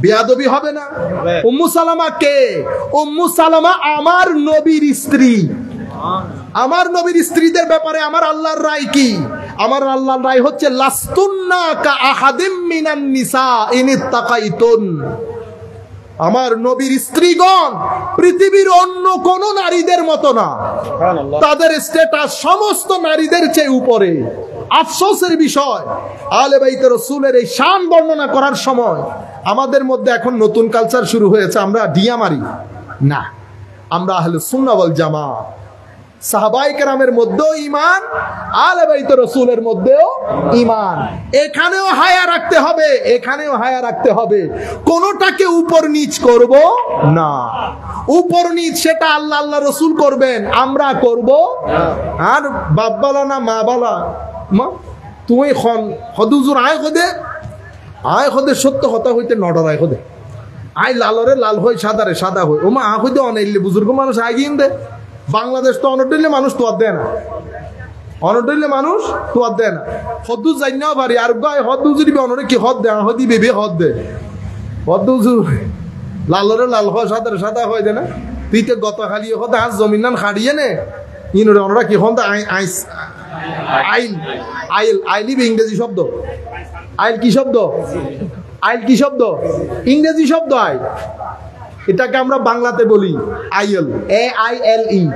বেয়াদবি হবে না? উম্মু সালামা কে? উম্মু সালামা আমার নবীর স্ত্রী। আমার নবীর স্ত্রীদের ব্যাপারে আমার আল্লাহর রায় কি? আমার আল্লাহর রায় হচ্ছে, লাস্তুন্না কা আহাদিম মিনান নিসা ইনিত্তাকাইতুন। আমার নবীর স্ত্রীগণ পৃথিবীর অন্য কোন নারীদের মতো না, তাদের স্ট্যাটাস সমস্ত নারীদের চেয়ে উপরে। আফসোসের বিষয়, আহলে বাইতে রাসূলের এই শান বর্ণনা করার সময় আমাদের মধ্যে এখন নতুন কালচার শুরু হয়েছে, আমরা ডিয়া মারি না, আমরা আহলে সুন্নাহ ওয়াল জামাত। সাহাবায়ে কেরামের মধ্যেও ঈমান, আহলে বাইতে রাসূলের মধ্যেও ঈমান। এখানেও হায়া রাখতে হবে, এখানেও হায়া রাখতে হবে। কোনটাকে উপর নিচ করব না। উপর নিচ সেটা আল্লাহ আল্লাহ রাসূল করবেন, আমরা করব। আর বাপবালা না মা বালা, মা তুই খন হদুজুর আয় খদে সত্য কথা হইতে নডরায় খদে আই লালরে লাল হই সাদারে সাদা হই, ও মা হইতে অনাইলে বুজুর্গ মানুষ আগিয়ে দে। বাংলাদেশ তো অনডইলে মানুষ তোয়ার দেয় না, অনডইলে মানুষ তোয়ার দেয় না। হদুজ যাই নাও পারি আর গায়ে হদুজুরি অনরে কি হদ দেয়, হদি বেবে হদ দে, হদুজুর লালরে লাল হয় সাদারে সাদা হয় দে না। তুই তো গত খালি হদ আজ জমিন নান খাড়িয়ে নে ইনরে অনরা কি হন আইস আইল আইল আইলি ইংরেজি শব্দ। আইল কি শব্দ? আইল কি শব্দ? ইংরেজি শব্দ আইল। এটাকে আমরা বাংলাতে বলি আইএল, AILE।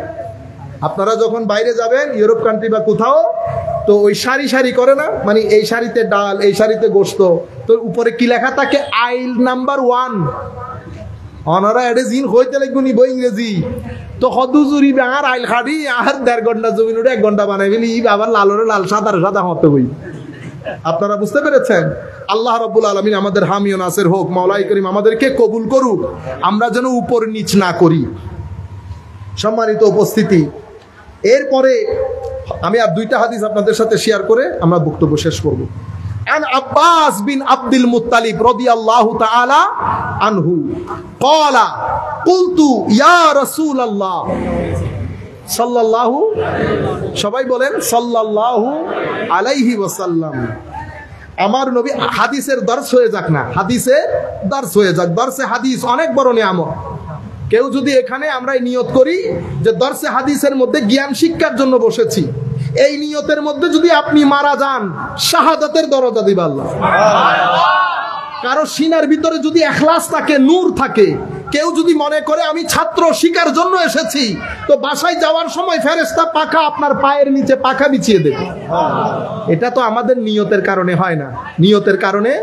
আপনারা যখন বাইরে যাবেন ইউরোপ কান্ট্রি বা কোথাও, তো ওই সারি সারি করে না, মানে এই সারিতে ডাল, এই সারিতে গোশত, তো উপরে কি লেখা থাকে? আইল নাম্বার 1। অনারা এডে জিন হইতে লাগবে নিব ইংরেজি, তো হদুজুরি আর আইল খাড়ি আর 1.5 ঘন্টা জমিন ওটা 1 ঘন্টা বানাই ফেলি, আবার লালরে লাল সাদারে সাদা হতে হই। আপনারা বুঝতে পেরেছেন? আল্লাহ রাব্বুল আলামিন আমাদের হামি ও নাসির হোক, মাওলাই করিম আমাদেরকে কবুল করুক, আমরা যেন উপর নিচ না করি। সম্মানিত উপস্থিতি, এরপরে আমি আর 2টা হাদিস আপনাদের সাথে শেয়ার করে আমরা বক্তব্য শেষ করব। আন আব্বাস বিন আব্দুল মুত্তালিব রাদিয়াল্লাহু তাআলা আনহু ক্বালা কুলতু ইয়া রাসূলুল্লাহ সাল্লাল্লাহু, সবাই বলেন সাল্লাল্লাহু আলাইহি ওয়াসাল্লাম। আমার নবী, হাদিসের দর্স হয়ে যাক না, হাদিসের দর্স হয়ে যাক। দর্সে হাদিস অনেক বড় নিয়ামত। কেউ যদি এখানে আমরা নিয়ত করি যে দর্সে হাদিসের মধ্যে জ্ঞান শিক্ষার জন্য বসেছি, এই নিয়তের মধ্যে যদি আপনি মারা যান, শাহাদাতের দরজা দিবে আল্লাহ। কারো সিনার ভিতরে যদি ইখলাস থাকে, নূর থাকে, কেউ যদি মনে করে আমি ছাত্র শিকার জন্য এসেছি, তো বাসায় যাওয়ার সময় ফেরেশতা পাখা আপনার পায়ের নিচে পাখা বিছিয়ে দেবে। এটা তো আমাদের নিয়তের কারণে হয় না, নিয়তের কারণে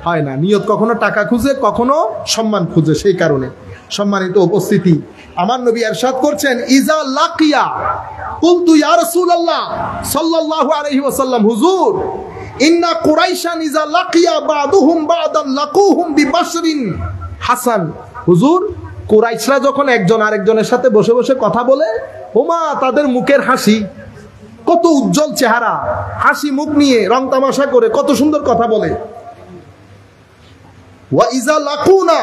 হয় না। নিয়ত কখনো টাকা খুঁজে, কখনো সম্মান খুঁজে। সেই কারণে সম্মানিত উপস্থিতি, আমার নবী ইরশাদ করছেন, ইজা লাকিয়া কুলতু ইয়া রাসূলুল্লাহ সাল্লাল্লাহু আলাইহি ওয়াসাল্লাম, হুজুর ইন্না কুরাইশান ইজা লাকিয়া বাদুহুম বাদান লাকুহুম বিবাশরিন হাসান। হুজুর, কুরাইশরা যখন একজন আরেকজনের সাথে বসে বসে কথা বলে, ওমা তাদের মুখের হাসি কত উজ্জ্বল চেহারা, হাসি মুখ নিয়ে রং তামাশা করে কত সুন্দর কথা বলে। ওয়া ইজা লাকুনা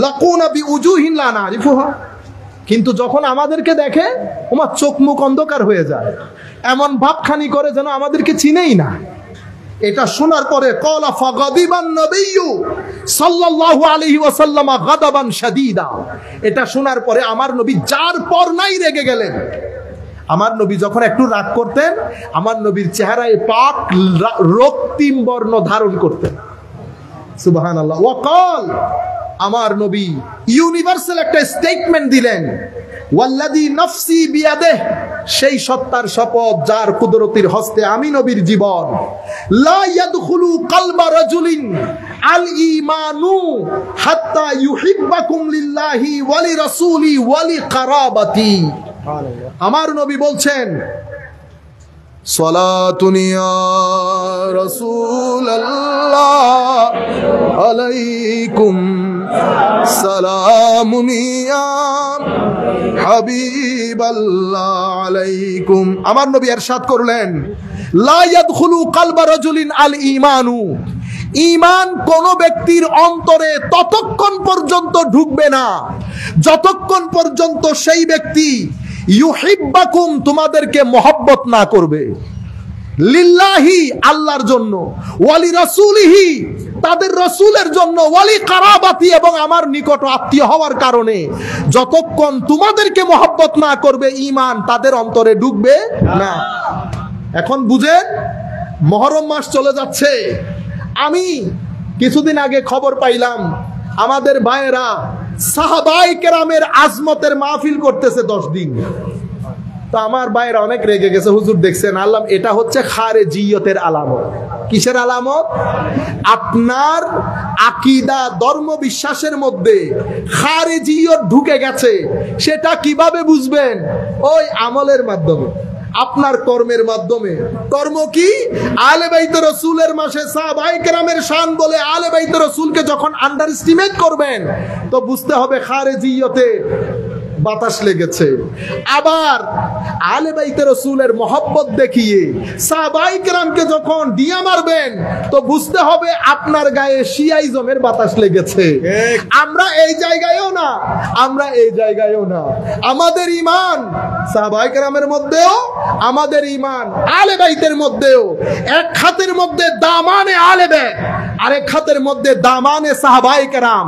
লাকুনা বিউজুহিন লা নারিফুহা, কিন্তু যখন আমাদেরকে দেখে ওমা চোখ মুখ অন্ধকার হয়ে যায়, এমন ভাবখানি করে যেন আমাদেরকে চিনেই না। এটা শোনার পরে ক্বালা ফাগাদিবান নবিয়্যু সাল্লাল্লাহু আলাইহি ওয়াসাল্লাম গাদাবান শাদীদা, এটা শোনার পরে আমার নবী যার পর নাই রেগে গেলেন। আমার নবী যখন একটু রাগ করতেন, আমার নবীর চেহারায় পাক রক্তিম বর্ণ ধারণ করতেন। সুবহানাল্লাহ। ওয়াকাল, আমার নবী ইউনিভার্সাল একটা স্টেটমেন্ট দিলেন, ওয়াল্লাযী নাফসি বিয়াদিহি, সেই সত্তার শপথ যার কুদরতির হস্তে আমি নবীর জীবন, লা ইয়াদখুলু কালবা রাজুলিন আল ঈমানু হাত্তা ইউহিব্বাকুম লিল্লাহি ওয়া লিরাসূলি ওয়া লিকারাবাতি। আমার নবী বলছেন, সালাতুন ইয়া রাসূলুল্লাহ আলাইকুম, সালামুন ইয়া হাবিবাল্লাহ আলাইকুম। আমার নবী ইরশাদ করলেন, লা ইয়াদখুলু কলবা রাজুলিন আল ঈমানু, ঈমান কোন ব্যক্তির অন্তরে ততক্ষণ পর্যন্ত ঢুকবে না যতক্ষণ পর্যন্ত সেই ব্যক্তি ইউহিব্বাকুম, তোমাদেরকে মহব্বত না করবে, লিল্লাহি, আল্লাহর জন্য, ওয়ালি রাসূলিহি, তাদের রাসূলের জন্য, ওয়ালি কারাবাতি, এবং আমার নিকট আত্মীয় হওয়ার কারণে যতক্ষণ তোমাদেরকে মহব্বত না করবে, ঈমান তাদের অন্তরে ঢুকবে না। এখন বুঝেন, মুহররম মাস চলে যাচ্ছে। আমি কিছুদিন আগে খবর পাইলাম আমাদের ভাইয়েরা সাহাবায়ে কেরামের আজমতের মাহফিল করতেছে 10 দিন। তো আমার ভাইয়েরা অনেক রেগে গেছে, হুজুর দেখছেন। আল্লাহ, এটা হচ্ছে খারেজিয়তের আলামত। কিসের আলামত? আপনার আকীদা, ধর্ম বিশ্বাসের মধ্যে খারেজিয়ত ঢুকে গেছে। সেটা কিভাবে বুঝবেন? ওই আমলের মাধ্যমে, আপনার কর্মের মাধ্যমে। কর্ম কি? আলে বাইত রাসূলের মাসে সাহাবায়ে কেরামের শান বলে আলে বাইত রাসূলকে যখন আন্ডার এস্টিমেট করবেন, তো বুঝতে হবে খারেজিয়তে বাতাস লেগেছে। আবার আলে বাইত রাসূলের মহব্বত দেখিয়ে সাহাবায়ে কেরামকে যখন দিয়া মারবেন, তো বুঝতে হবে আপনার গায়ে শিয়াইজমের বাতাস লেগেছে। আমরা এই জায়গায়ও না, আমরা এই জায়গায়ও না। আমাদের ঈমান সাহাবায়ে কেরামের মধ্যেও, আমাদের ঈমান আলে বাইতের মধ্যেও। এক হাতের মধ্যে দামানে আলে বাইত, আরেক হাতের মধ্যে দামানে সাহাবায়ে কেরাম।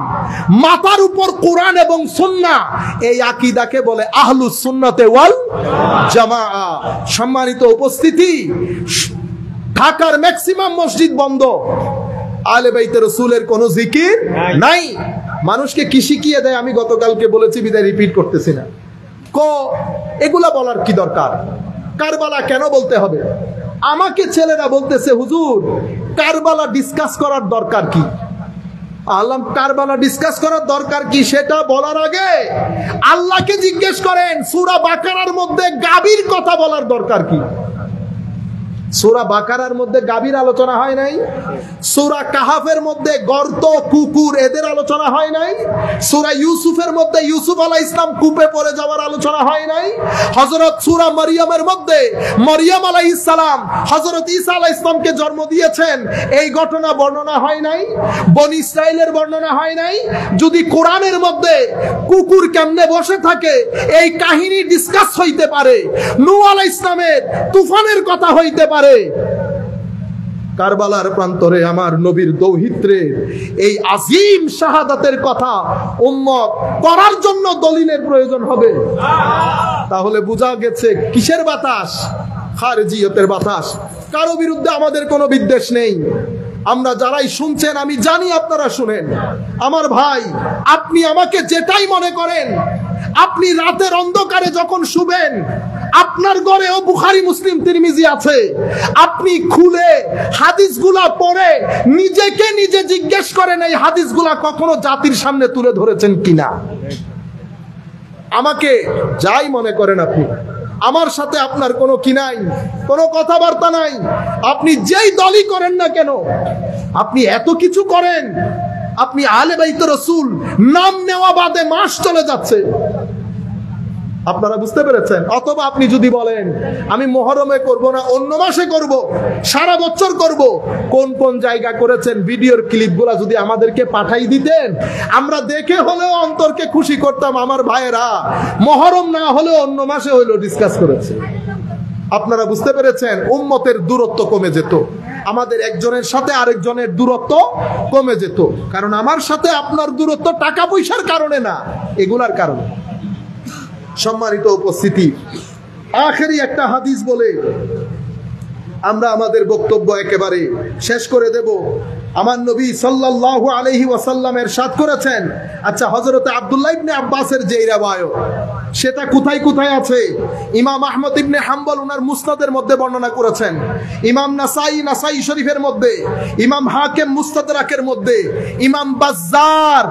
মাথার উপর কোরআন এবং সুন্নাহ, এই আকীদাকে বলে আহলুস সুন্নাতে ওয়াল জামাআ। সম্মানিত উপস্থিতি, ঢাকার ম্যাক্সিমাম মসজিদ বন্ধ, আলে বাইতে রাসূলের কোনো জিকির নাই। মানুষকে কি শিখিয়ে দেয় আমি গতকালকে বলেছি, বিদায় রিপিট করতেছি না। এগুলা বলার কি দরকার? কারবালা কেন বলতে হবে? আমাকে ছেলেরা বলতেছে, হুজুর কারবালা ডিসকাস করার দরকার কি? আল্লাহ, কারবালা ডিসকাস করার দরকার কি সেটা বলার আগে আল্লাহকে জিজ্ঞেস করেন, সূরা বাকারার মধ্যে গাভীর কথা বলার দরকার কি? সূরা বাকারার মধ্যে গাভীর আলোচনা হয় নাই? সূরা কাহাফের মধ্যে গর্ত, কুকুর, এদের আলোচনা হয় নাই? সূরা ইউসুফের মধ্যে ইউসুফ আলাইহিস সালাম কূপে পড়ে যাওয়ার আলোচনা হয় নাই? হযরত সূরা মারইয়ামের মধ্যে মরিয়ম আলাইহিস সালাম হযরত ঈসা আলাইহিস সালামকে জন্ম দিয়েছেন, এই ঘটনা বর্ণনা হয় নাই? বনি ইসরাইলের বর্ণনা হয় নাই? যদি কোরআনের মধ্যে কুকুর কেমনে বসে থাকে এই কাহিনী ডিসকাস হইতে পারে, নূহ আলাইহিস সালামের তুফানের কথা হইতে পারে, কারবালার প্রান্তরে আমার নবীর দৌহিত্রের এই আজিম শাহাদাতের কথা উম্মত করার জন্য দলিলের প্রয়োজন হবে। তাহলে বোঝা গেছে কিসের বাতাস? খারেজিয়তের বাতাস। কারো বিরুদ্ধে আমাদের কোনো বিদ্বেষ নেই। আমরা যারাই শুনছেন, আমি জানি আপনারা শুনেন। আমার ভাই, আপনি আমাকে যেটাই মনে করেন, আপনি রাতের অন্ধকারে যখন শুবেন, আপনার ঘরেও বুখারী, মুসলিম, তিরমিজি আছে, আপনি খুলে হাদিসগুলা পড়ে নিজেকে নিজে জিজ্ঞেস করেন এই হাদিসগুলা কখনো জাতির সামনে তুলে ধরেছেন কিনা। আমাকে যাই মনে করেন আপনি, আমার সাথে আপনার কোনো কি নাই, কোনো কথাবার্তা নাই। আপনি যেই দলই করেন না কেন, আপনি এত কিছু করেন, আপনি আলে বাইত রাসূল নাম নেওয়া বাদে মাস চলে যাচ্ছে। আপনারা বুঝতে পেরেছেন? অথবা আপনি যদি বলেন আমি মুহররমে করব না, অন্য মাসে করব, সারা বছর করব, কোন কোন জায়গা করেছেন ভিডিওর ক্লিপগুলো যদি আমাদেরকে পাঠাই দিতেন, আমরা দেখে হলেও অন্তরকে খুশি করতাম। আমার ভাইয়েরা মুহররম না হলেও অন্য মাসে হলেও ডিসকাস করেছে। আপনারা বুঝতে পেরেছেন? উম্মতের দূরত্ব কমে যেত, আমাদের একজনের সাথে আরেকজনের দূরত্ব কমে যেত। কারণ আমার সাথে আপনার দূরত্ব টাকা পয়সার কারণে না, এগুলার কারণে। সম্মানিত উপস্থিতি, আখেরি একটা হাদিস বলে আমরা আমাদের বক্তব্য একেবারে শেষ করে দেব। আমার নবী সাল্লাল্লাহু আলাইহি ওয়াসাল্লাম ইরশাদ করেছেন। আচ্ছা, হযরত আব্দুল্লাহ ইবনে আব্বাসের যে riwayat, সেটা কোথায় কোথায় আছে? ইমাম আহমদ ইবনে হাম্বল ওনার মুসনাদের মধ্যে বর্ণনা করেছেন, ইমাম নাসাই শরীফের মধ্যে, ইমাম হাকিম মুস্তাদরাকের মধ্যে, ইমাম বাজ্জার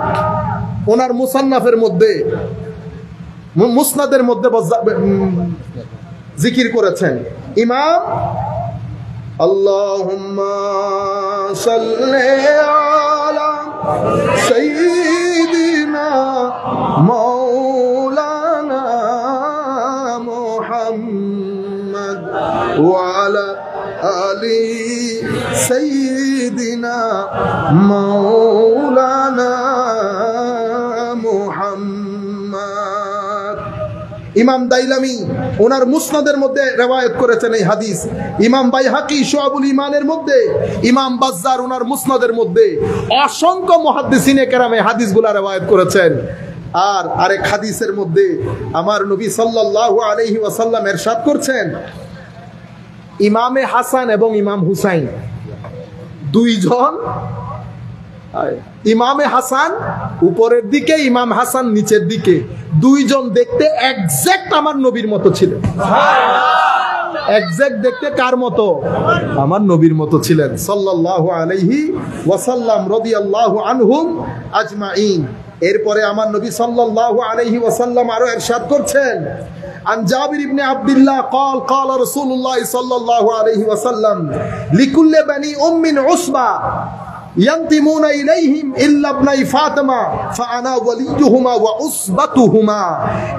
ওনার মুসান্নাফের মধ্যে, মুসনাদের মধ্যে জিকির করেছেন। ইমাম আল্লাহুম্মা সাল্লি আলা সাইয়্যিদিনা মাওলানা মুহাম্মদ ওয়া আলা আলি সাইয়্যিদিনা মাওলানা মুহাম্মদ। ইমাম দাইলামি ওনার মুসনাদের মধ্যে রিওয়ায়াত করেছেন এই হাদিস। ইমাম বাইহাকি শুআবুল ঈমানের মধ্যে, ইমাম বাজ্জার ওনার মুসনাদের মধ্যে, অসংখ্য মুহাদ্দিসিনে কেরাম এই হাদিসগুলো রিওয়ায়াত করেছেন। আর আরেক হাদিসের মধ্যে আমার নবী সাল্লাল্লাহু আলাইহি ওয়াসাল্লাম ইরশাদ করছেন, ইমামে হাসান এবং ইমাম হুসাইন দুইজন, ইমামে হাসান উপরের দিকে, ইমাম হাসান নিচের দিকে, দুইজন দেখতে এক্সাক্ট আমার নবীর মতো ছিলেন। এক্সাক্ট দেখতে কার মতো? আমার নবীর মতো ছিলেন সাল্লাল্লাহু আলাইহি ওয়াসাল্লাম রাদিয়াল্লাহু আনহুম আজমাইন। এরপরে আমার নবী সাল্লাল্লাহু আলাইহি ওয়াসাল্লাম আরো ইরশাদ করছেন, عن جابر بن عبد الله قال قال رسول الله صلى الله عليه وسلم لكل بني عصبة ينتمون إليهم إلا ابني فاطمة فأنا وليهما وعصبتهما।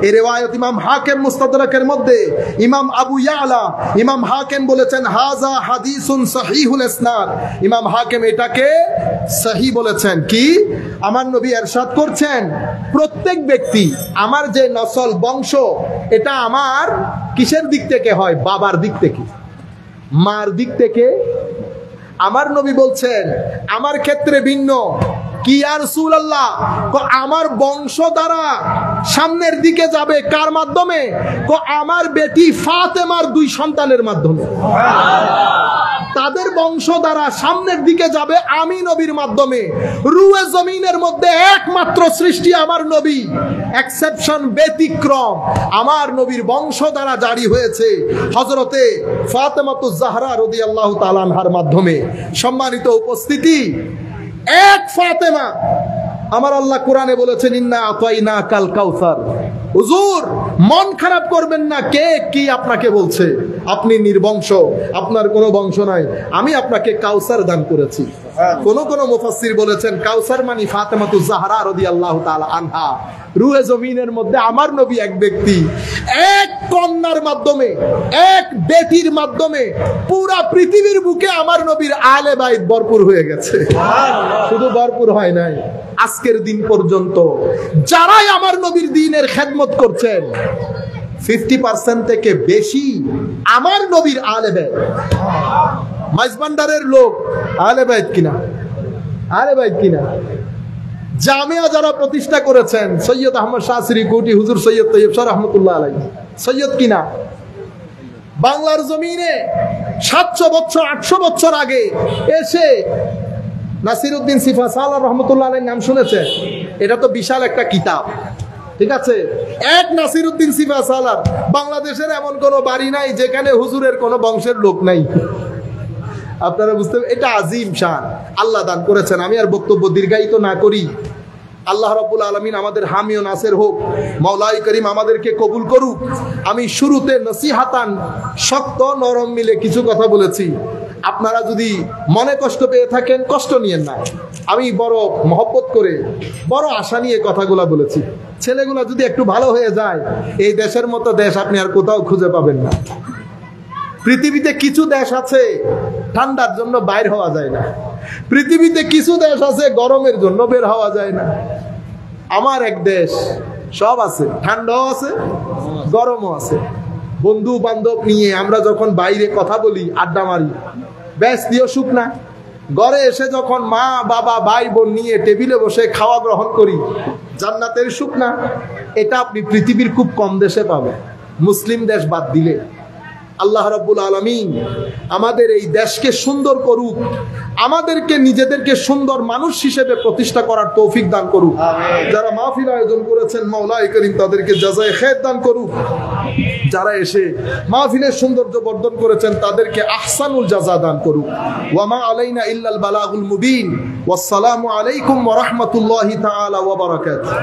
এই রিওয়ায়াত ইমাম হাকিম মুস্তাদরাকের মধ্যে, ইমাম আবু ইয়ালা, ইমাম হাকিম বলেছেন হাযা হাদিসুন সহিহুল ইসনাদ। ইমাম হাকিম এটাকে সহিহ বলেছেন। কি? আমার নবী ইরশাদ করছেন, প্রত্যেক ব্যক্তি, আমার যে নসল বংশ, এটা আমার কিসের দিক থেকে হয়? বাবার দিক থেকে, মার দিক থেকে। আমার নবী বলছেন আমার ক্ষেত্রে ভিন্ন। কি ইয়া রাসূলুল্লাহ? আমার বংশ দ্বারা সামনের দিকে যাবে কার মাধ্যমে? আমার বেটি ফাতেমার দুই সন্তানের মাধ্যমে। তাদের বংশ দ্বারা সামনের দিকে যাবে আমি নবীর মাধ্যমে। রুয়ে জমিনের মধ্যে একমাত্র সৃষ্টি আমার নবী, এক্সেপশন, ব্যতিক্রম। আমার নবীর বংশ দ্বারা জারি হয়েছে হযরতে ফাতেমাতুজ জাহরা রাদিয়াল্লাহু তাআলা আনহার মাধ্যমে। সম্মানিত উপস্থিতি, এক ফাতেমা, আমার আল্লাহ কোরআনে বলেছেন ইন্না আতাইনা কাল কাউসার। হুজুর মন খারাপ করবেন না, কে কি আপনাকে বলছে? আপনি নির্বংশ, আপনার কোনো বংশ নাই, আমি আপনাকে কাউসার দান করেছি। কোন কোন মুফাসসির বলেছেন কাউসার মানে ফাতেমাতুজ জাহরা রাদিয়াল্লাহু তাআলা আনহা। রুহে জমিনের মধ্যে আমার নবী এক ব্যক্তি, এক কন্যার মাধ্যমে, এক বেটির মাধ্যমে পুরা পৃথিবীর বুকে আমার নবীর আলে বাইত ভরপুর হয়ে গেছে। শুধু ভরপুর হয় নাই, আজকের দিন পর্যন্ত যারাই আমার নবীর দ্বীনের খেদমত করছেন 50% থেকে বেশি আমার নবীর আলে বাইত। মাইজবান্ডারের লোক আলে বাইত কিনা? আলে বাইত কিনা? জামিয়া যারা প্রতিষ্ঠা করেছেন, সৈয়দ আহমদ শাহসিরি কোটি, হুজুর সৈয়দ তৈয়ব শাহ রহমতুল্লাহ আলাইহি, সৈয়দ কিনা? বাংলার জমিনে 700 বছর 800 বছর আগে এসে নাসিরউদ্দিন সিফা সালাহ রহমতুল্লাহ আলাইহির নাম শুনেছেন? এটা তো বিশাল একটা কিতাব, ঠিক আছে? এক নাসিরউদ্দিন সিফা সালাহ। বাংলাদেশের এমন কোনো বাড়ি নাই যেখানে হুজুরের কোনো বংশের লোক নাই। আপনারা বুঝতে, এটা আজিম শান আল্লাহ দান করেছেন। আমি আর বক্তব্য দীর্ঘায়িত না করি। আল্লাহ রাব্বুল আলামিন আমাদের হামি ও নাসির হোক। মাওলাই করিম আমাদেরকে কবুল করুক। আমি শুরুতে নসিহাতান, শক্ত নরম মিলে কিছু কথা বলেছি। আপনারা যদি মনে কষ্ট পেয়ে থাকেন, কষ্ট নিয়েন না। আমি বড় মহব্বত করে, বড় আশা নিয়ে কথাগুলা বলেছি। ছেলেগুলা যদি একটু ভালো হয়ে যায়, এই দেশের মতো দেশ আপনি আর কোথাও খুঁজে পাবেন না। পৃথিবীতে কিছু দেশ আছে ঠান্ডার জন্য বাইর হওয়া যায় না, পৃথিবীতে কিছু দেশ আছে গরমের জন্য বের হওয়া যায় না। আমার এক দেশ সব আছে, ঠান্ডাও আছে, গরমও আছে। বন্ধু বান্ধব নিয়ে আমরা যখন বাইরে কথা বলি, আড্ডা মারি, ব্যাস দিও সুখ না। ঘরে এসে যখন মা বাবা ভাই বোন নিয়ে টেবিলে বসে খাওয়া গ্রহণ করি, জান্নাতের সুখ না। এটা আপনি পৃথিবীর খুব কম দেশে পাবেন, মুসলিম দেশ বাদ দিলে। আল্লাহ রাব্বুল আলামিন আমাদের এই দেশকে সুন্দর করুক, আমাদেরকে নিজেদেরকে সুন্দর মানুষ হিসেবে প্রতিষ্ঠা করার তৌফিক দান করুক। যারা মাহফিল আয়োজন করেছেন মাওলাই করিম তাদেরকে জাযায়ে খায়র দান করুক। যারা এসে মাহফিলের সৌন্দর্য বর্ধন করেছেন তাদেরকে আহসানুল জাযা দান করুক। ওয়া মা আলাইনা ইল্লাল বালাগুল মুবিন। ওয়াসসালামু আলাইকুম ওয়া রাহমাতুল্লাহি তাআলা ওয়া বারাকাতুহু।